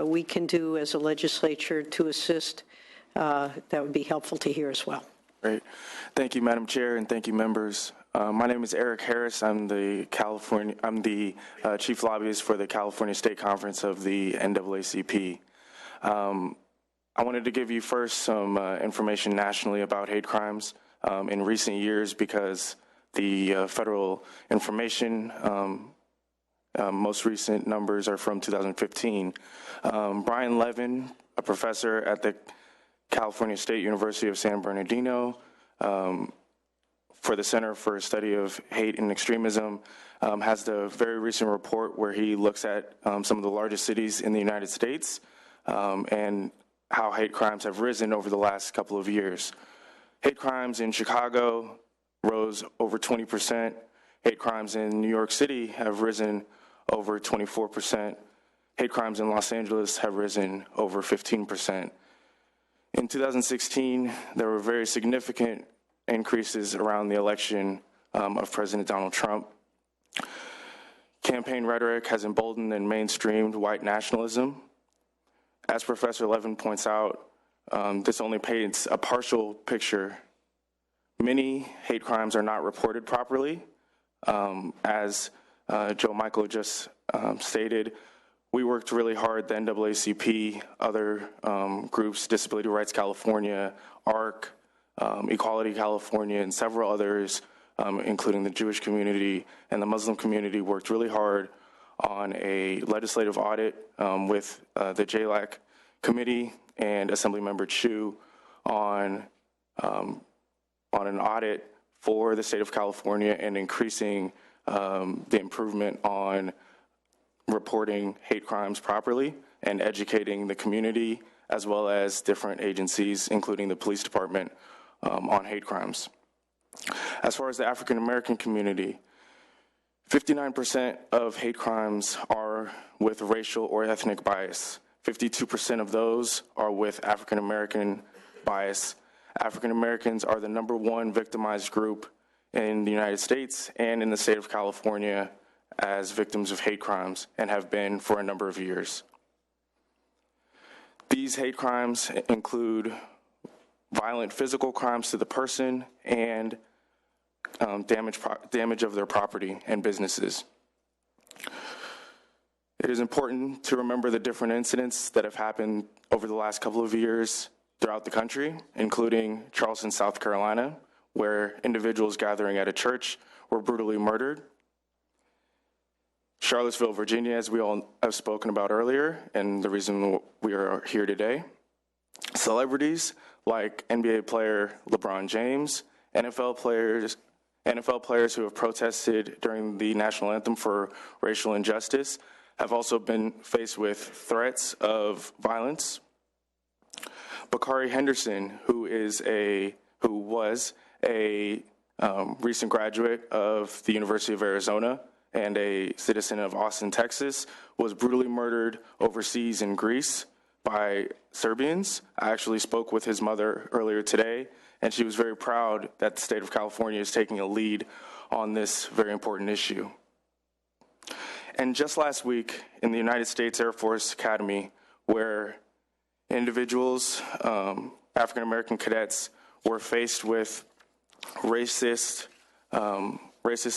we can do as a legislature to assist, that would be helpful to hear as well. Great. Thank you, Madam Chair, and thank you, members. My name is Eric Harris. I'm the chief lobbyist for the California State Conference of the NAACP. I wanted to give you first some information nationally about hate crimes in recent years, because the federal information, most recent numbers are from 2015. Brian Levin, a professor at the California State University of San Bernardino, for the Center for Study of Hate and Extremism, has the very recent report where he looks at some of the largest cities in the United States and how hate crimes have risen over the last couple of years. Hate crimes in Chicago rose over 20%. Hate crimes in New York City have risen over 24%. Hate crimes in Los Angeles have risen over 15%. In 2016, there were very significant increases around the election of President Donald Trump. Campaign rhetoric has emboldened and mainstreamed white nationalism. As Professor Levin points out, this only paints a partial picture. Many hate crimes are not reported properly. As Joe Michael just stated, we worked really hard, the NAACP, other groups, Disability Rights California, ARC, Equality California, and several others, including the Jewish community and the Muslim community, worked really hard on a legislative audit with the JLAC committee and Assemblymember Chu on an audit for the state of California and increasing the improvement on reporting hate crimes properly and educating the community as well as different agencies, including the police department, on hate crimes. As far as the African American community, 59% of hate crimes are with racial or ethnic bias. 52% of those are with African American bias. African Americans are the #1 victimized group in the United States and in the state of California as victims of hate crimes, and have been for a number of years. These hate crimes include violent physical crimes to the person and damage of their property and businesses. It is important to remember the different incidents that have happened over the last couple of years throughout the country, including Charleston, South Carolina, where individuals gathering at a church were brutally murdered. Charlottesville, Virginia, as we all have spoken about earlier, and the reason we are here today. Celebrities like NBA player LeBron James, NFL players who have protested during the national anthem for racial injustice have also been faced with threats of violence. Bakari Henderson, who was a recent graduate of the University of Arizona and a citizen of Austin, Texas, was brutally murdered overseas in Greece by Serbians. I actually spoke with his mother earlier today, and she was very proud that the state of California is taking a lead on this very important issue. And just last week in the United States Air Force Academy, where individuals, African-American cadets, were faced with racist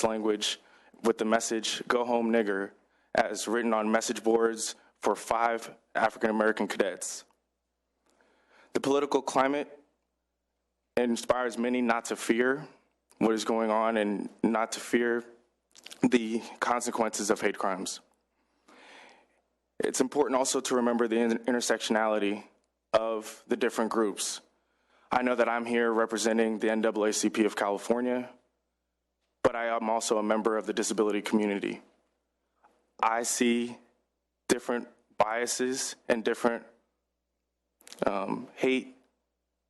language with the message, "Go home, nigger," as written on message boards for 5 African-American cadets. The political climate inspires many not to fear what is going on and not to fear the consequences of hate crimes. It's important also to remember the intersectionality of the different groups. I know that I'm here representing the NAACP of California, but I am also a member of the disability community. I see different biases and different hate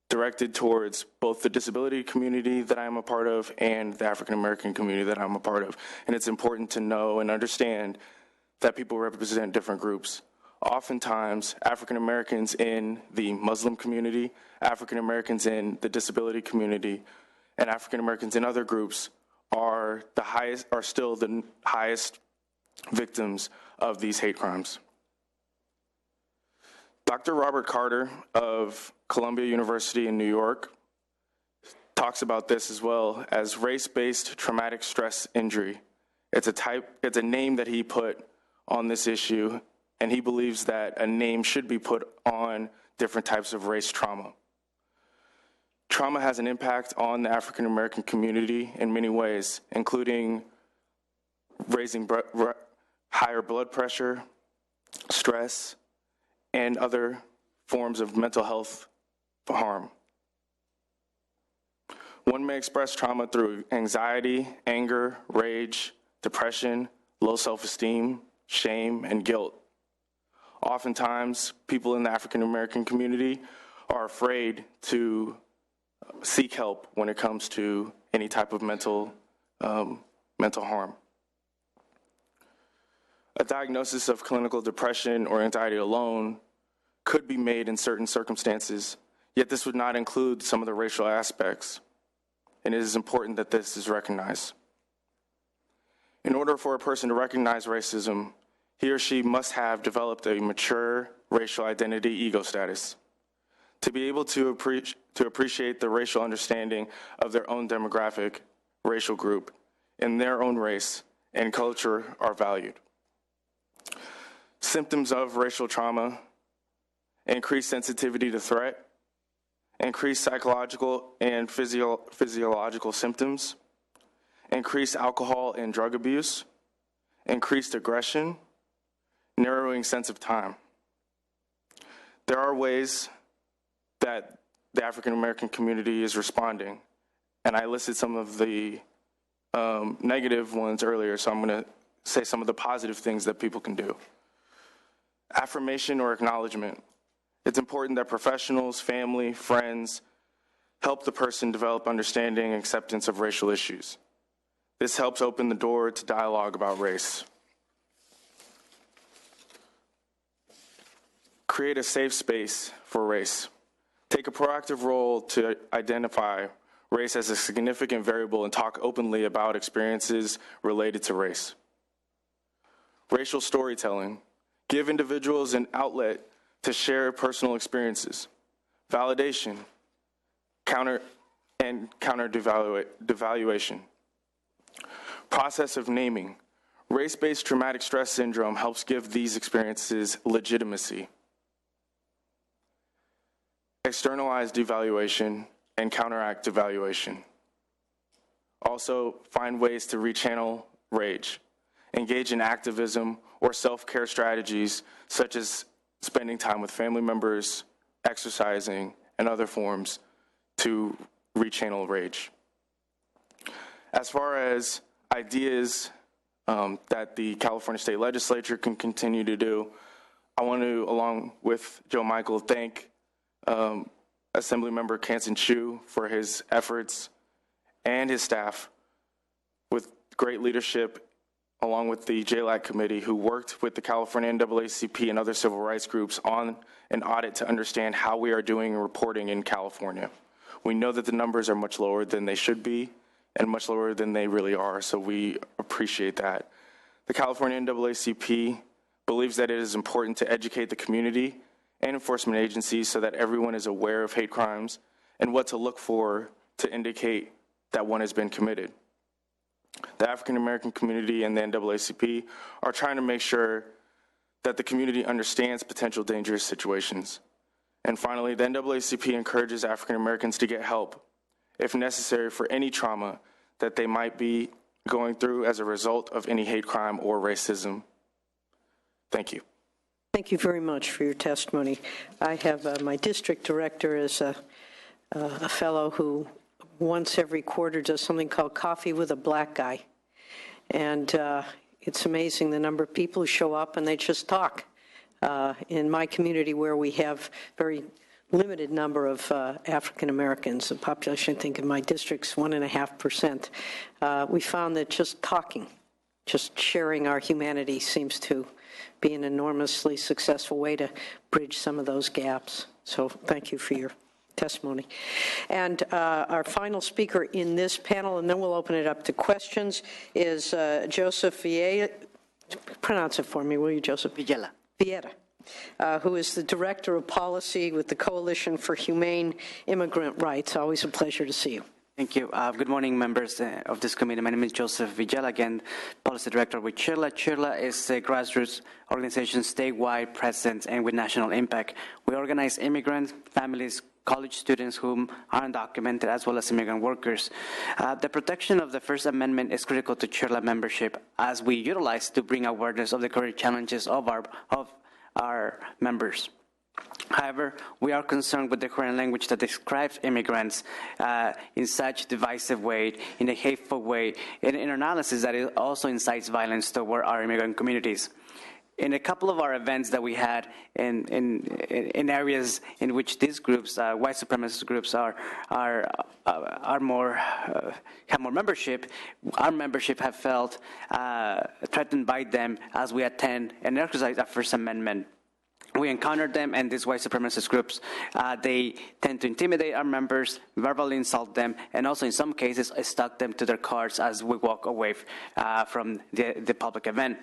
directed towards both the disability community that I am a part of and the African American community that I'm a part of. And it's important to know and understand that people represent different groups. Oftentimes, African Americans in the Muslim community, African Americans in the disability community, and African Americans and other groups are still the highest victims of these hate crimes. Dr. Robert Carter of Columbia University in New York talks about this as well as race-based traumatic stress injury. It's a name that he put on this issue, and he believes that a name should be put on different types of race trauma. Trauma has an impact on the African American community in many ways, including raising higher blood pressure, stress, and other forms of mental health harm. One may express trauma through anxiety, anger, rage, depression, low self-esteem, shame, and guilt. Oftentimes, people in the African American community are afraid to seek help when it comes to any type of mental harm. A diagnosis of clinical depression or anxiety alone could be made in certain circumstances, yet this would not include some of the racial aspects, and it is important that this is recognized. In order for a person to recognize racism, he or she must have developed a mature racial identity ego status. To be able to appreciate the racial understanding of their own demographic, racial group, and their own race and culture are valued. Symptoms of racial trauma: increased sensitivity to threat, increased psychological and physiological symptoms, increased alcohol and drug abuse, increased aggression, narrowing sense of time. There are ways that the African American community is responding, and I listed some of the negative ones earlier, so I'm going to say some of the positive things that people can do. Affirmation or acknowledgement. It's important that professionals, family, friends help the person develop understanding and acceptance of racial issues. This helps open the door to dialogue about race. Create a safe space for race. Take a proactive role to identify race as a significant variable and talk openly about experiences related to race. Racial storytelling. Give individuals an outlet to share personal experiences. Validation. Counter devaluation. Process of naming. Race-based traumatic stress syndrome helps give these experiences legitimacy. Externalize devaluation and counteract devaluation. Also, find ways to rechannel rage. Engage in activism or self-care strategies such as spending time with family members, exercising, and other forms to rechannel rage. As far as ideas that the California State Legislature can continue to do, I want to, along with Joe Michael, thank Assemblymember Kansan Chu for his efforts and his staff with great leadership, along with the JLAC committee, who worked with the California NAACP and other civil rights groups on an audit to understand how we are doing reporting in California. We know that the numbers are much lower than they should be and much lower than they really are, so we appreciate that. The California NAACP believes that it is important to educate the community and enforcement agencies so that everyone is aware of hate crimes and what to look for to indicate that one has been committed. The African American community and the NAACP are trying to make sure that the community understands potential dangerous situations. And finally, the NAACP encourages African Americans to get help, if necessary, for any trauma that they might be going through as a result of any hate crime or racism. Thank you. Thank you very much for your testimony. I have my district director is a fellow who once every quarter does something called Coffee with a Black Guy. And it's amazing the number of people who show up and they just talk. In my community, where we have very limited number of African Americans, the population, I think, in my district's 1.5%, we found that just talking, just sharing our humanity seems to be an enormously successful way to bridge some of those gaps. So thank you for your testimony. And our final speaker in this panel, and then we'll open it up to questions, is Joseph Vieira. Pronounce it for me, will you, Joseph? Vieira, who is the Director of Policy with the Coalition for Humane Immigrant Rights. Always a pleasure to see you. Thank you. Good morning, members of this committee. My name is Joseph Villala, again, Policy Director with CHIRLA. CHIRLA is a grassroots organization statewide, present, and with national impact. We organize immigrants, families, college students whom are undocumented, as well as immigrant workers. The protection of the First Amendment is critical to CHIRLA membership, as we utilize to bring awareness of the current challenges of our members. However, we are concerned with the current language that describes immigrants in such divisive way, in a hateful way, in an analysis that it also incites violence toward our immigrant communities. In a couple of our events that we had in areas in which these groups, white supremacist groups, have more membership, our membership have felt threatened by them as we attend and exercise our First Amendment. We encountered them, and these white supremacist groups, they tend to intimidate our members, verbally insult them, and also in some cases stalk them to their cars as we walk away from the public event.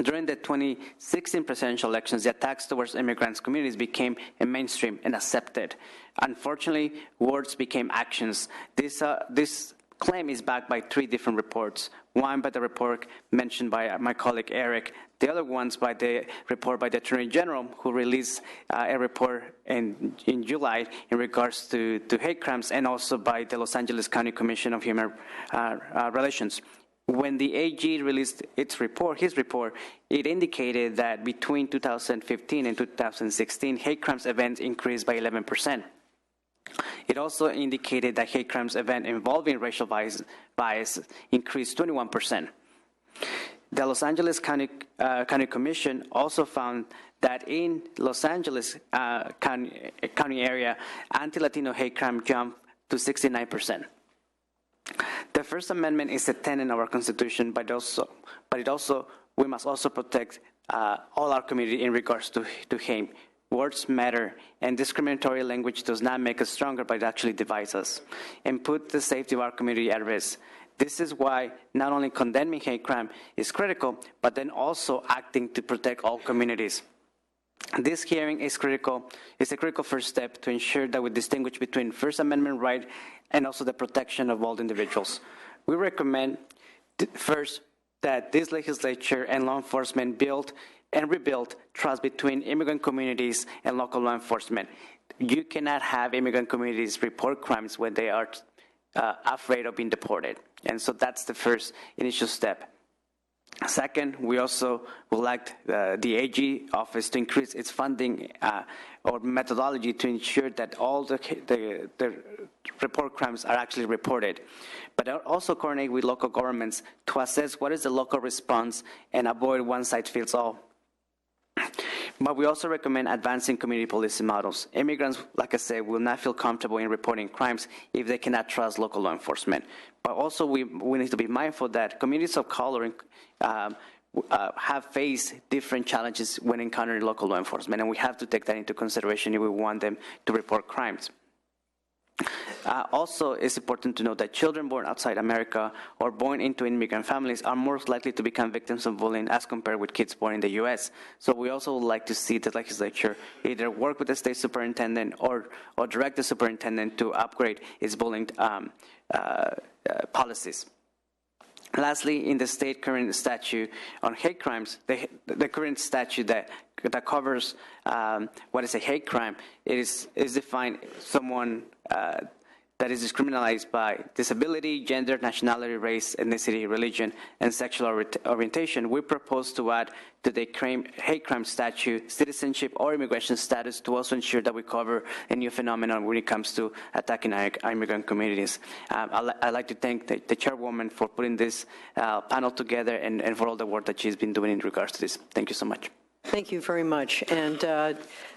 During the 2016 presidential elections, the attacks towards immigrants' communities became mainstream and accepted. Unfortunately, words became actions. This claim is backed by 3 different reports. One by the report mentioned by my colleague Eric, the other one's by the report by the Attorney General, who released a report in July in regards to hate crimes, and also by the Los Angeles County Commission of Human Relations. When the AG released his report, it indicated that between 2015 and 2016, hate crimes events increased by 11%. It also indicated that hate crimes event involving racial bias increased 21%. The Los Angeles County Commission also found that in Los Angeles County area, anti-Latino hate crime jumped to 69%. The First Amendment is a tenet of our Constitution, but we must also protect all our community in regards to hate. Words matter, and discriminatory language does not make us stronger, but it actually divides us and put the safety of our community at risk. This is why not only condemning hate crime is critical, but then also acting to protect all communities. This hearing is critical. It's a critical first step to ensure that we distinguish between First Amendment right and also the protection of all individuals. We recommend, first, that this legislature and law enforcement build and rebuild trust between immigrant communities and local law enforcement. You cannot have immigrant communities report crimes when they are afraid of being deported. And so that's the first initial step. Second, we also would like the AG office to increase its funding or methodology to ensure that all the report crimes are actually reported. But also coordinate with local governments to assess what is the local response and avoid one-size-fits-all. But we also recommend advancing community policing models. Immigrants, like I said, will not feel comfortable in reporting crimes if they cannot trust local law enforcement. But also we need to be mindful that communities of color have faced different challenges when encountering local law enforcement, and we have to take that into consideration if we want them to report crimes. Also, it's important to note that children born outside America or born into immigrant families are more likely to become victims of bullying as compared with kids born in the U.S. So we also would like to see the legislature either work with the state superintendent or direct the superintendent to upgrade its bullying policies. Lastly, in the state current statute on hate crimes, the current statute that covers what is a hate crime, is defined someone that is discriminated by disability, gender, nationality, race, ethnicity, religion, and sexual orientation. We propose to add to the hate crime statute citizenship or immigration status to also ensure that we cover a new phenomenon when it comes to attacking our immigrant communities. I'd like to thank the chairwoman for putting this panel together and for all the work that she's been doing in regards to this. Thank you so much. Thank you very much, and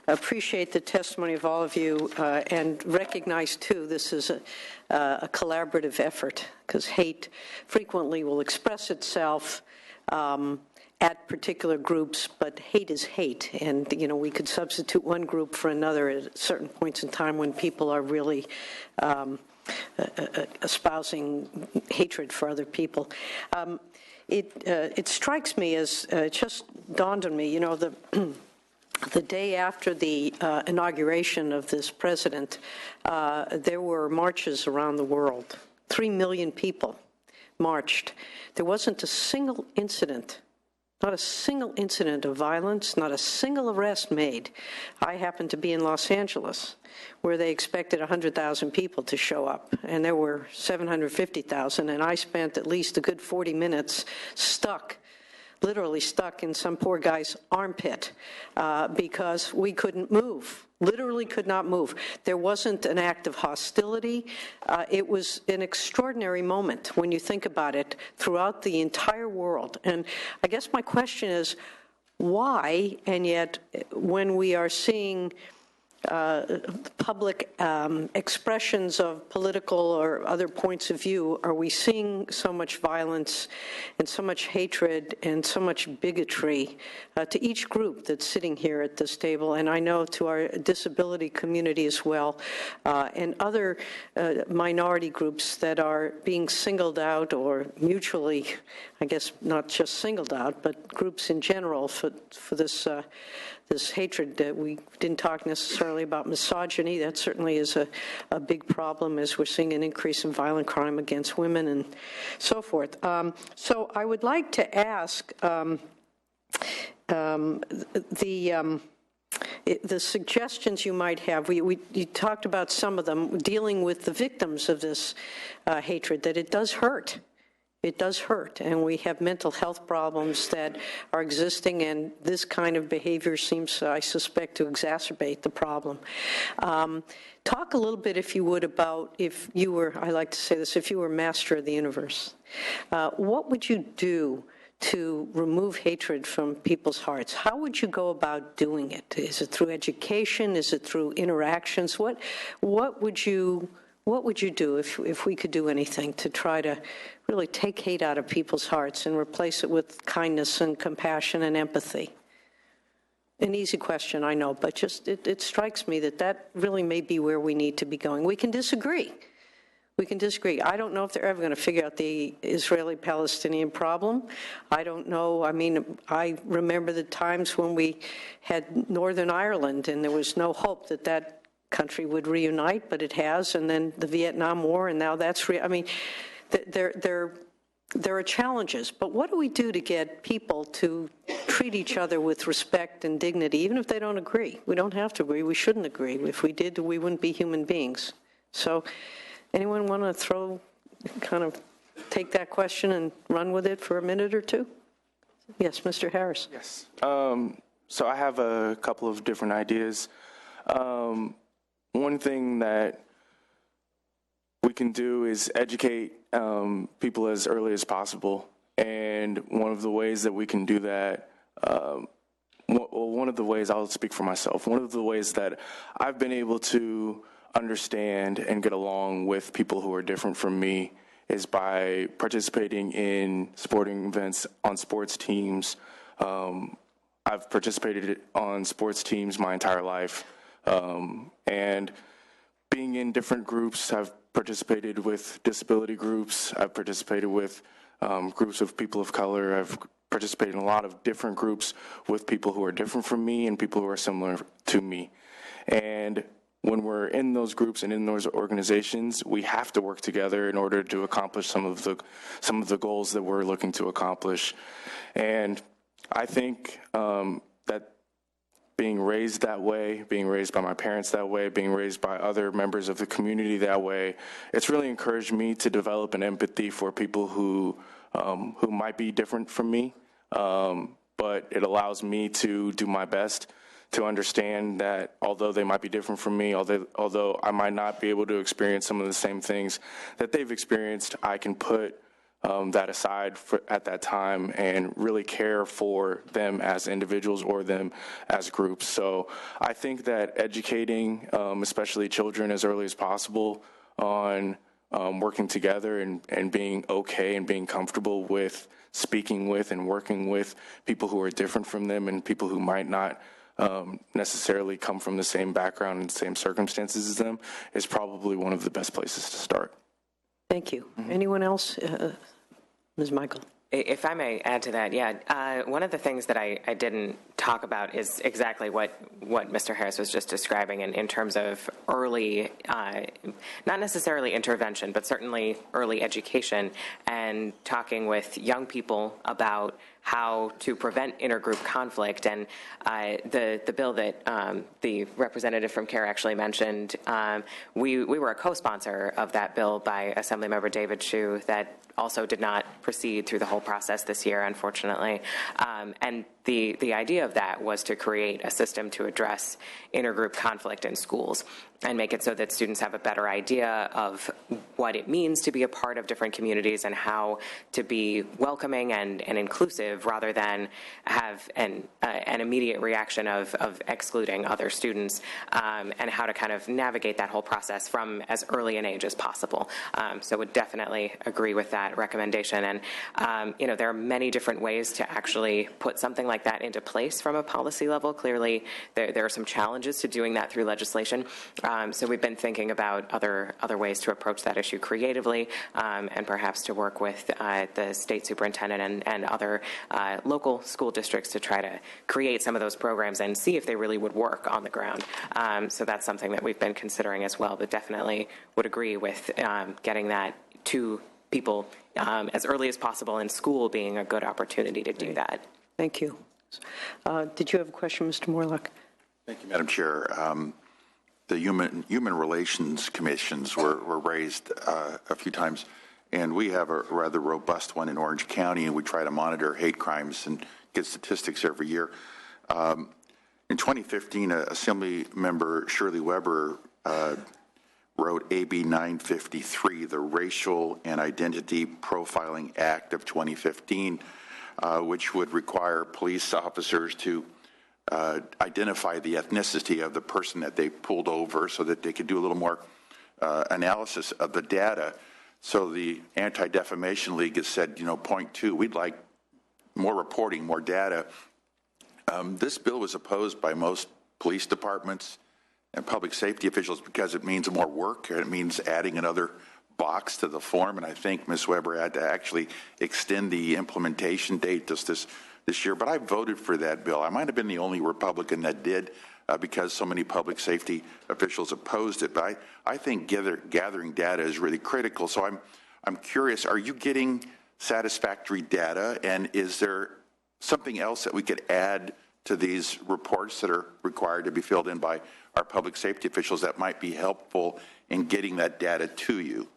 appreciate the testimony of all of you, and recognize, too, this is a collaborative effort, because hate frequently will express itself, at particular groups, but hate is hate. And, you know, we could substitute one group for another at certain points in time when people are really espousing hatred for other people. It strikes me as, it just dawned on me, you know, the day after the inauguration of this president, there were marches around the world. 3 million people marched. There wasn't a single incident, not a single incident of violence, not a single arrest made. I happened to be in Los Angeles, where they expected 100,000 people to show up, and there were 750,000, and I spent at least a good 40 minutes stuck, literally stuck in some poor guy's armpit because we couldn't move, literally could not move. There wasn't an act of hostility. It was an extraordinary moment when you think about it throughout the entire world. And I guess my question is, why, and yet when we are seeing public expressions of political or other points of view, are we seeing so much violence and so much hatred and so much bigotry to each group that's sitting here at this table, and I know to our disability community as well, and other minority groups that are being singled out or mutually, I guess not just singled out, but groups in general for this this hatred. That we didn't talk necessarily about misogyny. That certainly is a big problem as we're seeing an increase in violent crime against women and so forth. So I would like to ask the suggestions you might have. You talked about some of them, dealing with the victims of this hatred, that it does hurt. It does hurt, and we have mental health problems that are existing, and this kind of behavior seems, I suspect, to exacerbate the problem. Talk a little bit, if you would, about if you were, I like to say this, if you were master of the universe, what would you do to remove hatred from people's hearts? How would you go about doing it? Is it through education? Is it through interactions? What would you do if we could do anything to try to really take hate out of people's hearts and replace it with kindness and compassion and empathy? An easy question, I know, but just it strikes me that really may be where we need to be going. We can disagree. We can disagree. I don't know if they're ever going to figure out the Israeli-Palestinian problem. I don't know. I mean, I remember the times when we had Northern Ireland and there was no hope that country would reunite, but it has, and then the Vietnam War, and now that's I mean, there are challenges, but what do we do to get people to treat each other with respect and dignity, even if they don't agree? We don't have to agree. We shouldn't agree. If we did, we wouldn't be human beings. So anyone want to take that question and run with it for a minute or two? Yes, Mr. Harris. Yes. So I have a couple of different ideas. One thing that we can do is educate people as early as possible. And one of the ways that we can do that, one of the ways, I'll speak for myself, one of the ways that I've been able to understand and get along with people who are different from me is by participating in sporting events on sports teams. I've participated on sports teams my entire life. And being in different groups, I've participated with disability groups, I've participated with groups of people of color, I've participated in a lot of different groups with people who are different from me and people who are similar to me. And when we're in those groups and in those organizations, we have to work together in order to accomplish some of the goals that we're looking to accomplish. And I think that being raised that way, being raised by my parents that way, being raised by other members of the community that way, it's really encouraged me to develop an empathy for people who might be different from me, but it allows me to do my best to understand that although they might be different from me, although I might not be able to experience some of the same things that they've experienced, I can put that aside at that time and really care for them as individuals or them as groups. So I think that educating, especially children as early as possible on working together and being okay and being comfortable with speaking with and working with people who are different from them and people who might not necessarily come from the same background and same circumstances as them is probably one of the best places to start. Thank you. Anyone else? Ms. Michael. If I may add to that, yeah, one of the things that I didn't talk about is exactly what Mr. Harris was just describing in terms of early, not necessarily intervention, but certainly early education and talking with young people about how to prevent intergroup conflict. And the bill that the representative from CARE actually mentioned, we were a co-sponsor of that bill by Assemblymember David Hsu that also did not proceed through the whole process this year, unfortunately. And the idea of that was to create a system to address intergroup conflict in schools and make it so that students have a better idea of what it means to be a part of different communities and how to be welcoming and inclusive rather than have an immediate reaction of excluding other students, and how to kind of navigate that whole process from as early an age as possible. So would definitely agree with that recommendation. And, there are many different ways to actually put something like that into place from a policy level. Clearly, there are some challenges to doing that through legislation. So we've been thinking about other ways to approach that issue creatively, and perhaps to work with the state superintendent and other local school districts to try to create some of those programs and see if they really would work on the ground. So that's something that we've been considering as well, but definitely would agree with getting that to people as early as possible in school being a good opportunity to do that. Thank you. Did you have a question, Mr. Moorlach? Thank you, Madam Chair. The Human Relations Commissions were raised a few times, and we have a rather robust one in Orange County, and we try to monitor hate crimes and get statistics every year. In 2015, Assembly Member Shirley Weber wrote AB 953, the Racial and Identity Profiling Act of 2015, which would require police officers to identify the ethnicity of the person that they pulled over so that they could do a little more analysis of the data. So the Anti-Defamation League has said, point two, we'd like more reporting, more data. This bill was opposed by most police departments and public safety officials because it means more work, and it means adding another box to the form, and I think Ms. Weber had to actually extend the implementation date just this year, but I voted for that bill. I might have been the only Republican that did because so many public safety officials opposed it, but I think gathering data is really critical. So I'm curious, are you getting satisfactory data, and is there something else that we could add to these reports that are required to be filled in by our public safety officials that might be helpful in getting that data to you?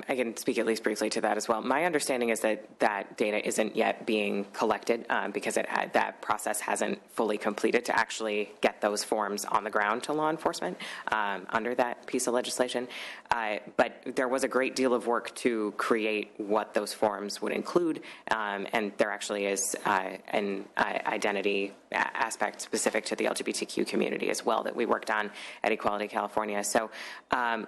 I can speak at least briefly to that as well. My understanding is that that data isn't yet being collected because that process hasn't fully completed to actually get those forms on the ground to law enforcement under that piece of legislation. But there was a great deal of work to create what those forms would include, and there actually is an identity aspect specific to the LGBTQ community as well that we worked on at Equality California. So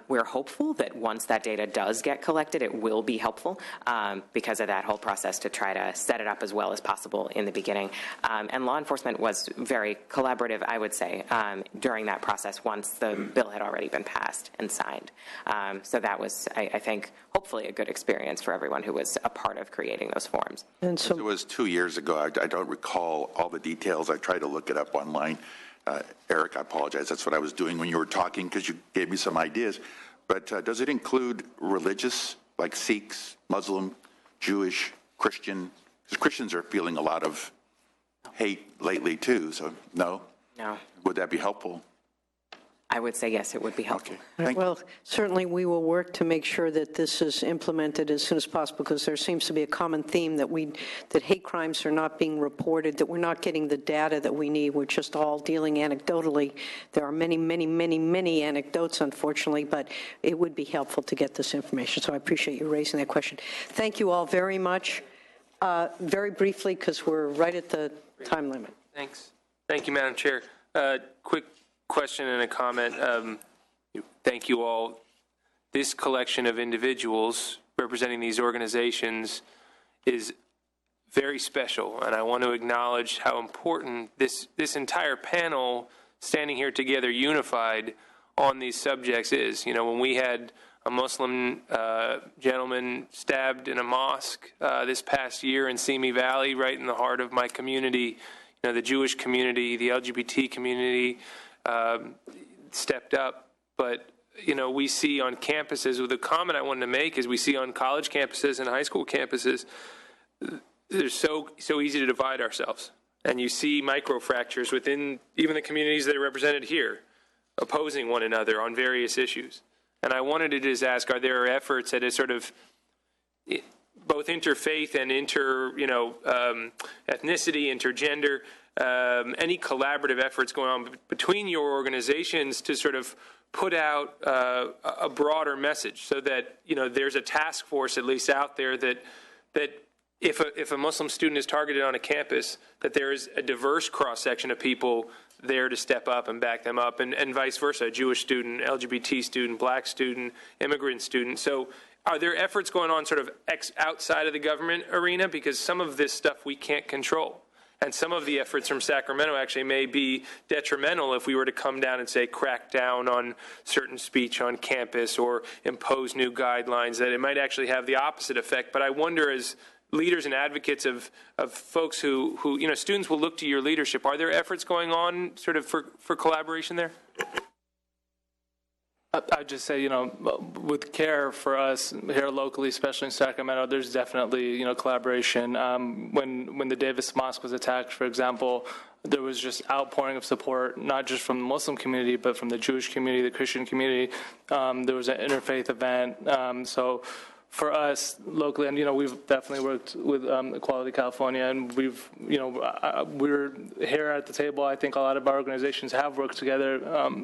we're hopeful that once that data does get collected, it will be helpful because of that whole process to try to set it up as well as possible in the beginning. And law enforcement was very collaborative, I would say, during that process once the bill had already been passed and signed. So that was, I think, hopefully a good experience for everyone who was a part of creating those forms. And so it was 2 years ago. I don't recall all the details. I tried to look it up online. Eric, I apologize. That's what I was doing when you were talking because you gave me some ideas. But does it include religious, like Sikhs, Muslim, Jewish, Christian? Because Christians are feeling a lot of hate lately, too. So, no? No. Would that be helpful? I would say yes, it would be helpful. Okay. Well, certainly we will work to make sure that this is implemented as soon as possible, because there seems to be a common theme that hate crimes are not being reported, that we're not getting the data that we need. We're just all dealing anecdotally. There are many, many, many, many anecdotes, unfortunately, but it would be helpful to get this information. So I appreciate you raising that question. Thank you all very much. Very briefly, because we're right at the time limit. Thanks. Thank you, Madam Chair. Quick question and a comment. Thank you all. This collection of individuals representing these organizations is very special, and I want to acknowledge how important this entire panel standing here together unified on these subjects is. You know, when we had a Muslim gentleman stabbed in a mosque this past year in Simi Valley, right in the heart of my community, you know, the Jewish community, the LGBT community stepped up. But, you know, we see on campuses, with a comment I wanted to make is we see on college campuses and high school campuses, they're so easy to divide ourselves. And you see microfractures within even the communities that are represented here, opposing one another on various issues. And I wanted to just ask, are there efforts at a sort of both interfaith and ethnicity, intergender, any collaborative efforts going on between your organizations to sort of put out a broader message so that, you know, there's a task force at least out there that if a Muslim student is targeted on a campus, that there is a diverse cross-section of people there to step up and back them up, and vice versa, a Jewish student, LGBT student, black student, immigrant student. So are there efforts going on sort of outside of the government arena? Because some of this stuff we can't control. And some of the efforts from Sacramento actually may be detrimental if we were to come down and say crack down on certain speech on campus or impose new guidelines, that it might actually have the opposite effect. But I wonder, as leaders and advocates of folks who, you know, students will look to your leadership, are there efforts going on sort of for collaboration there? I'd just say, you know, with CARE for us here locally, especially in Sacramento, there's definitely, you know, collaboration. When the Davis Mosque was attacked, for example, there was just outpouring of support, not just from the Muslim community, but from the Jewish community, the Christian community. There was an interfaith event. So for us locally, and, you know, we've definitely worked with Equality California, and we've, you know, we're here at the table. I think a lot of our organizations have worked together,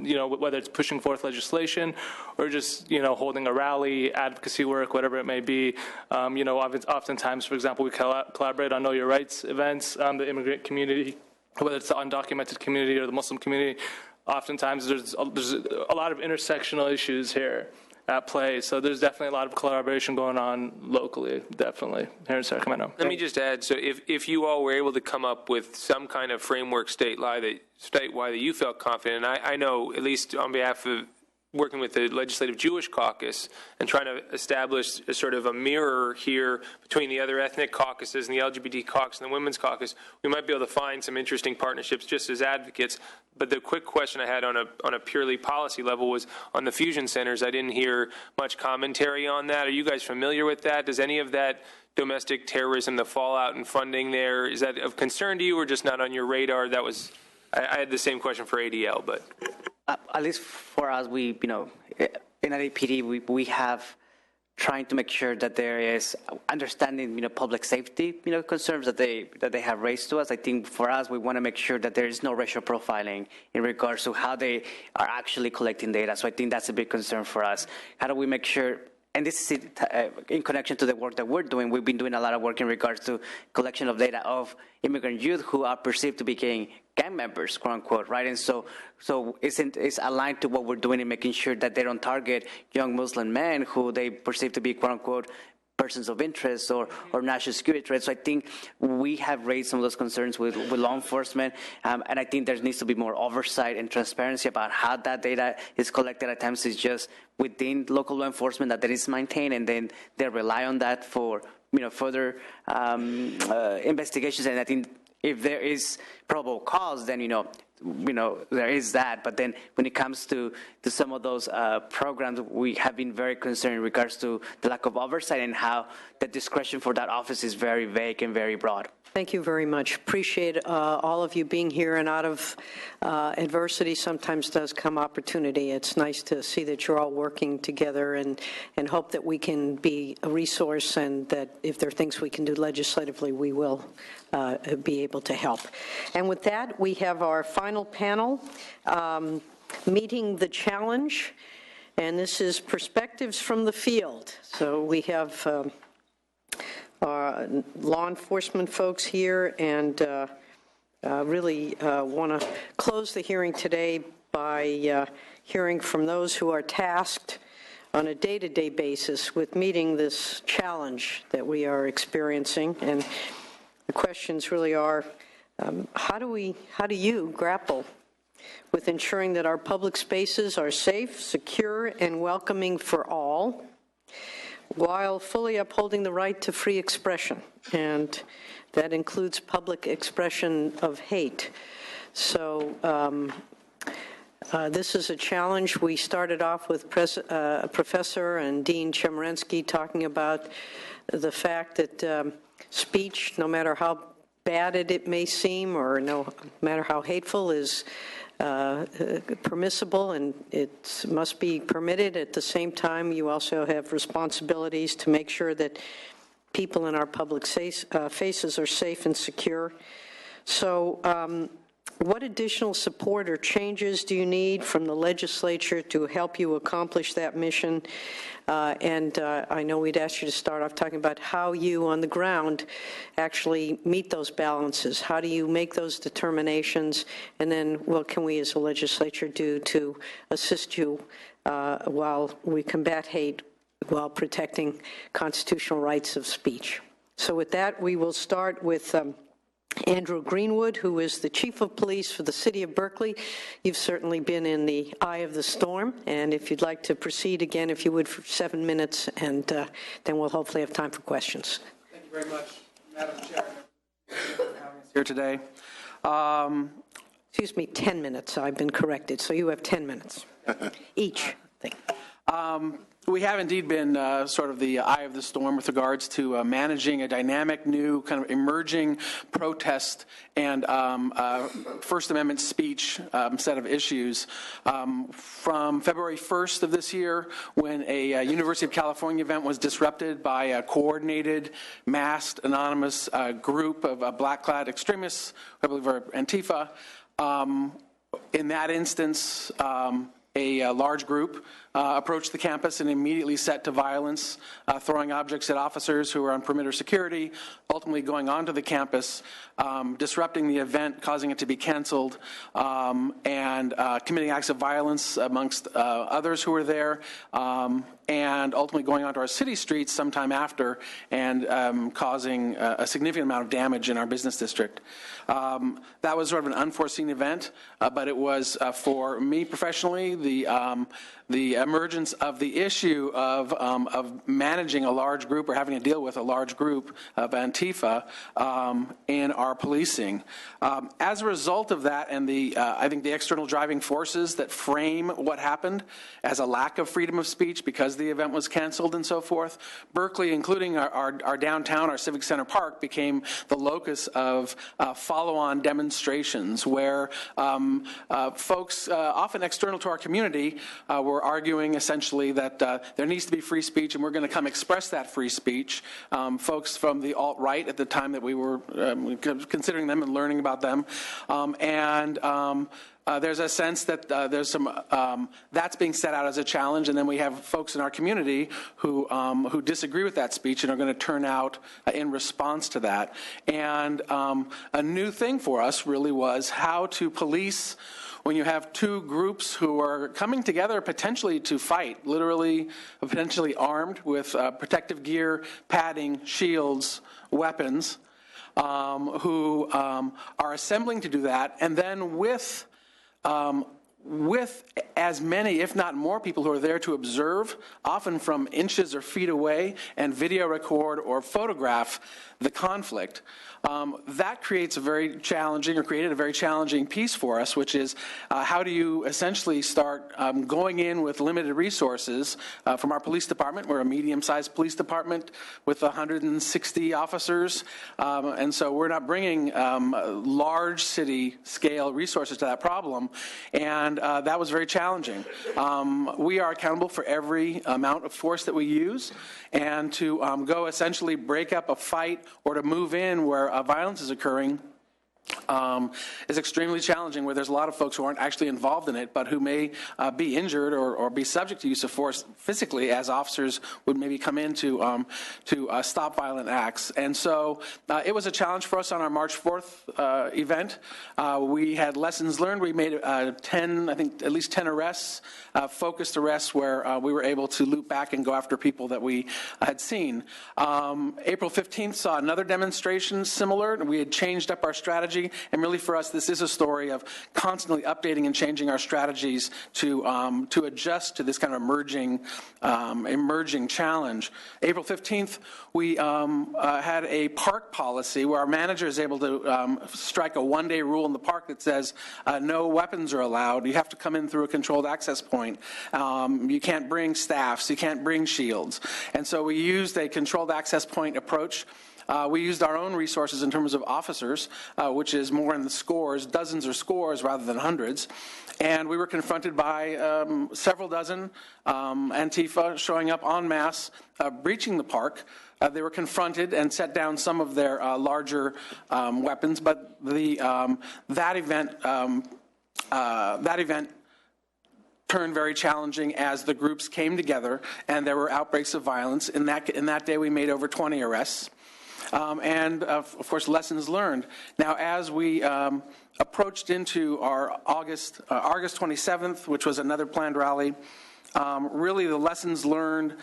you know, whether it's pushing forth legislation or just, you know, holding a rally, advocacy work, whatever it may be. You know, oftentimes, for example, we collaborate on Know Your Rights events, the immigrant community, whether it's the undocumented community or the Muslim community. Oftentimes, there's a lot of intersectional issues here at play. So there's definitely a lot of collaboration going on locally, definitely, here in Sacramento. Let me just add, so if you all were able to come up with some kind of framework statewide that you felt confident, and I know, at least on behalf of working with the Legislative Jewish Caucus and trying to establish a sort of a mirror here between the other ethnic caucuses and the LGBT caucus and the women's caucus, we might be able to find some interesting partnerships just as advocates. But the quick question I had on a purely policy level was on the fusion centers. I didn't hear much commentary on that. Are you guys familiar with that? Does any of that domestic terrorism, the fallout and funding there, is that of concern to you or just not on your radar? That was, I had the same question for ADL, but. At least for us, we, you know, in APD, we have trying to make sure that there is understanding, you know, public safety, you know, concerns that they have raised to us. I think for us, we want to make sure that there is no racial profiling in regards to how they are actually collecting data. So I think that's a big concern for us. How do we make sure? And this is in connection to the work that we're doing. We've been doing a lot of work in regards to collection of data of immigrant youth who are perceived to be gang members, quote unquote, right? And so it's aligned to what we're doing in making sure that they don't target young Muslim men who they perceive to be, quote unquote, persons of interest or national security threats. So I think we have raised some of those concerns with law enforcement, and I think there needs to be more oversight and transparency about how that data is collected. At times it's just within local law enforcement that is maintained, and then they rely on that for, you know, further investigations. And I think if there is probable cause, then, you know, there is that. But then when it comes to some of those programs, we have been very concerned in regards to the lack of oversight and how the discretion for that office is very vague and very broad. Thank you very much. Appreciate all of you being here, and out of adversity sometimes does come opportunity. It's nice to see that you're all working together, and hope that we can be a resource, and that if there are things we can do legislatively, we will be able to help. And with that, we have our final panel, Meeting the Challenge, and this is Perspectives from the Field. So we have law enforcement folks here, and really want to close the hearing today by hearing from those who are tasked on a day-to-day basis with meeting this challenge that we are experiencing. And the questions really are, how do you grapple with ensuring that our public spaces are safe, secure, and welcoming for all, while fully upholding the right to free expression? And that includes public expression of hate. So this is a challenge. We started off with Professor and Dean Chemerinsky talking about the fact that speech, no matter how bad it may seem or no matter how hateful, is permissible, and it must be permitted. At the same time, you also have responsibilities to make sure that people in our public faces are safe and secure. So what additional support or changes do you need from the legislature to help you accomplish that mission? I know we'd asked you to start off talking about how you on the ground actually meet those balances. How do you make those determinations? And then what can we as a legislature do to assist you while we combat hate, while protecting constitutional rights of speech? So with that, we will start with Andrew Greenwood, who is the Chief of Police for the City of Berkeley. You've certainly been in the eye of the storm, and if you'd like to proceed again, if you would, for 7 minutes, and then we'll hopefully have time for questions. Thank you very much, Madam Chair, for having us here today. Excuse me, 10 minutes. I've been corrected, so you have 10 minutes each. We have indeed been sort of the eye of the storm with regards to managing a dynamic, new, kind of emerging protest and First Amendment speech set of issues. From February 1st of this year, when a University of California event was disrupted by a coordinated, masked, anonymous group of black-clad extremists, I believe are Antifa. In that instance, a large group approached the campus and immediately set to violence, throwing objects at officers who were on perimeter security, ultimately going onto the campus, disrupting the event, causing it to be canceled, and committing acts of violence amongst others who were there, and ultimately going onto our city streets sometime after and causing a significant amount of damage in our business district. That was sort of an unforeseen event, but it was, for me professionally, the emergence of the issue of managing a large group or having to deal with a large group of Antifa in our policing. As a result of that and I think the external driving forces that frame what happened as a lack of freedom of speech because the event was canceled and so forth, Berkeley, including our downtown, our Civic Center Park, became the locus of follow-on demonstrations where folks, often external to our community, were arguing essentially that there needs to be free speech and we're going to come express that free speech. Folks from the alt-right at the time that we were considering them and learning about them. There's a sense that there's some that's being set out as a challenge, and then we have folks in our community who disagree with that speech and are going to turn out in response to that. And a new thing for us really was how to police when you have two groups who are coming together potentially to fight, literally potentially armed with protective gear, padding, shields, weapons, who are assembling to do that, and then with as many, if not more, people who are there to observe, often from inches or feet away, and video record or photograph the conflict. That creates a very challenging, or created a very challenging piece for us, which is how do you essentially start going in with limited resources from our police department. We're a medium-sized police department with 160 officers, and so we're not bringing large city-scale resources to that problem, and that was very challenging. We are accountable for every amount of force that we use, and to go essentially break up a fight or to move in where violence is occurring is extremely challenging, where there's a lot of folks who aren't actually involved in it, but who may be injured or be subject to use of force physically, as officers would maybe come in to stop violent acts. And so it was a challenge for us on our March 4th event. We had lessons learned. We made 10, I think at least 10 arrests, focused arrests where we were able to loop back and go after people that we had seen. April 15th saw another demonstration similar. We had changed up our strategy. And really for us, this is a story of constantly updating and changing our strategies to adjust to this kind of emerging challenge. April 15th, we had a park policy where our manager is able to strike a one-day rule in the park that says no weapons are allowed. You have to come in through a controlled access point. You can't bring staffs. You can't bring shields. And so we used a controlled access point approach. We used our own resources in terms of officers, which is more in the scores, dozens or scores rather than hundreds. And we were confronted by several dozen Antifa showing up en masse, breaching the park. They were confronted and set down some of their larger weapons, but that event turned very challenging as the groups came together and there were outbreaks of violence. In that day, we made over 20 arrests. And of course, lessons learned. Now, as we approached into our August 27th, which was another planned rally, really the lessons learned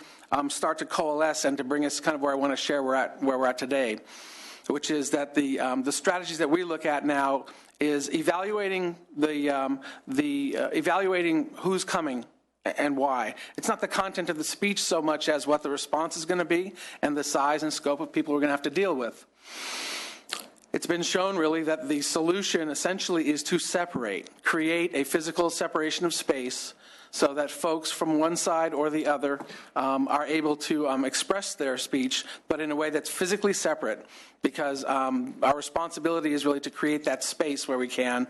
start to coalesce and to bring us kind of where I want to share where we're at today, which is that the strategies that we look at now is evaluating evaluating who's coming and why. It's not the content of the speech so much as what the response is going to be and the size and scope of people we're going to have to deal with. It's been shown really that the solution essentially is to create a physical separation of space so that folks from one side or the other are able to express their speech, but in a way that's physically separate, because our responsibility is really to create that space where we can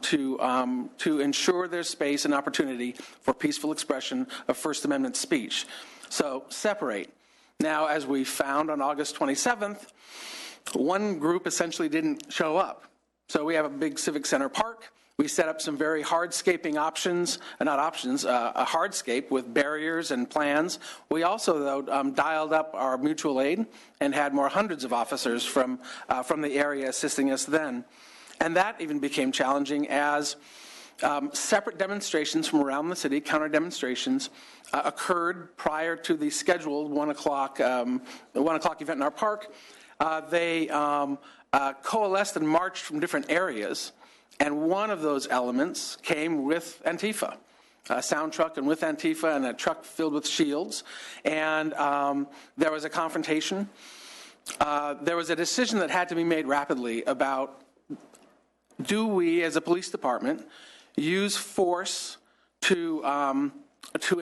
to ensure there's space and opportunity for peaceful expression of First Amendment speech. So separate. Now, as we found on August 27th, one group essentially didn't show up. So we have a big civic center park. We set up some very hardscaping options, a hardscape with barriers and plans. We also, though, dialed up our mutual aid and had more hundreds of officers from the area assisting us then. And that even became challenging as separate demonstrations from around the city, counter demonstrations, occurred prior to the scheduled 1 o'clock event in our park. They coalesced and marched from different areas. And one of those elements came with Antifa, a sound truck and with Antifa and a truck filled with shields. And there was a confrontation. There was a decision that had to be made rapidly about, do we as a police department use force to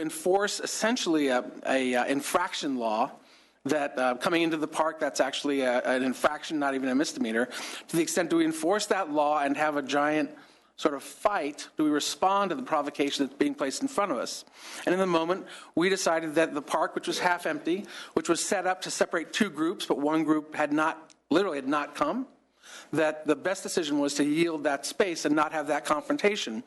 enforce essentially a infraction law that coming into the park, that's actually an infraction, not even a misdemeanor. To the extent, do we enforce that law and have a giant sort of fight? Do we respond to the provocation that's being placed in front of us? And in the moment, we decided that the park, which was half empty, which was set up to separate two groups, but one group literally had not come, that the best decision was to yield that space and not have that confrontation.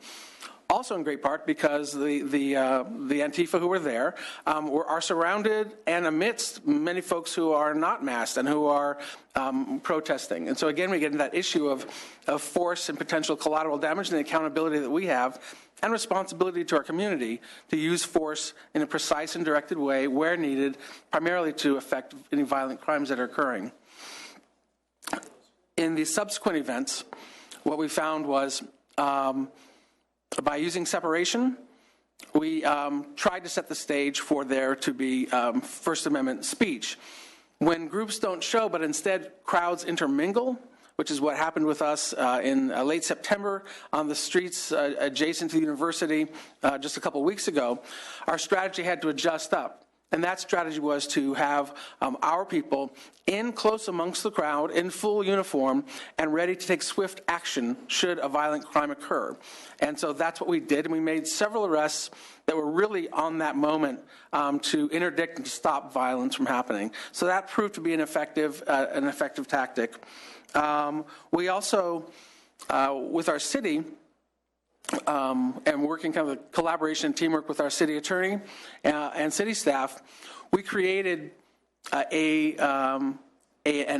Also in great part because the Antifa who were there are surrounded and amidst many folks who are not masked and who are protesting. And so again, we get into that issue of force and potential collateral damage and the accountability that we have and responsibility to our community to use force in a precise and directed way where needed, primarily to affect any violent crimes that are occurring. In the subsequent events, what we found was by using separation, we tried to set the stage for there to be First Amendment speech. When groups don't show, but instead crowds intermingle, which is what happened with us in late September on the streets adjacent to the university just a couple weeks ago, our strategy had to adjust up. And that strategy was to have our people in close amongst the crowd, in full uniform, and ready to take swift action should a violent crime occur. And so that's what we did, and we made several arrests that were really on that moment to interdict and to stop violence from happening. So that proved to be an effective tactic. We also, with our city, and working kind of a collaboration and teamwork with our city attorney and city staff, we created an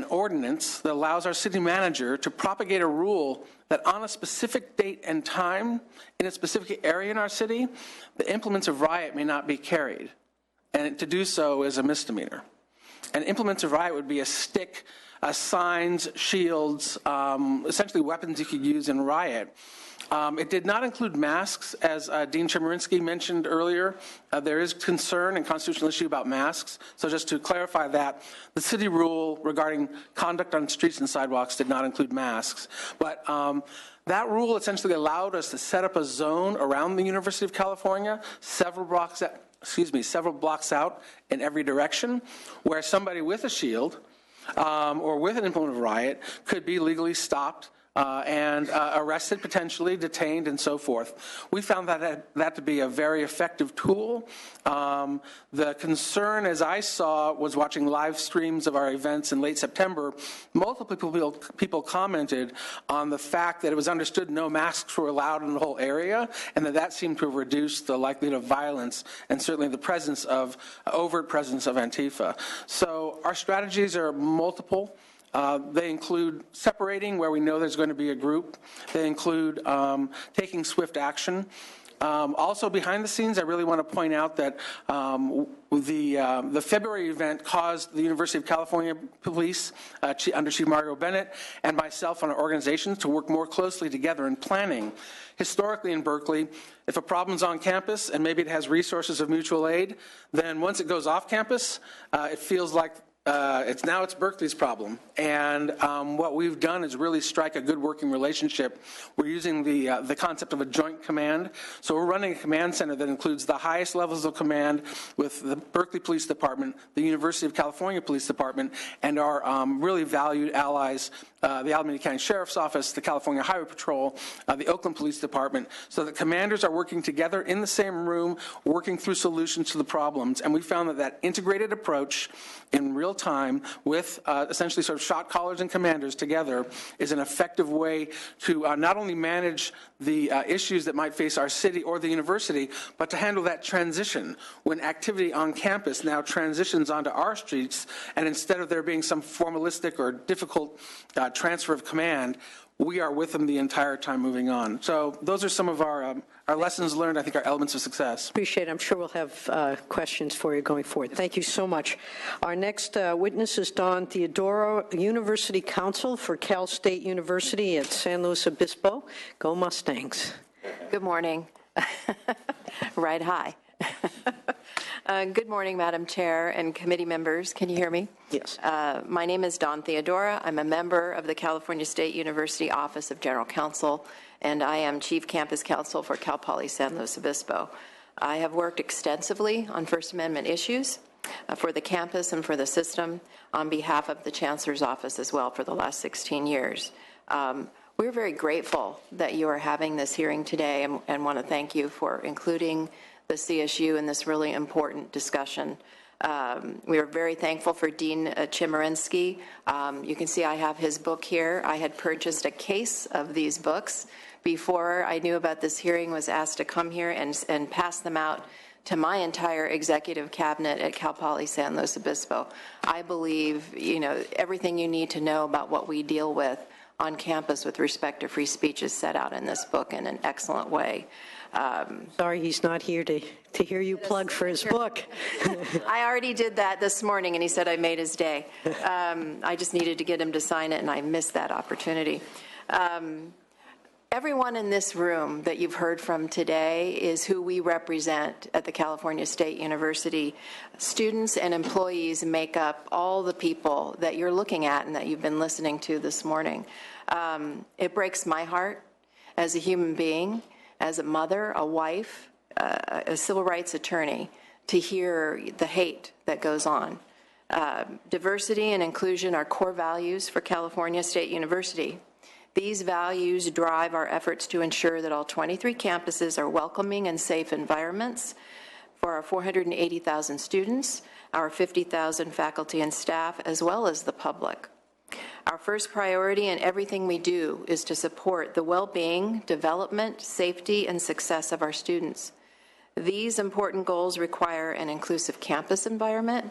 ordinance that allows our city manager to propagate a rule that on a specific date and time in a specific area in our city, the implements of riot may not be carried. And to do so is a misdemeanor. And implements of riot would be a stick, signs, shields, essentially weapons you could use in riot. It did not include masks, as Dean Chemerinsky mentioned earlier. There is concern and constitutional issue about masks. So just to clarify that, the city rule regarding conduct on streets and sidewalks did not include masks. But that rule essentially allowed us to set up a zone around the University of California, several blocks out in every direction, where somebody with a shield or with an implement of riot could be legally stopped and arrested, potentially detained, and so forth. We found that to be a very effective tool. The concern, as I saw, was watching live streams of our events in late September. Multiple people commented on the fact that it was understood no masks were allowed in the whole area, and that seemed to have reduced the likelihood of violence and certainly the overt presence of Antifa. So our strategies are multiple. They include separating where we know there's going to be a group. They include taking swift action. Also, behind the scenes, I really want to point out that the February event caused the University of California Police, under Chief Mario Bennett, and myself and our organizations to work more closely together in planning. Historically in Berkeley, if a problem's on campus and maybe it has resources of mutual aid, then once it goes off campus, it feels like it's Berkeley's problem. And what we've done is really strike a good working relationship. We're using the concept of a joint command. So we're running a command center that includes the highest levels of command with the Berkeley Police Department, the University of California Police Department, and our really valued allies, the Alameda County Sheriff's Office, the California Highway Patrol, the Oakland Police Department, so that commanders are working together in the same room, working through solutions to the problems. And we found that integrated approach in real time with essentially sort of shot callers and commanders together is an effective way to not only manage the issues that might face our city or the university, but to handle that transition when activity on campus now transitions onto our streets, and instead of there being some formalistic or difficult transfer of command, we are with them the entire time moving on. So those are some of our lessons learned, I think, our elements of success. Appreciate it. I'm sure we'll have questions for you going forward. Thank you so much. Our next witness is Don Theodoro, University Counsel for Cal State University at San Luis Obispo. Go Mustangs. Good morning. Ride high. Good morning, Madam Chair and committee members. Can you hear me? Yes. My name is Don Theodora. I'm a member of the California State University Office of General Counsel, and I am Chief Campus Counsel for Cal Poly San Luis Obispo. I have worked extensively on First Amendment issues for the campus and for the system on behalf of the Chancellor's Office as well for the last 16 years. We're very grateful that you are having this hearing today and want to thank you for including the CSU in this really important discussion. We are very thankful for Dean Chemerinsky. You can see I have his book here. I had purchased a case of these books before I knew about this hearing, was asked to come here and pass them out to my entire executive cabinet at Cal Poly San Luis Obispo. I believe, everything you need to know about what we deal with on campus with respect to free speech is set out in this book in an excellent way. Sorry he's not here to hear you plug for his book. I already did that this morning, and he said I made his day. I just needed to get him to sign it, and I missed that opportunity. Everyone in this room that you've heard from today is who we represent at the California State University. Students and employees make up all the people that you're looking at and that you've been listening to this morning. It breaks my heart as a human being, as a mother, a wife, a civil rights attorney, to hear the hate that goes on. Diversity and inclusion are core values for California State University. These values drive our efforts to ensure that all 23 campuses are welcoming and safe environments for our 480,000 students, our 50,000 faculty and staff, as well as the public. Our first priority in everything we do is to support the well-being, development, safety, and success of our students. These important goals require an inclusive campus environment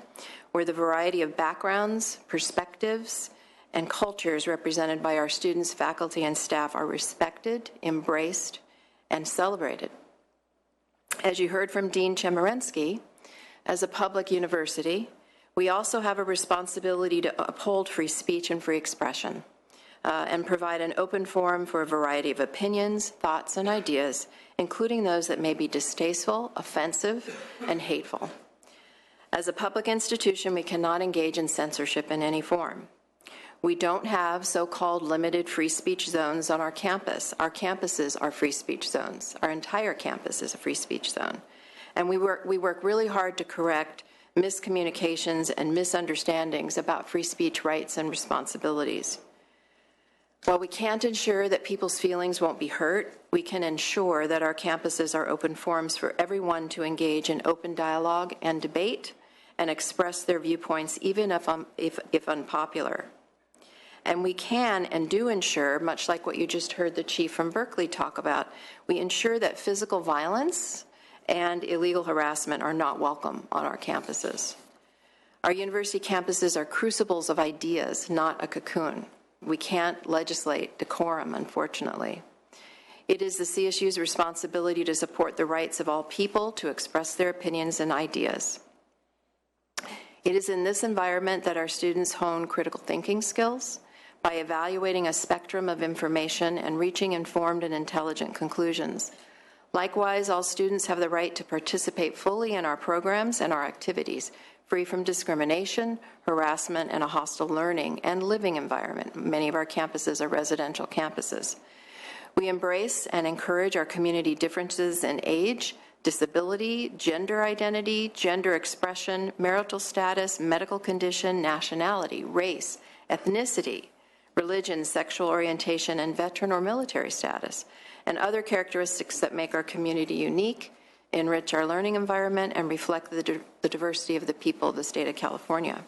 where the variety of backgrounds, perspectives, and cultures represented by our students, faculty, and staff are respected, embraced, and celebrated. As you heard from Dean Chemerinsky, as a public university, we also have a responsibility to uphold free speech and free expression and provide an open forum for a variety of opinions, thoughts, and ideas, including those that may be distasteful, offensive, and hateful. As a public institution, we cannot engage in censorship in any form. We don't have so-called limited free speech zones on our campus. Our campuses are free speech zones. Our entire campus is a free speech zone. And we work really hard to correct miscommunications and misunderstandings about free speech rights and responsibilities. While we can't ensure that people's feelings won't be hurt, we can ensure that our campuses are open forums for everyone to engage in open dialogue and debate and express their viewpoints, even if unpopular. And we can and do ensure, much like what you just heard the chief from Berkeley talk about, we ensure that physical violence and illegal harassment are not welcome on our campuses. Our university campuses are crucibles of ideas, not a cocoon. We can't legislate decorum, unfortunately. It is the CSU's responsibility to support the rights of all people to express their opinions and ideas. It is in this environment that our students hone critical thinking skills by evaluating a spectrum of information and reaching informed and intelligent conclusions. Likewise, all students have the right to participate fully in our programs and our activities, free from discrimination, harassment, and a hostile learning and living environment. Many of our campuses are residential campuses. We embrace and encourage our community differences in age, disability, gender identity, gender expression, marital status, medical condition, nationality, race, ethnicity, religion, sexual orientation, and veteran or military status, and other characteristics that make our community unique, enrich our learning environment, and reflect the diversity of the people of the state of California.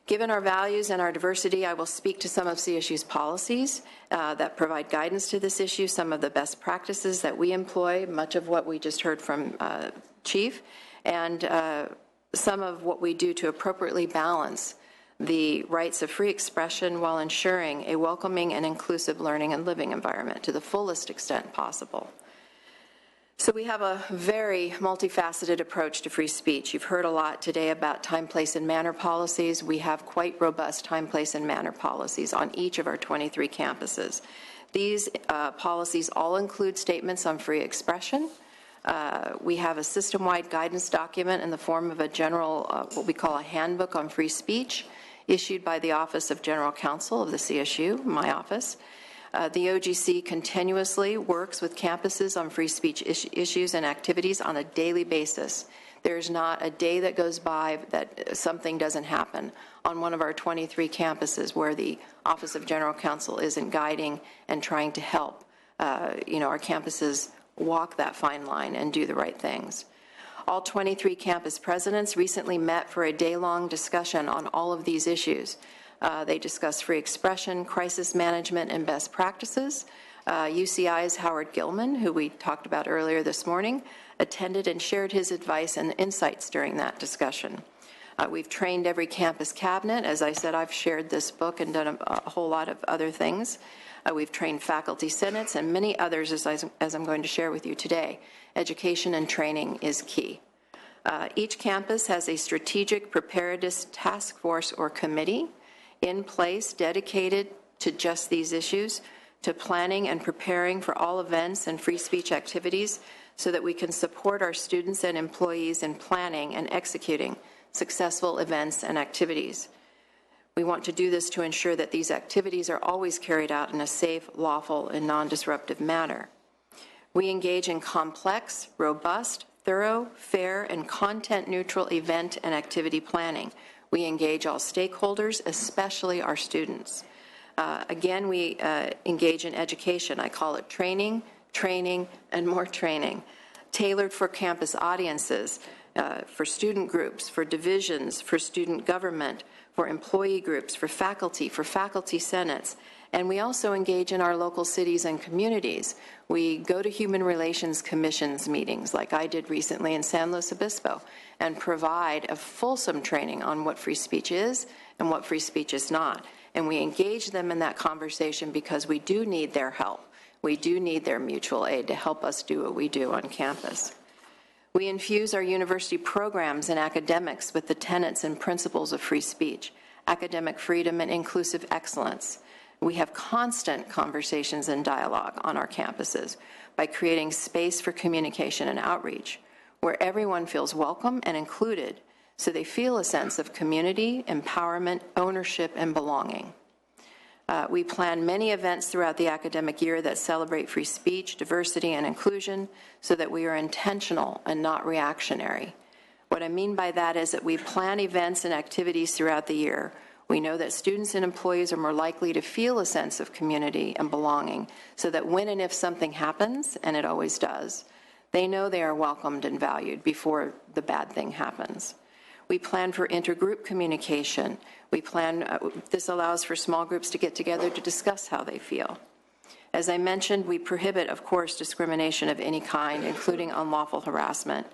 Given our values and our diversity, I will speak to some of CSU's policies that provide guidance to this issue, some of the best practices that we employ, much of what we just heard from Chief, and some of what we do to appropriately balance the rights of free expression while ensuring a welcoming and inclusive learning and living environment to the fullest extent possible. So we have a very multifaceted approach to free speech. You've heard a lot today about time, place, and manner policies. We have quite robust time, place, and manner policies on each of our 23 campuses. These policies all include statements on free expression. We have a system-wide guidance document in the form of a general, what we call a handbook on free speech, issued by the Office of General Counsel of the CSU, my office. The OGC continuously works with campuses on free speech issues and activities on a daily basis. There's not a day that goes by that something doesn't happen on one of our 23 campuses where the Office of General Counsel isn't guiding and trying to help our campuses walk that fine line and do the right things. All 23 campus presidents recently met for a day-long discussion on all of these issues. They discussed free expression, crisis management, and best practices. UCI's Howard Gilman, who we talked about earlier this morning, attended and shared his advice and insights during that discussion. We've trained every campus cabinet. As I said, I've shared this book and done a whole lot of other things. We've trained faculty senates and many others, as I'm going to share with you today. Education and training is key. Each campus has a strategic preparedness task force or committee in place dedicated to just these issues, to planning and preparing for all events and free speech activities so that we can support our students and employees in planning and executing successful events and activities. We want to do this to ensure that these activities are always carried out in a safe, lawful, and non-disruptive manner. We engage in complex, robust, thorough, fair, and content-neutral event and activity planning. We engage all stakeholders, especially our students. Again, we engage in education. I call it training, training, and more training, tailored for campus audiences, for student groups, for divisions, for student government, for employee groups, for faculty senates. And we also engage in our local cities and communities. We go to Human Relations Commissions meetings, like I did recently in San Luis Obispo, and provide a fulsome training on what free speech is and what free speech is not. And we engage them in that conversation because we do need their help. We do need their mutual aid to help us do what we do on campus. We infuse our university programs and academics with the tenets and principles of free speech, academic freedom, and inclusive excellence. We have constant conversations and dialogue on our campuses by creating space for communication and outreach, where everyone feels welcome and included, so they feel a sense of community, empowerment, ownership, and belonging. We plan many events throughout the academic year that celebrate free speech, diversity, and inclusion, so that we are intentional and not reactionary. What I mean by that is that we plan events and activities throughout the year. We know that students and employees are more likely to feel a sense of community and belonging, so that when and if something happens, and it always does, they know they are welcomed and valued before the bad thing happens. We plan for intergroup communication. We plan, this allows for small groups to get together to discuss how they feel. As I mentioned, we prohibit, of course, discrimination of any kind, including unlawful harassment.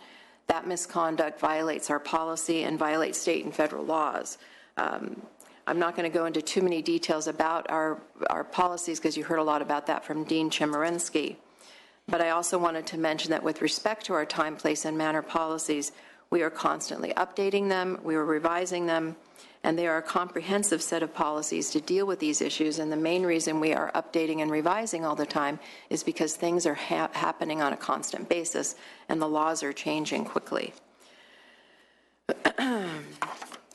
That misconduct violates our policy and violates state and federal laws. I'm not going to go into too many details about our policies, because you heard a lot about that from Dean Chemerinsky. But I also wanted to mention that with respect to our time, place, and manner policies, we are constantly updating them, we are revising them, and they are a comprehensive set of policies to deal with these issues. And the main reason we are updating and revising all the time is because things are happening on a constant basis, and the laws are changing quickly.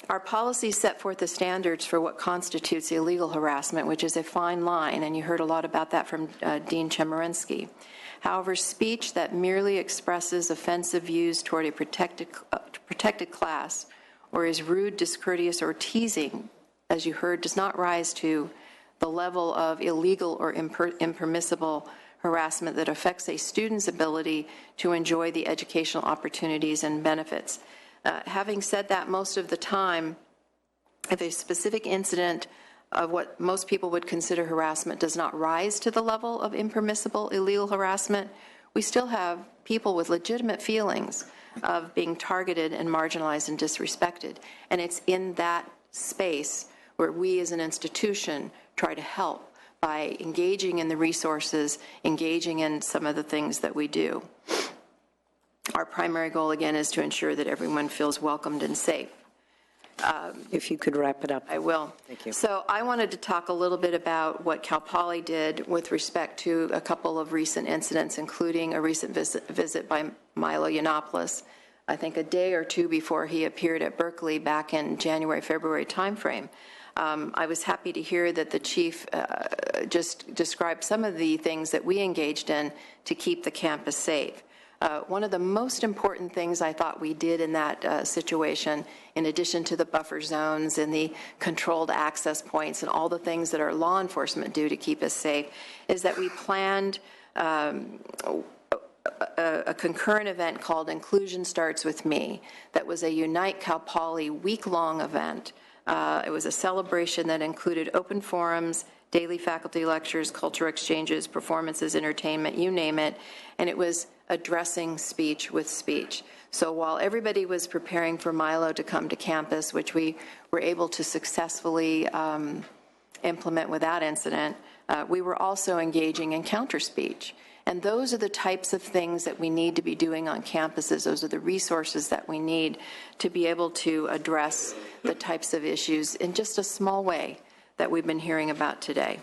Our policies set forth the standards for what constitutes illegal harassment, which is a fine line, and you heard a lot about that from Dean Chemerinsky. However, speech that merely expresses offensive views toward a protected class, or is rude, discourteous, or teasing, as you heard, does not rise to the level of illegal or impermissible harassment that affects a student's ability to enjoy the educational opportunities and benefits. Having said that, most of the time, if a specific incident of what most people would consider harassment does not rise to the level of impermissible illegal harassment, we still have people with legitimate feelings of being targeted and marginalized and disrespected. And it's in that space where we as an institution try to help by engaging in the resources, engaging in some of the things that we do. Our primary goal, again, is to ensure that everyone feels welcomed and safe. If you could wrap it up. I will. Thank you. So I wanted to talk a little bit about what Cal Poly did with respect to a couple of recent incidents, including a recent visit by Milo Yiannopoulos, I think a day or two before he appeared at Berkeley back in January, February timeframe. I was happy to hear that the chief just described some of the things that we engaged in to keep the campus safe. One of the most important things I thought we did in that situation, in addition to the buffer zones and the controlled access points and all the things that our law enforcement do to keep us safe, is that we planned a concurrent event called Inclusion Starts With Me. That was a Unite Cal Poly week-long event. It was a celebration that included open forums, daily faculty lectures, culture exchanges, performances, entertainment, you name it, and it was addressing speech with speech. So while everybody was preparing for Milo to come to campus, which we were able to successfully implement without incident, we were also engaging in counter speech. And those are the types of things that we need to be doing on campuses. Those are the resources that we need to be able to address the types of issues in just a small way that we've been hearing about today.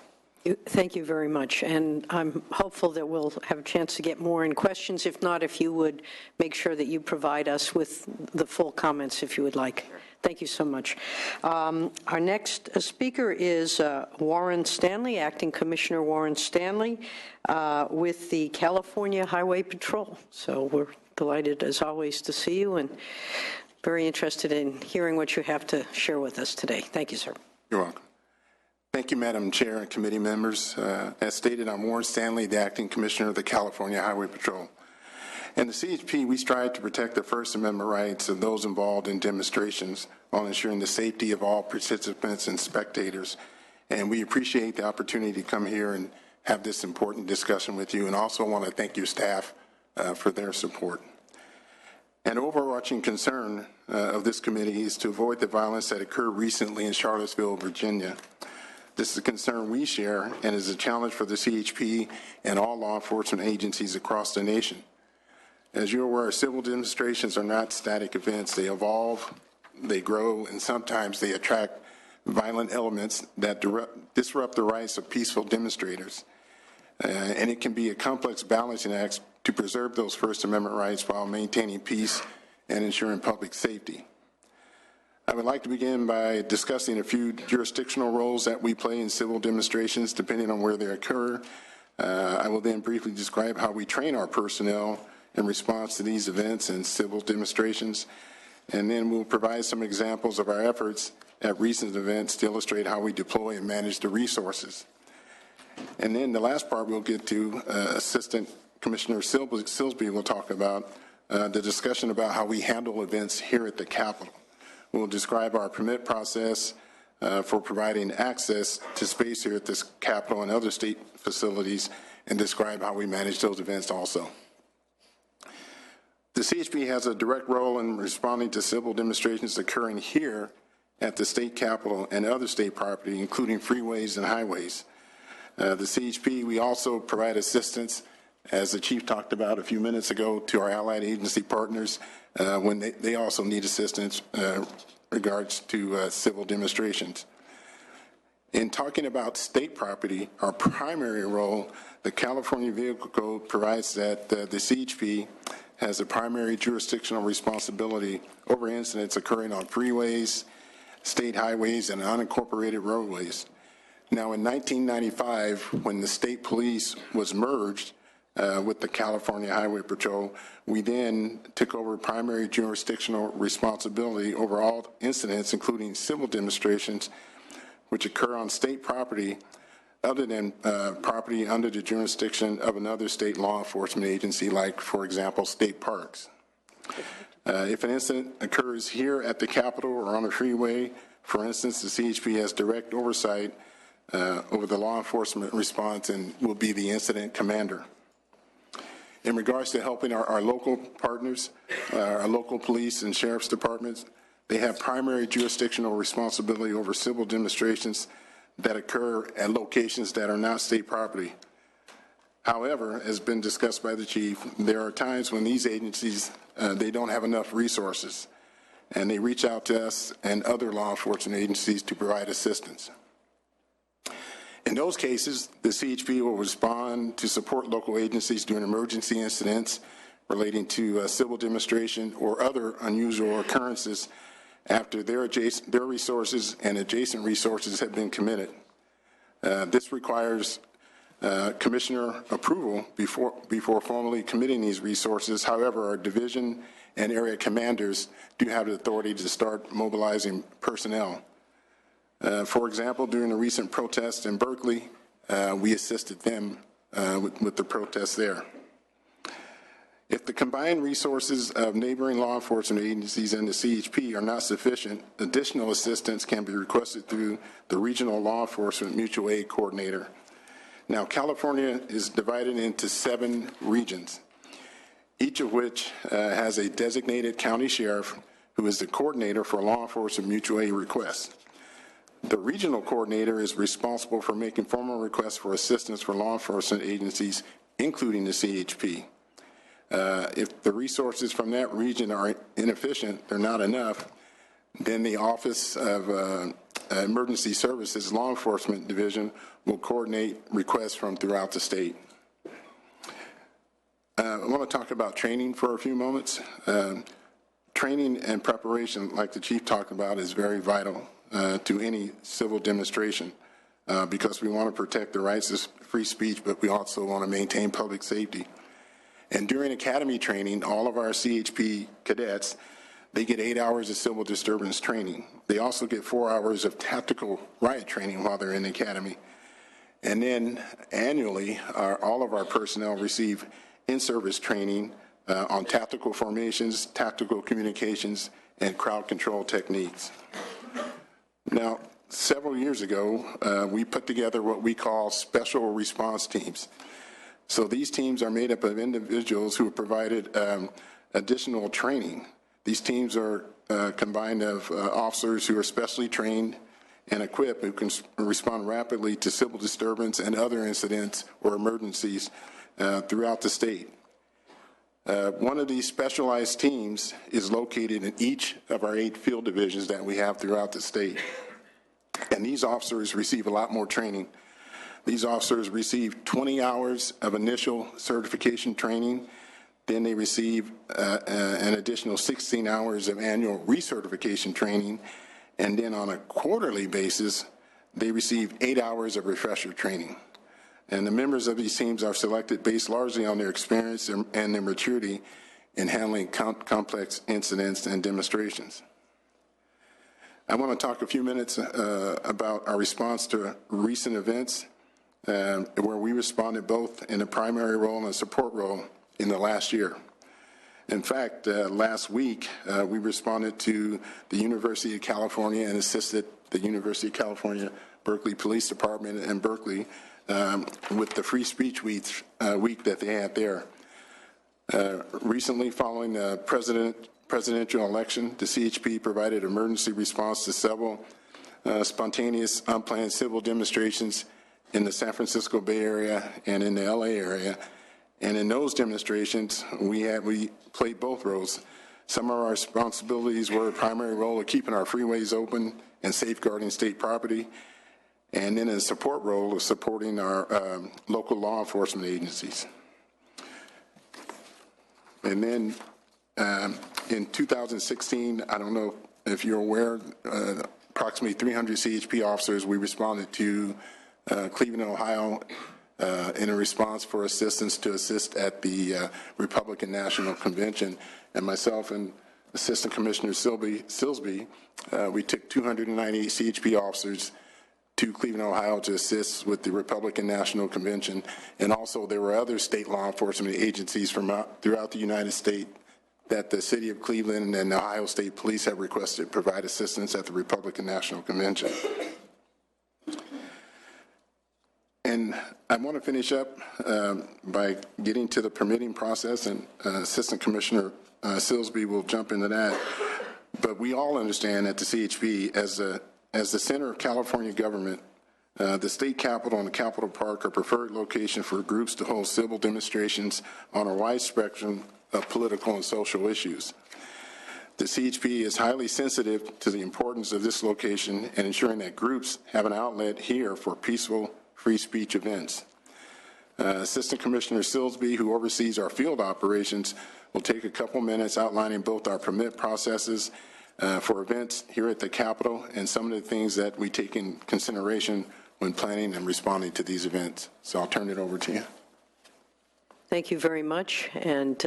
Thank you very much, and I'm hopeful that we'll have a chance to get more in questions. If not, if you would make sure that you provide us with the full comments if you would like. Thank you so much. Our next speaker is Warren Stanley, Acting Commissioner Warren Stanley, with the California Highway Patrol. So Delighted, as always, to see you, and very interested in hearing what you have to share with us today. Thank you, sir. You're welcome. Thank you, Madam Chair and committee members. As stated, I'm Warren Stanley, the Acting Commissioner of the California Highway Patrol. In the CHP, we strive to protect the First Amendment rights of those involved in demonstrations while ensuring the safety of all participants and spectators. And we appreciate the opportunity to come here and have this important discussion with you, and also want to thank your staff for their support. An overarching concern of this committee is to avoid the violence that occurred recently in Charlottesville, Virginia. This is a concern we share and is a challenge for the CHP and all law enforcement agencies across the nation. As you're aware, civil demonstrations are not static events. They evolve, they grow, and sometimes they attract violent elements that disrupt the rights of peaceful demonstrators. And it can be a complex balancing act to preserve those First Amendment rights while maintaining peace and ensuring public safety. I would like to begin by discussing a few jurisdictional roles that we play in civil demonstrations depending on where they occur. I will then briefly describe how we train our personnel in response to these events and civil demonstrations, and then we'll provide some examples of our efforts at recent events to illustrate how we deploy and manage the resources. And then the last part we'll get to, Assistant Commissioner Silsby will talk about the discussion about how we handle events here at the Capitol. We'll describe our permit process for providing access to space here at this Capitol and other state facilities, and describe how we manage those events also. The CHP has a direct role in responding to civil demonstrations occurring here at the state capitol and other state property, including freeways and highways. The CHP, we also provide assistance, as the chief talked about a few minutes ago, to our allied agency partners when they also need assistance regards to civil demonstrations. In talking about state property, our primary role, the California Vehicle Code provides that the CHP has a primary jurisdictional responsibility over incidents occurring on freeways, state highways, and unincorporated roadways. Now, in 1995, when the state police was merged with the California Highway Patrol, we then took over primary jurisdictional responsibility over all incidents, including civil demonstrations, which occur on state property other than property under the jurisdiction of another state law enforcement agency, like, for example, state parks. If an incident occurs here at the Capitol or on a freeway, for instance, the CHP has direct oversight over the law enforcement response and will be the incident commander. In regards to helping our local partners, our local police and sheriff's departments, they have primary jurisdictional responsibility over civil demonstrations that occur at locations that are not state property. However, as been discussed by the chief, there are times when these agencies, they don't have enough resources, and they reach out to us and other law enforcement agencies to provide assistance. In those cases, the CHP will respond to support local agencies during emergency incidents relating to civil demonstration or other unusual occurrences after their resources and adjacent resources have been committed. This requires commissioner approval before formally committing these resources. However, our division and area commanders do have the authority to start mobilizing personnel. For example, during the recent protest in Berkeley, we assisted them with the protests there. If the combined resources of neighboring law enforcement agencies and the CHP are not sufficient, additional assistance can be requested through the Regional Law Enforcement Mutual Aid Coordinator. Now, California is divided into 7 regions, each of which has a designated county sheriff who is the coordinator for law enforcement mutual aid requests. The regional coordinator is responsible for making formal requests for assistance for law enforcement agencies, including the CHP. If the resources from that region are inefficient, they're not enough, then the Office of Emergency Services Law Enforcement Division will coordinate requests from throughout the state. I want to talk about training for a few moments. Training and preparation, like the chief talked about, is very vital to any civil demonstration because we want to protect the rights of free speech, but we also want to maintain public safety. And during academy training, all of our CHP cadets, they get 8 hours of civil disturbance training. They also get 4 hours of tactical riot training while they're in the academy. And then annually, all of our personnel receive in-service training on tactical formations, tactical communications, and crowd control techniques. Now, several years ago, we put together what we call special response teams. So these teams are made up of individuals who have provided additional training. These teams are combined of officers who are specially trained and equipped who can respond rapidly to civil disturbance and other incidents or emergencies throughout the state. One of these specialized teams is located in each of our 8 field divisions that we have throughout the state. And these officers receive a lot more training. These officers receive 20 hours of initial certification training. Then they receive an additional 16 hours of annual recertification training. And then on a quarterly basis, they receive 8 hours of refresher training. And the members of these teams are selected based largely on their experience and their maturity in handling complex incidents and demonstrations. I want to talk a few minutes about our response to recent events where we responded both in a primary role and a support role in the last year. In fact, last week, we responded to the University of California and assisted the University of California Berkeley Police Department in Berkeley with the Free Speech Week that they had there. Recently, following the presidential election, the CHP provided emergency response to several spontaneous, unplanned civil demonstrations in the San Francisco Bay Area and in the LA area. And in those demonstrations, we played both roles. Some of our responsibilities were a primary role of keeping our freeways open and safeguarding state property, and then a support role of supporting our local law enforcement agencies. And then in 2016, I don't know if you're aware, approximately 300 CHP officers, we responded to Cleveland, Ohio, in a response for assistance to assist at the Republican National Convention. And myself and Assistant Commissioner Silsby, we took 298 CHP officers to Cleveland, Ohio to assist with the Republican National Convention. And also there were other state law enforcement agencies from throughout the United States that the City of Cleveland and the Ohio State Police have requested provide assistance at the Republican National Convention. And I want to finish up by getting to the permitting process, and Assistant Commissioner Silsby will jump into that. But we all understand at the CHP, as the center of California government, the state capitol and the Capitol Park are preferred location for groups to hold civil demonstrations on a wide spectrum of political and social issues. The CHP is highly sensitive to the importance of this location and ensuring that groups have an outlet here for peaceful free speech events. Assistant Commissioner Silsby, who oversees our field operations, will take a couple minutes outlining both our permit processes for events here at the Capitol and some of the things that we take in consideration when planning and responding to these events. So I'll turn it over to you. Thank you very much, and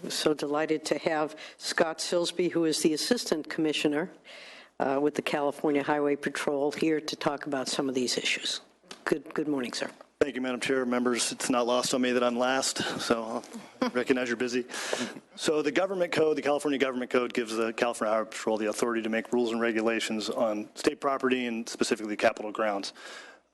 so delighted to have Scott Silsby, who is the Assistant Commissioner with the California Highway Patrol, here to talk about some of these issues. Good morning, sir. Thank you, Madam Chair. Members, it's not lost on me that I'm last, so I recognize you're busy. So the government code, the California Government Code, gives the California Highway Patrol the authority to make rules and regulations on state property and specifically Capitol grounds.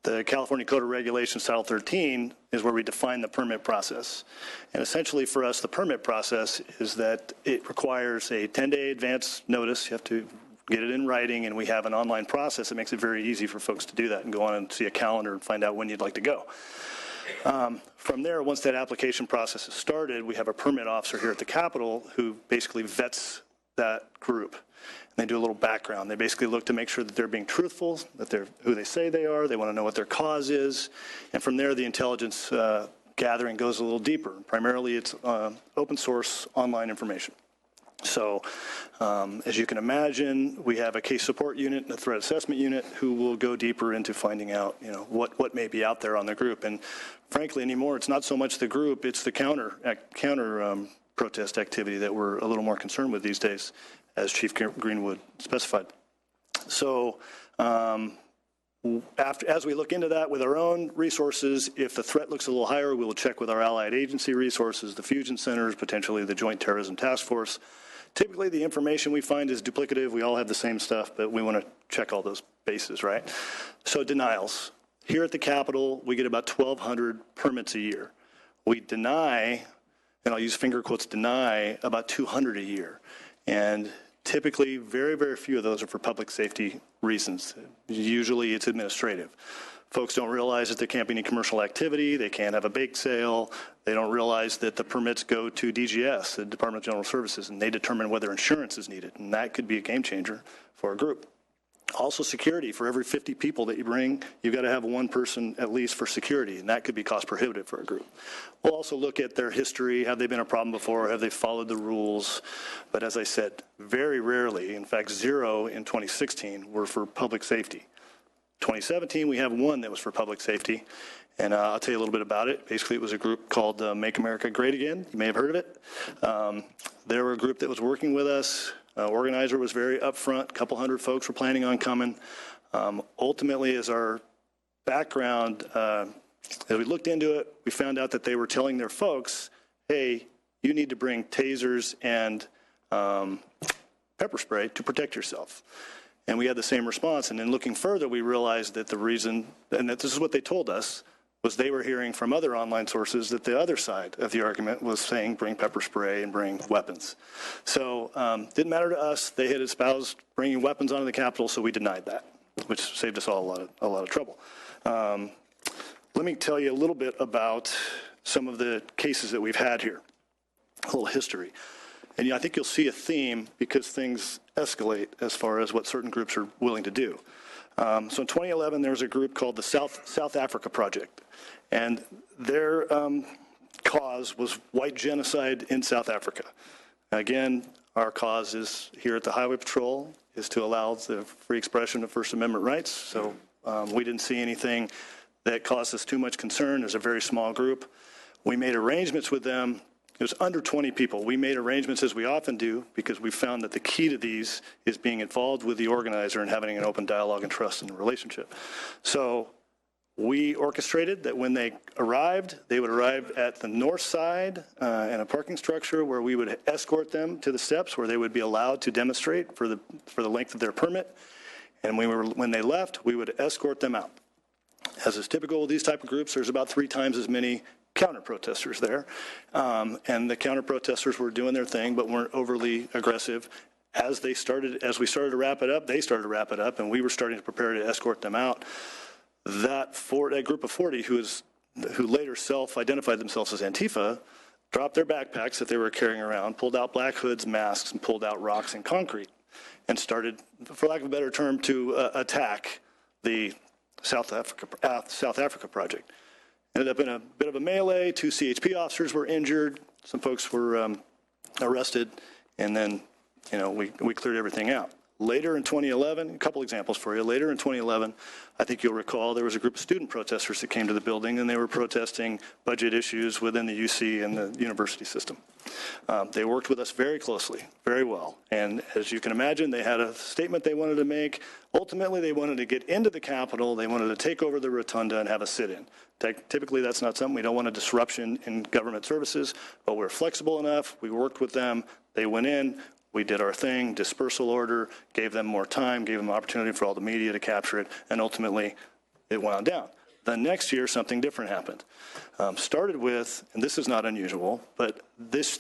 The California Code of Regulations, Title 13, is where we define the permit process. And essentially for us, the permit process is that it requires a 10-day advance notice. You have to get it in writing, and we have an online process that makes it very easy for folks to do that and go on and see a calendar and find out when you'd like to go. From there, once that application process is started, we have a permit officer here at the Capitol who basically vets that group. And they do a little background. They basically look to make sure that they're being truthful, that they're who they say they are. They want to know what their cause is. And from there, the intelligence gathering goes a little deeper. Primarily, it's open source online information. So as you can imagine, we have a case support unit and a threat assessment unit who will go deeper into finding out, what may be out there on the group. And frankly, anymore, it's not so much the group, it's the counter protest activity that we're a little more concerned with these days, as Chief Greenwood specified. So as we look into that with our own resources, if the threat looks a little higher, we will check with our allied agency resources, the fusion centers, potentially the Joint Terrorism Task Force. Typically, the information we find is duplicative. We all have the same stuff, but we want to check all those bases, right? So denials. Here at the Capitol, we get about 1,200 permits a year. We deny, and I'll use finger quotes, deny about 200 a year. And typically, very, very few of those are for public safety reasons. Usually it's administrative. Folks don't realize that there can't be any commercial activity. They can't have a bake sale. They don't realize that the permits go to DGS, the Department of General Services, and they determine whether insurance is needed. And that could be a game changer for a group. Also security. For every 50 people that you bring, you've got to have one person at least for security, and that could be cost prohibitive for a group. We'll also look at their history. Have they been a problem before? Have they followed the rules? But as I said, very rarely, in fact, 0 in 2016 were for public safety. 2017, we have one that was for public safety, and I'll tell you a little bit about it. Basically, it was a group called Make America Great Again. You may have heard of it. They were a group that was working with us. Organizer was very upfront. A couple hundred folks were planning on coming. Ultimately, as our background, as we looked into it, we found out that they were telling their folks, hey, you need to bring tasers and pepper spray to protect yourself. And we had the same response. And then looking further, we realized that the reason, and that this is what they told us, was they were hearing from other online sources that the other side of the argument was saying bring pepper spray and bring weapons. So didn't matter to us. They had espoused bringing weapons onto the Capitol, so we denied that, which saved us all a lot of trouble. Let me tell you a little bit about some of the cases that we've had here, a little history. And I think you'll see a theme because things escalate as far as what certain groups are willing to do. So in 2011, there was a group called the South Africa Project, and their cause was white genocide in South Africa. Again, our cause is here at the Highway Patrol is to allow the free expression of First Amendment rights. So we didn't see anything that caused us too much concern. There's a very small group. We made arrangements with them. It was under 20 people. We made arrangements, as we often do, because we found that the key to these is being involved with the organizer and having an open dialogue and trust in the relationship. So we orchestrated that when they arrived, they would arrive at the north side in a parking structure where we would escort them to the steps where they would be allowed to demonstrate for the length of their permit. And when they left, we would escort them out. As is typical with these type of groups, there's about 3 times as many counter-protesters there, and the counter-protesters were doing their thing but weren't overly aggressive. As we started to wrap it up, they started to wrap it up, and we were starting to prepare to escort them out. That group of 40 who later self-identified themselves as Antifa dropped their backpacks that they were carrying around, pulled out black hoods, masks, and pulled out rocks and concrete, and started, for lack of a better term, to attack the South Africa Project. Ended up in a bit of a melee. 2 CHP officers were injured. Some folks were arrested, and then, we cleared everything out. Later in 2011, a couple examples for you. Later in 2011, I think you'll recall there was a group of student protesters that came to the building, and they were protesting budget issues within the UC and the university system. They worked with us very closely, very well. And as you can imagine, they had a statement they wanted to make. Ultimately, they wanted to get into the Capitol. They wanted to take over the rotunda and have a sit-in. Typically, that's not something. We don't want a disruption in government services, but we're flexible enough. We worked with them. They went in. We did our thing, dispersal order, gave them more time, gave them opportunity for all the media to capture it, and ultimately it wound down. The next year, something different happened. Started with, and this is not unusual, but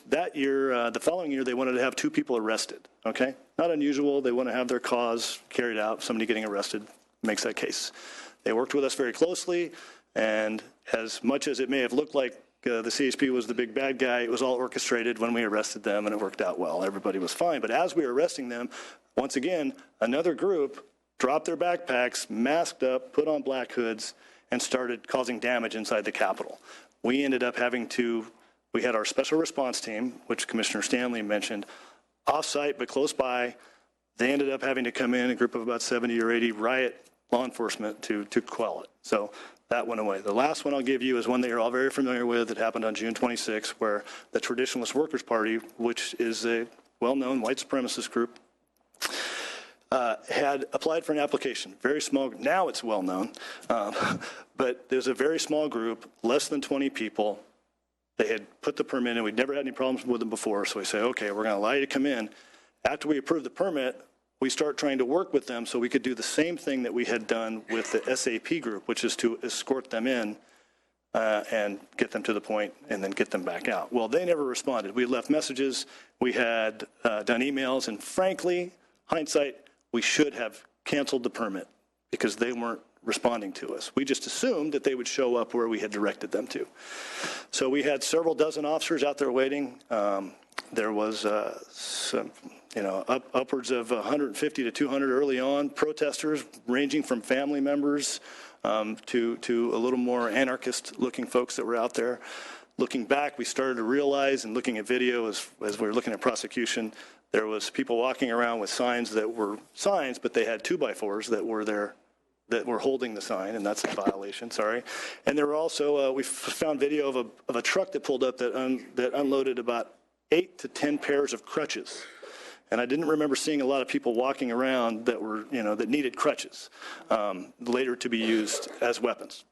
that year, the following year, they wanted to have 2 people arrested, okay? Not unusual. They want to have their cause carried out. Somebody getting arrested makes that case. They worked with us very closely, and as much as it may have looked like the CHP was the big bad guy, it was all orchestrated when we arrested them, and it worked out well. Everybody was fine. But as we were arresting them, once again, another group dropped their backpacks, masked up, put on black hoods, and started causing damage inside the Capitol. We ended up we had our special response team, which Commissioner Stanley mentioned, off-site but close by. They ended up having to come in, a group of about 70 or 80 riot law enforcement to quell it. So that went away. The last one I'll give you is one that you're all very familiar with. It happened on June 26, where the Traditionalist Workers' Party, which is a well-known white supremacist group, had applied for an application. Very small. Now it's well-known. But there's a very small group, less than 20 people. They had put the permit in. We'd never had any problems with them before. So we say, okay, we're going to allow you to come in. After we approve the permit, we start trying to work with them so we could do the same thing that we had done with the SAP group, which is to escort them in and get them to the point and then get them back out. Well, they never responded. We left messages. We had done emails. And frankly, hindsight, we should have canceled the permit because they weren't responding to us. We just assumed that they would show up where we had directed them to. So we had several dozen officers out there waiting. There was some, upwards of 150 to 200 early on, protesters ranging from family members to a little more anarchist-looking folks that were out there. Looking back, we started to realize, and looking at video as we were looking at prosecution, there was people walking around with signs that were signs, but they had 2x4s that were there, that were holding the sign, and that's a violation, sorry. And there were also, we found video of a truck that pulled up that unloaded about 8 to 10 pairs of crutches. And I didn't remember seeing a lot of people walking around that were, that needed crutches, later to be used as weapons.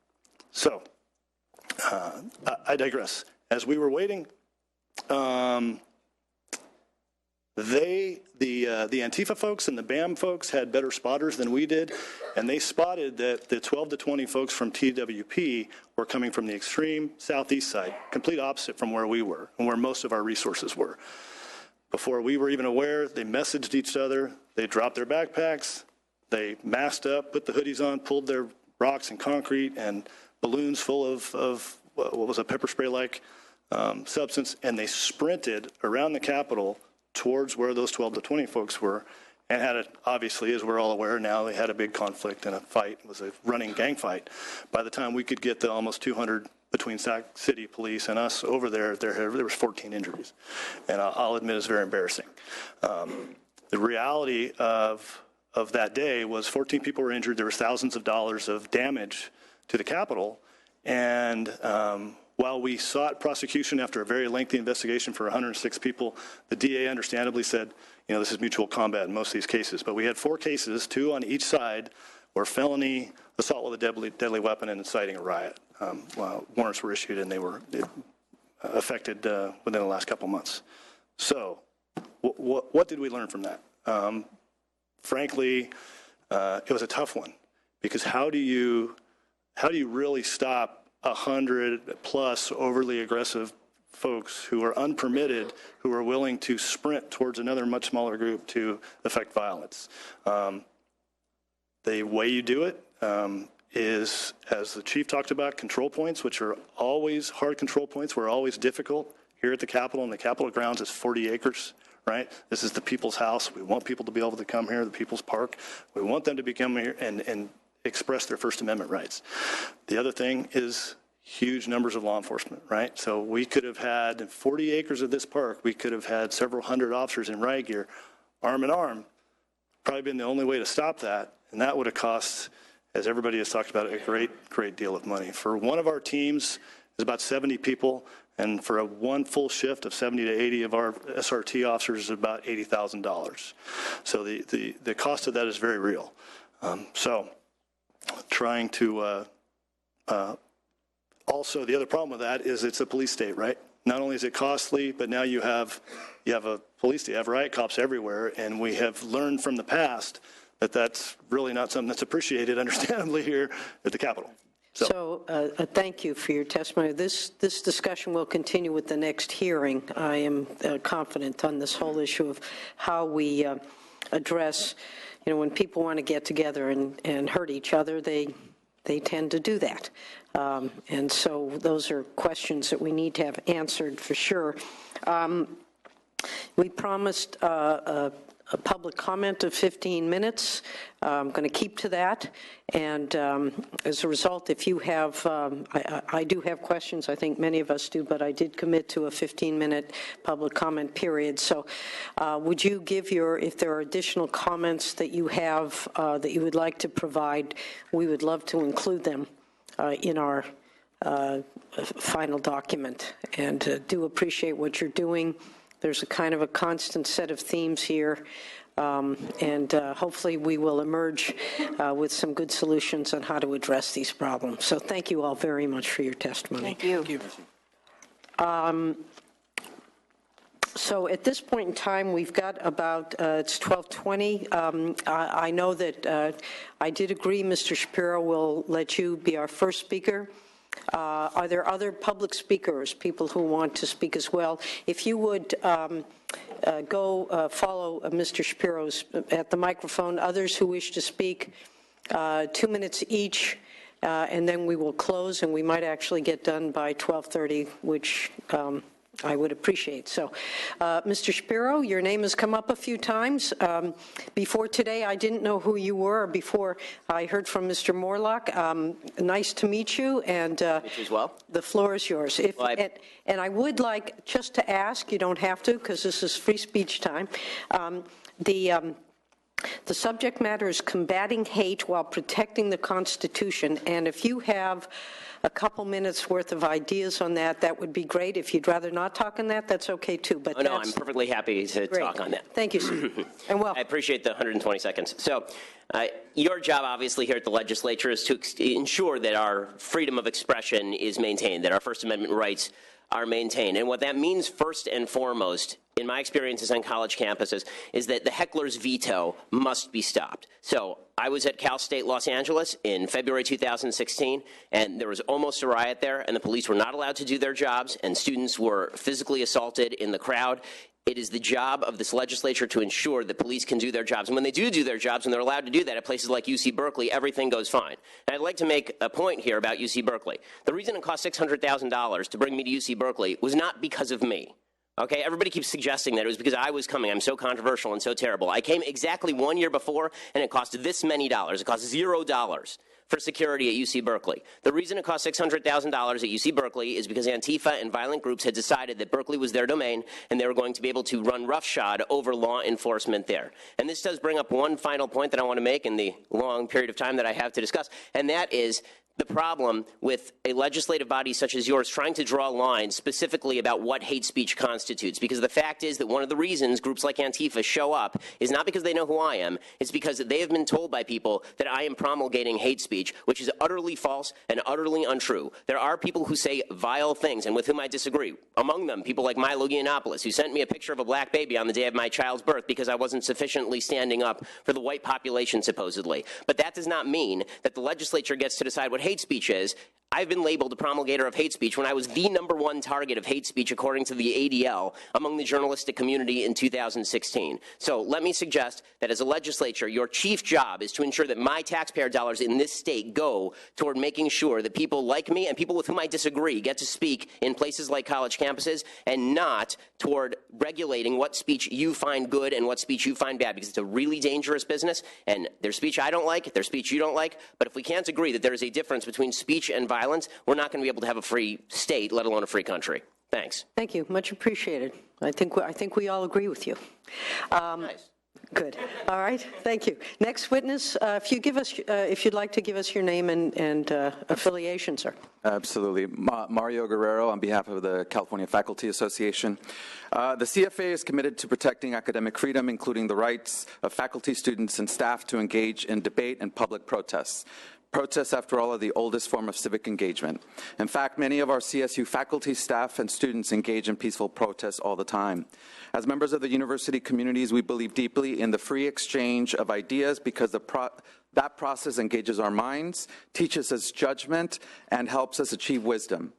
So, I digress. As we were waiting, the Antifa folks and the BAM folks had better spotters than we did, and they spotted that the 12 to 20 folks from TWP were coming from the extreme southeast side, complete opposite from where we were and where most of our resources were. Before we were even aware, they messaged each other, they dropped their backpacks, they masked up, put the hoodies on, pulled their rocks and concrete and balloons full of what was a pepper spray-like substance, and they sprinted around the Capitol towards where those 12 to 20 folks were, and had obviously, as we're all aware now, they had a big conflict and a fight. It was a running gang fight. By the time we could get the almost 200 between Sac City Police and us over there was 14 injuries. And I'll admit it's very embarrassing. The reality of that day was 14 people were injured. There was thousands of dollars of damage to the Capitol. And while we sought prosecution after a very lengthy investigation for 106 people, the DA understandably said, this is mutual combat in most of these cases. But we had 4 cases, 2 on each side, where felony, assault with a deadly weapon, and inciting a riot. Warrants were issued, and they were affected within the last couple months. So what did we learn from that? Frankly, it was a tough one, because how do you really stop 100 plus overly aggressive folks who are unpermitted, who are willing to sprint towards another much smaller group to affect violence? The way you do it is, as the chief talked about, control points, which are always hard control points. We're always difficult. Here at the Capitol, and the Capitol grounds is 40 acres, right? This is the people's house. We want people to be able to come here, the people's park. We want them to come here and express their First Amendment rights. The other thing is huge numbers of law enforcement, right? So we could have had, in 40 acres of this park, we could have had several hundred officers in riot gear, arm in arm. Probably been the only way to stop that, and that would have cost, as everybody has talked about, a great deal of money. For one of our teams, is about 70 people, and for one full shift of 70 to 80 of our SRT officers is about $80,000. So the cost of that is very real. So trying to also, the other problem with that is it's a police state, right? Not only is it costly, but now you have a police state, you have riot cops everywhere, and we have learned from the past that that's really not something that's appreciated, understandably, here at the Capitol. So thank you for your testimony. This discussion will continue with the next hearing. I am confident on this whole issue of how we address, when people want to get together and hurt each other, they tend to do that. And so those are questions that we need to have answered for sure. We promised a public comment of 15 minutes. I'm going to keep to that. And as a result, if you have, I do have questions, I think many of us do, but I did commit to a 15-minute public comment period. So would you give if there are additional comments that you have that you would like to provide, we would love to include them in our final document. And do appreciate what you're doing. There's a kind of a constant set of themes here, and hopefully we will emerge with some good solutions on how to address these problems. So thank you all very much for your testimony. Thank you. So at this point in time, we've got about, it's 12:20. I know that I did agree Mr. Shapiro will let you be our first speaker. Are there other public speakers, people who want to speak as well? If you would go follow Mr. Shapiro's at the microphone, others who wish to speak, 2 minutes each, and then we will close, and we might actually get done by 12:30, which I would appreciate. So, Mr. Shapiro, your name has come up a few times. Before today, I didn't know who you were. Before I heard from Mr. Moorlach. Nice to meet you, and as well. The floor is yours. And I would like just to ask, you don't have to, because this is free speech time, the subject matter is combating hate while protecting the Constitution, and if you have a couple minutes worth of ideas on that, that would be great. If you'd rather not talk on that, that's okay too. But no, I'm perfectly happy to talk on that. Thank you, sir. And well, I appreciate the 120 seconds. So, your job, obviously, here at the legislature is to ensure that our freedom of expression is maintained, that our First Amendment rights are maintained. And what that means, first and foremost, in my experiences on college campuses, is that the heckler's veto must be stopped. So I was at Cal State Los Angeles in February 2016, and there was almost a riot there, and the police were not allowed to do their jobs, and students were physically assaulted in the crowd. It is the job of this legislature to ensure that police can do their jobs. And when they do their jobs, and they're allowed to do that at places like UC Berkeley, everything goes fine. And I'd like to make a point here about UC Berkeley. The reason it cost $600,000 to bring me to UC Berkeley was not because of me. Okay, everybody keeps suggesting that it was because I was coming. I'm so controversial and so terrible. I came exactly 1 year before, and it cost this many dollars. It cost $0 for security at UC Berkeley. The reason it cost $600,000 at UC Berkeley is because Antifa and violent groups had decided that Berkeley was their domain, and they were going to be able to run roughshod over law enforcement there. And this does bring up one final point that I want to make in the long period of time that I have to discuss, and that is the problem with a legislative body such as yours trying to draw lines specifically about what hate speech constitutes. Because the fact is that one of the reasons groups like Antifa show up is not because they know who I am, it's because they have been told by people that I am promulgating hate speech, which is utterly false and utterly untrue. There are people who say vile things and with whom I disagree. Among them, people like Milo Yiannopoulos, who sent me a picture of a black baby on the day of my child's birth because I wasn't sufficiently standing up for the white population, supposedly. But that does not mean that the legislature gets to decide what hate speech is. I've been labeled a promulgator of hate speech when I was the #1 target of hate speech according to the ADL among the journalistic community in 2016. So let me suggest that as a legislature, your chief job is to ensure that my taxpayer dollars in this state go toward making sure that people like me and people with whom I disagree get to speak in places like college campuses, and not toward regulating what speech you find good and what speech you find bad, because it's a really dangerous business, and there's speech I don't like, there's speech you don't like, but if we can't agree that there is a difference between speech and violence, we're not going to be able to have a free state, let alone a free country. Thanks. Thank you. Much appreciated. I think we all agree with you. Nice. Good. All right. Thank you. Next witness, if you'd like to give us your name and affiliation, sir. Absolutely. Mario Guerrero on behalf of the California Faculty Association. The CFA is committed to protecting academic freedom, including the rights of faculty, students, and staff to engage in debate and public protests. Protests, after all, are the oldest form of civic engagement. In fact, many of our CSU faculty, staff, and students engage in peaceful protests all the time. As members of the university communities, we believe deeply in the free exchange of ideas because that process engages our minds, teaches us judgment, and helps us achieve wisdom.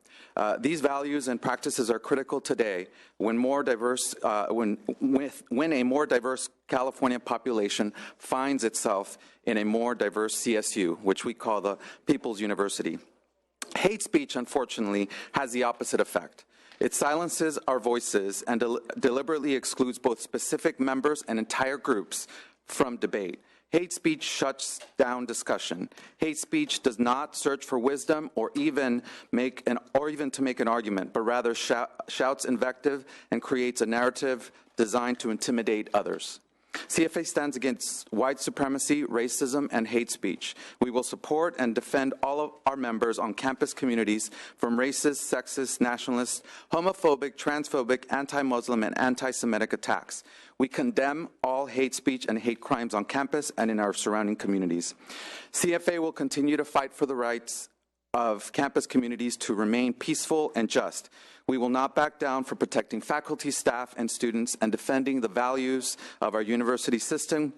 These values and practices are critical today when a more diverse California population finds itself in a more diverse CSU, which we call the People's University. Hate speech, unfortunately, has the opposite effect. It silences our voices and deliberately excludes both specific members and entire groups from debate. Hate speech shuts down discussion. Hate speech does not search for wisdom or even to make an argument, but rather shouts invective and creates a narrative designed to intimidate others. CFA stands against white supremacy, racism, and hate speech. We will support and defend all of our members on campus communities from racist, sexist, nationalist, homophobic, transphobic, anti-Muslim, and anti-Semitic attacks. We condemn all hate speech and hate crimes on campus and in our surrounding communities. CFA will continue to fight for the rights of campus communities to remain peaceful and just. We will not back down for protecting faculty, staff, and students and defending the values of our university system,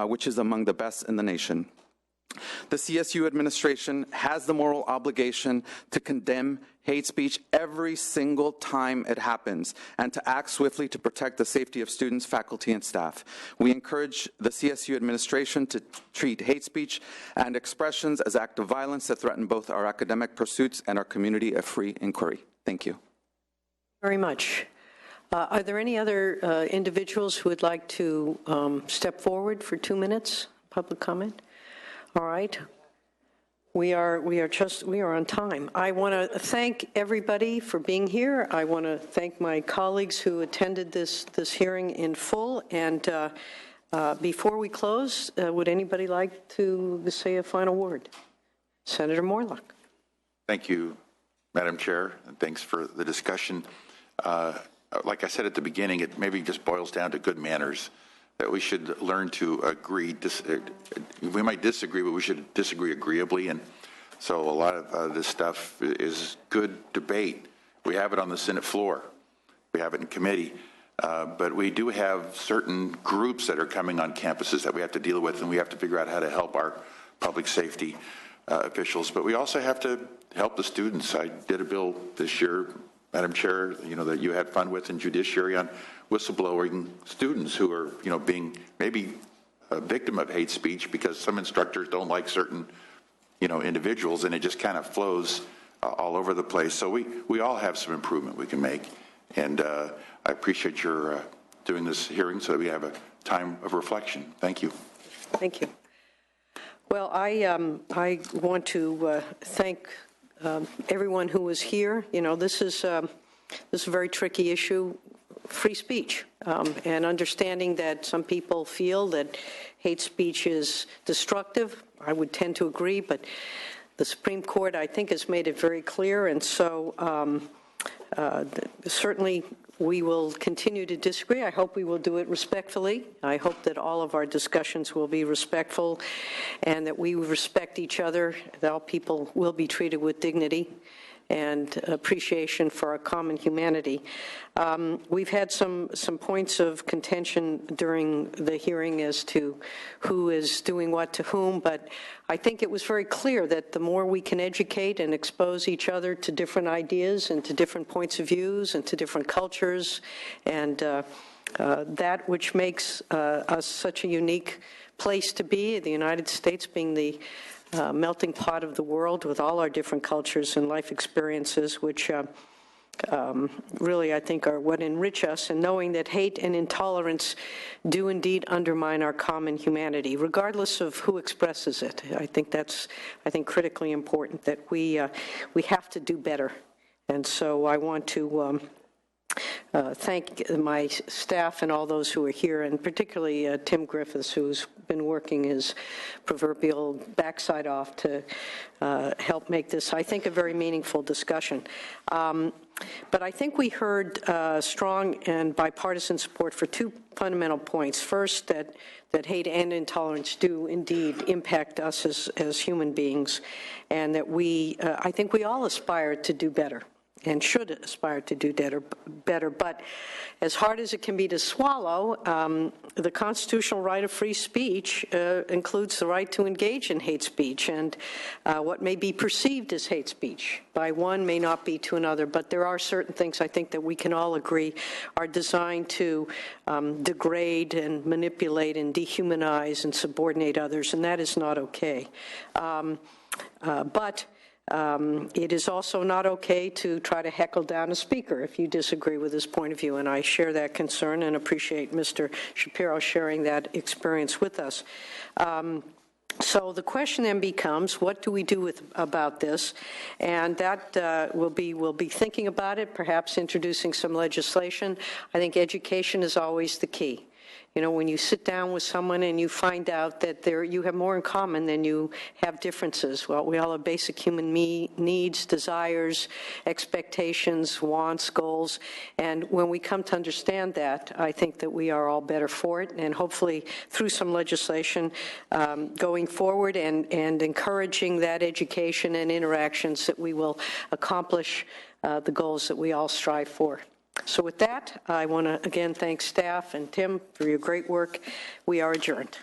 which is among the best in the nation. The CSU administration has the moral obligation to condemn hate speech every single time it happens and to act swiftly to protect the safety of students, faculty, and staff. We encourage the CSU administration to treat hate speech and expressions as acts of violence that threaten both our academic pursuits and our community of free inquiry. Thank you. Very much. Are there any other individuals who would like to step forward for 2 minutes, public comment? All right. We are on time. I want to thank everybody for being here. I want to thank my colleagues who attended this hearing in full. And before we close, would anybody like to say a final word? Senator Moorlach. Thank you, Madam Chair, and thanks for the discussion. Like I said at the beginning, it maybe just boils down to good manners, that we should learn to agree. We might disagree, but we should disagree agreeably. And so a lot of this stuff is good debate. We have it on the Senate floor. We have it in committee. But we do have certain groups that are coming on campuses that we have to deal with, and we have to figure out how to help our public safety officials. But we also have to help the students. I did a bill this year, Madam Chair, that you had fun with in judiciary on whistleblowing students who are, being maybe a victim of hate speech because some instructors don't like certain, individuals, and it just kind of flows all over the place. So we all have some improvement we can make, and I appreciate your doing this hearing so that we have a time of reflection. Thank you. Thank you. Well, I want to thank everyone who was here. This is a very tricky issue, free speech, and understanding that some people feel that hate speech is destructive. I would tend to agree, but the Supreme Court, I think, has made it very clear, and so certainly we will continue to disagree. I hope we will do it respectfully. I hope that all of our discussions will be respectful and that we respect each other, that all people will be treated with dignity and appreciation for our common humanity. We've had some points of contention during the hearing as to who is doing what to whom, but I think it was very clear that the more we can educate and expose each other to different ideas and to different points of views and to different cultures and that which makes us such a unique place to be, the United States being the melting pot of the world with all our different cultures and life experiences, which really, I think, are what enrich us, and knowing that hate and intolerance do indeed undermine our common humanity, regardless of who expresses it. I think that's, critically important, that we have to do better. And so I want to thank my staff and all those who are here, and particularly Tim Griffiths, who's been working his proverbial backside off to help make this, I think, a very meaningful discussion. But I think we heard strong and bipartisan support for two fundamental points. First, that hate and intolerance do indeed impact us as human beings, and that I think we all aspire to do better and should aspire to do better. But as hard as it can be to swallow, the constitutional right of free speech includes the right to engage in hate speech, and what may be perceived as hate speech by one may not be to another. But there are certain things, I think, that we can all agree are designed to degrade and manipulate and dehumanize and subordinate others, and that is not okay. But It is also not okay to try to heckle down a speaker if you disagree with his point of view, and I share that concern and appreciate Mr. Shapiro sharing that experience with us. So the question then becomes, what do we do about this? And that we'll be thinking about it, perhaps introducing some legislation. I think education is always the key. You know, when you sit down with someone and you find out that you have more in common than you have differences. Well, we all have basic human needs, desires, expectations, wants, goals. And when we come to understand that, I think that we are all better for it. And hopefully through some legislation going forward and encouraging that education and interactions, that we will accomplish the goals that we all strive for. So with that, I want to again thank staff and Tim for your great work. We are adjourned.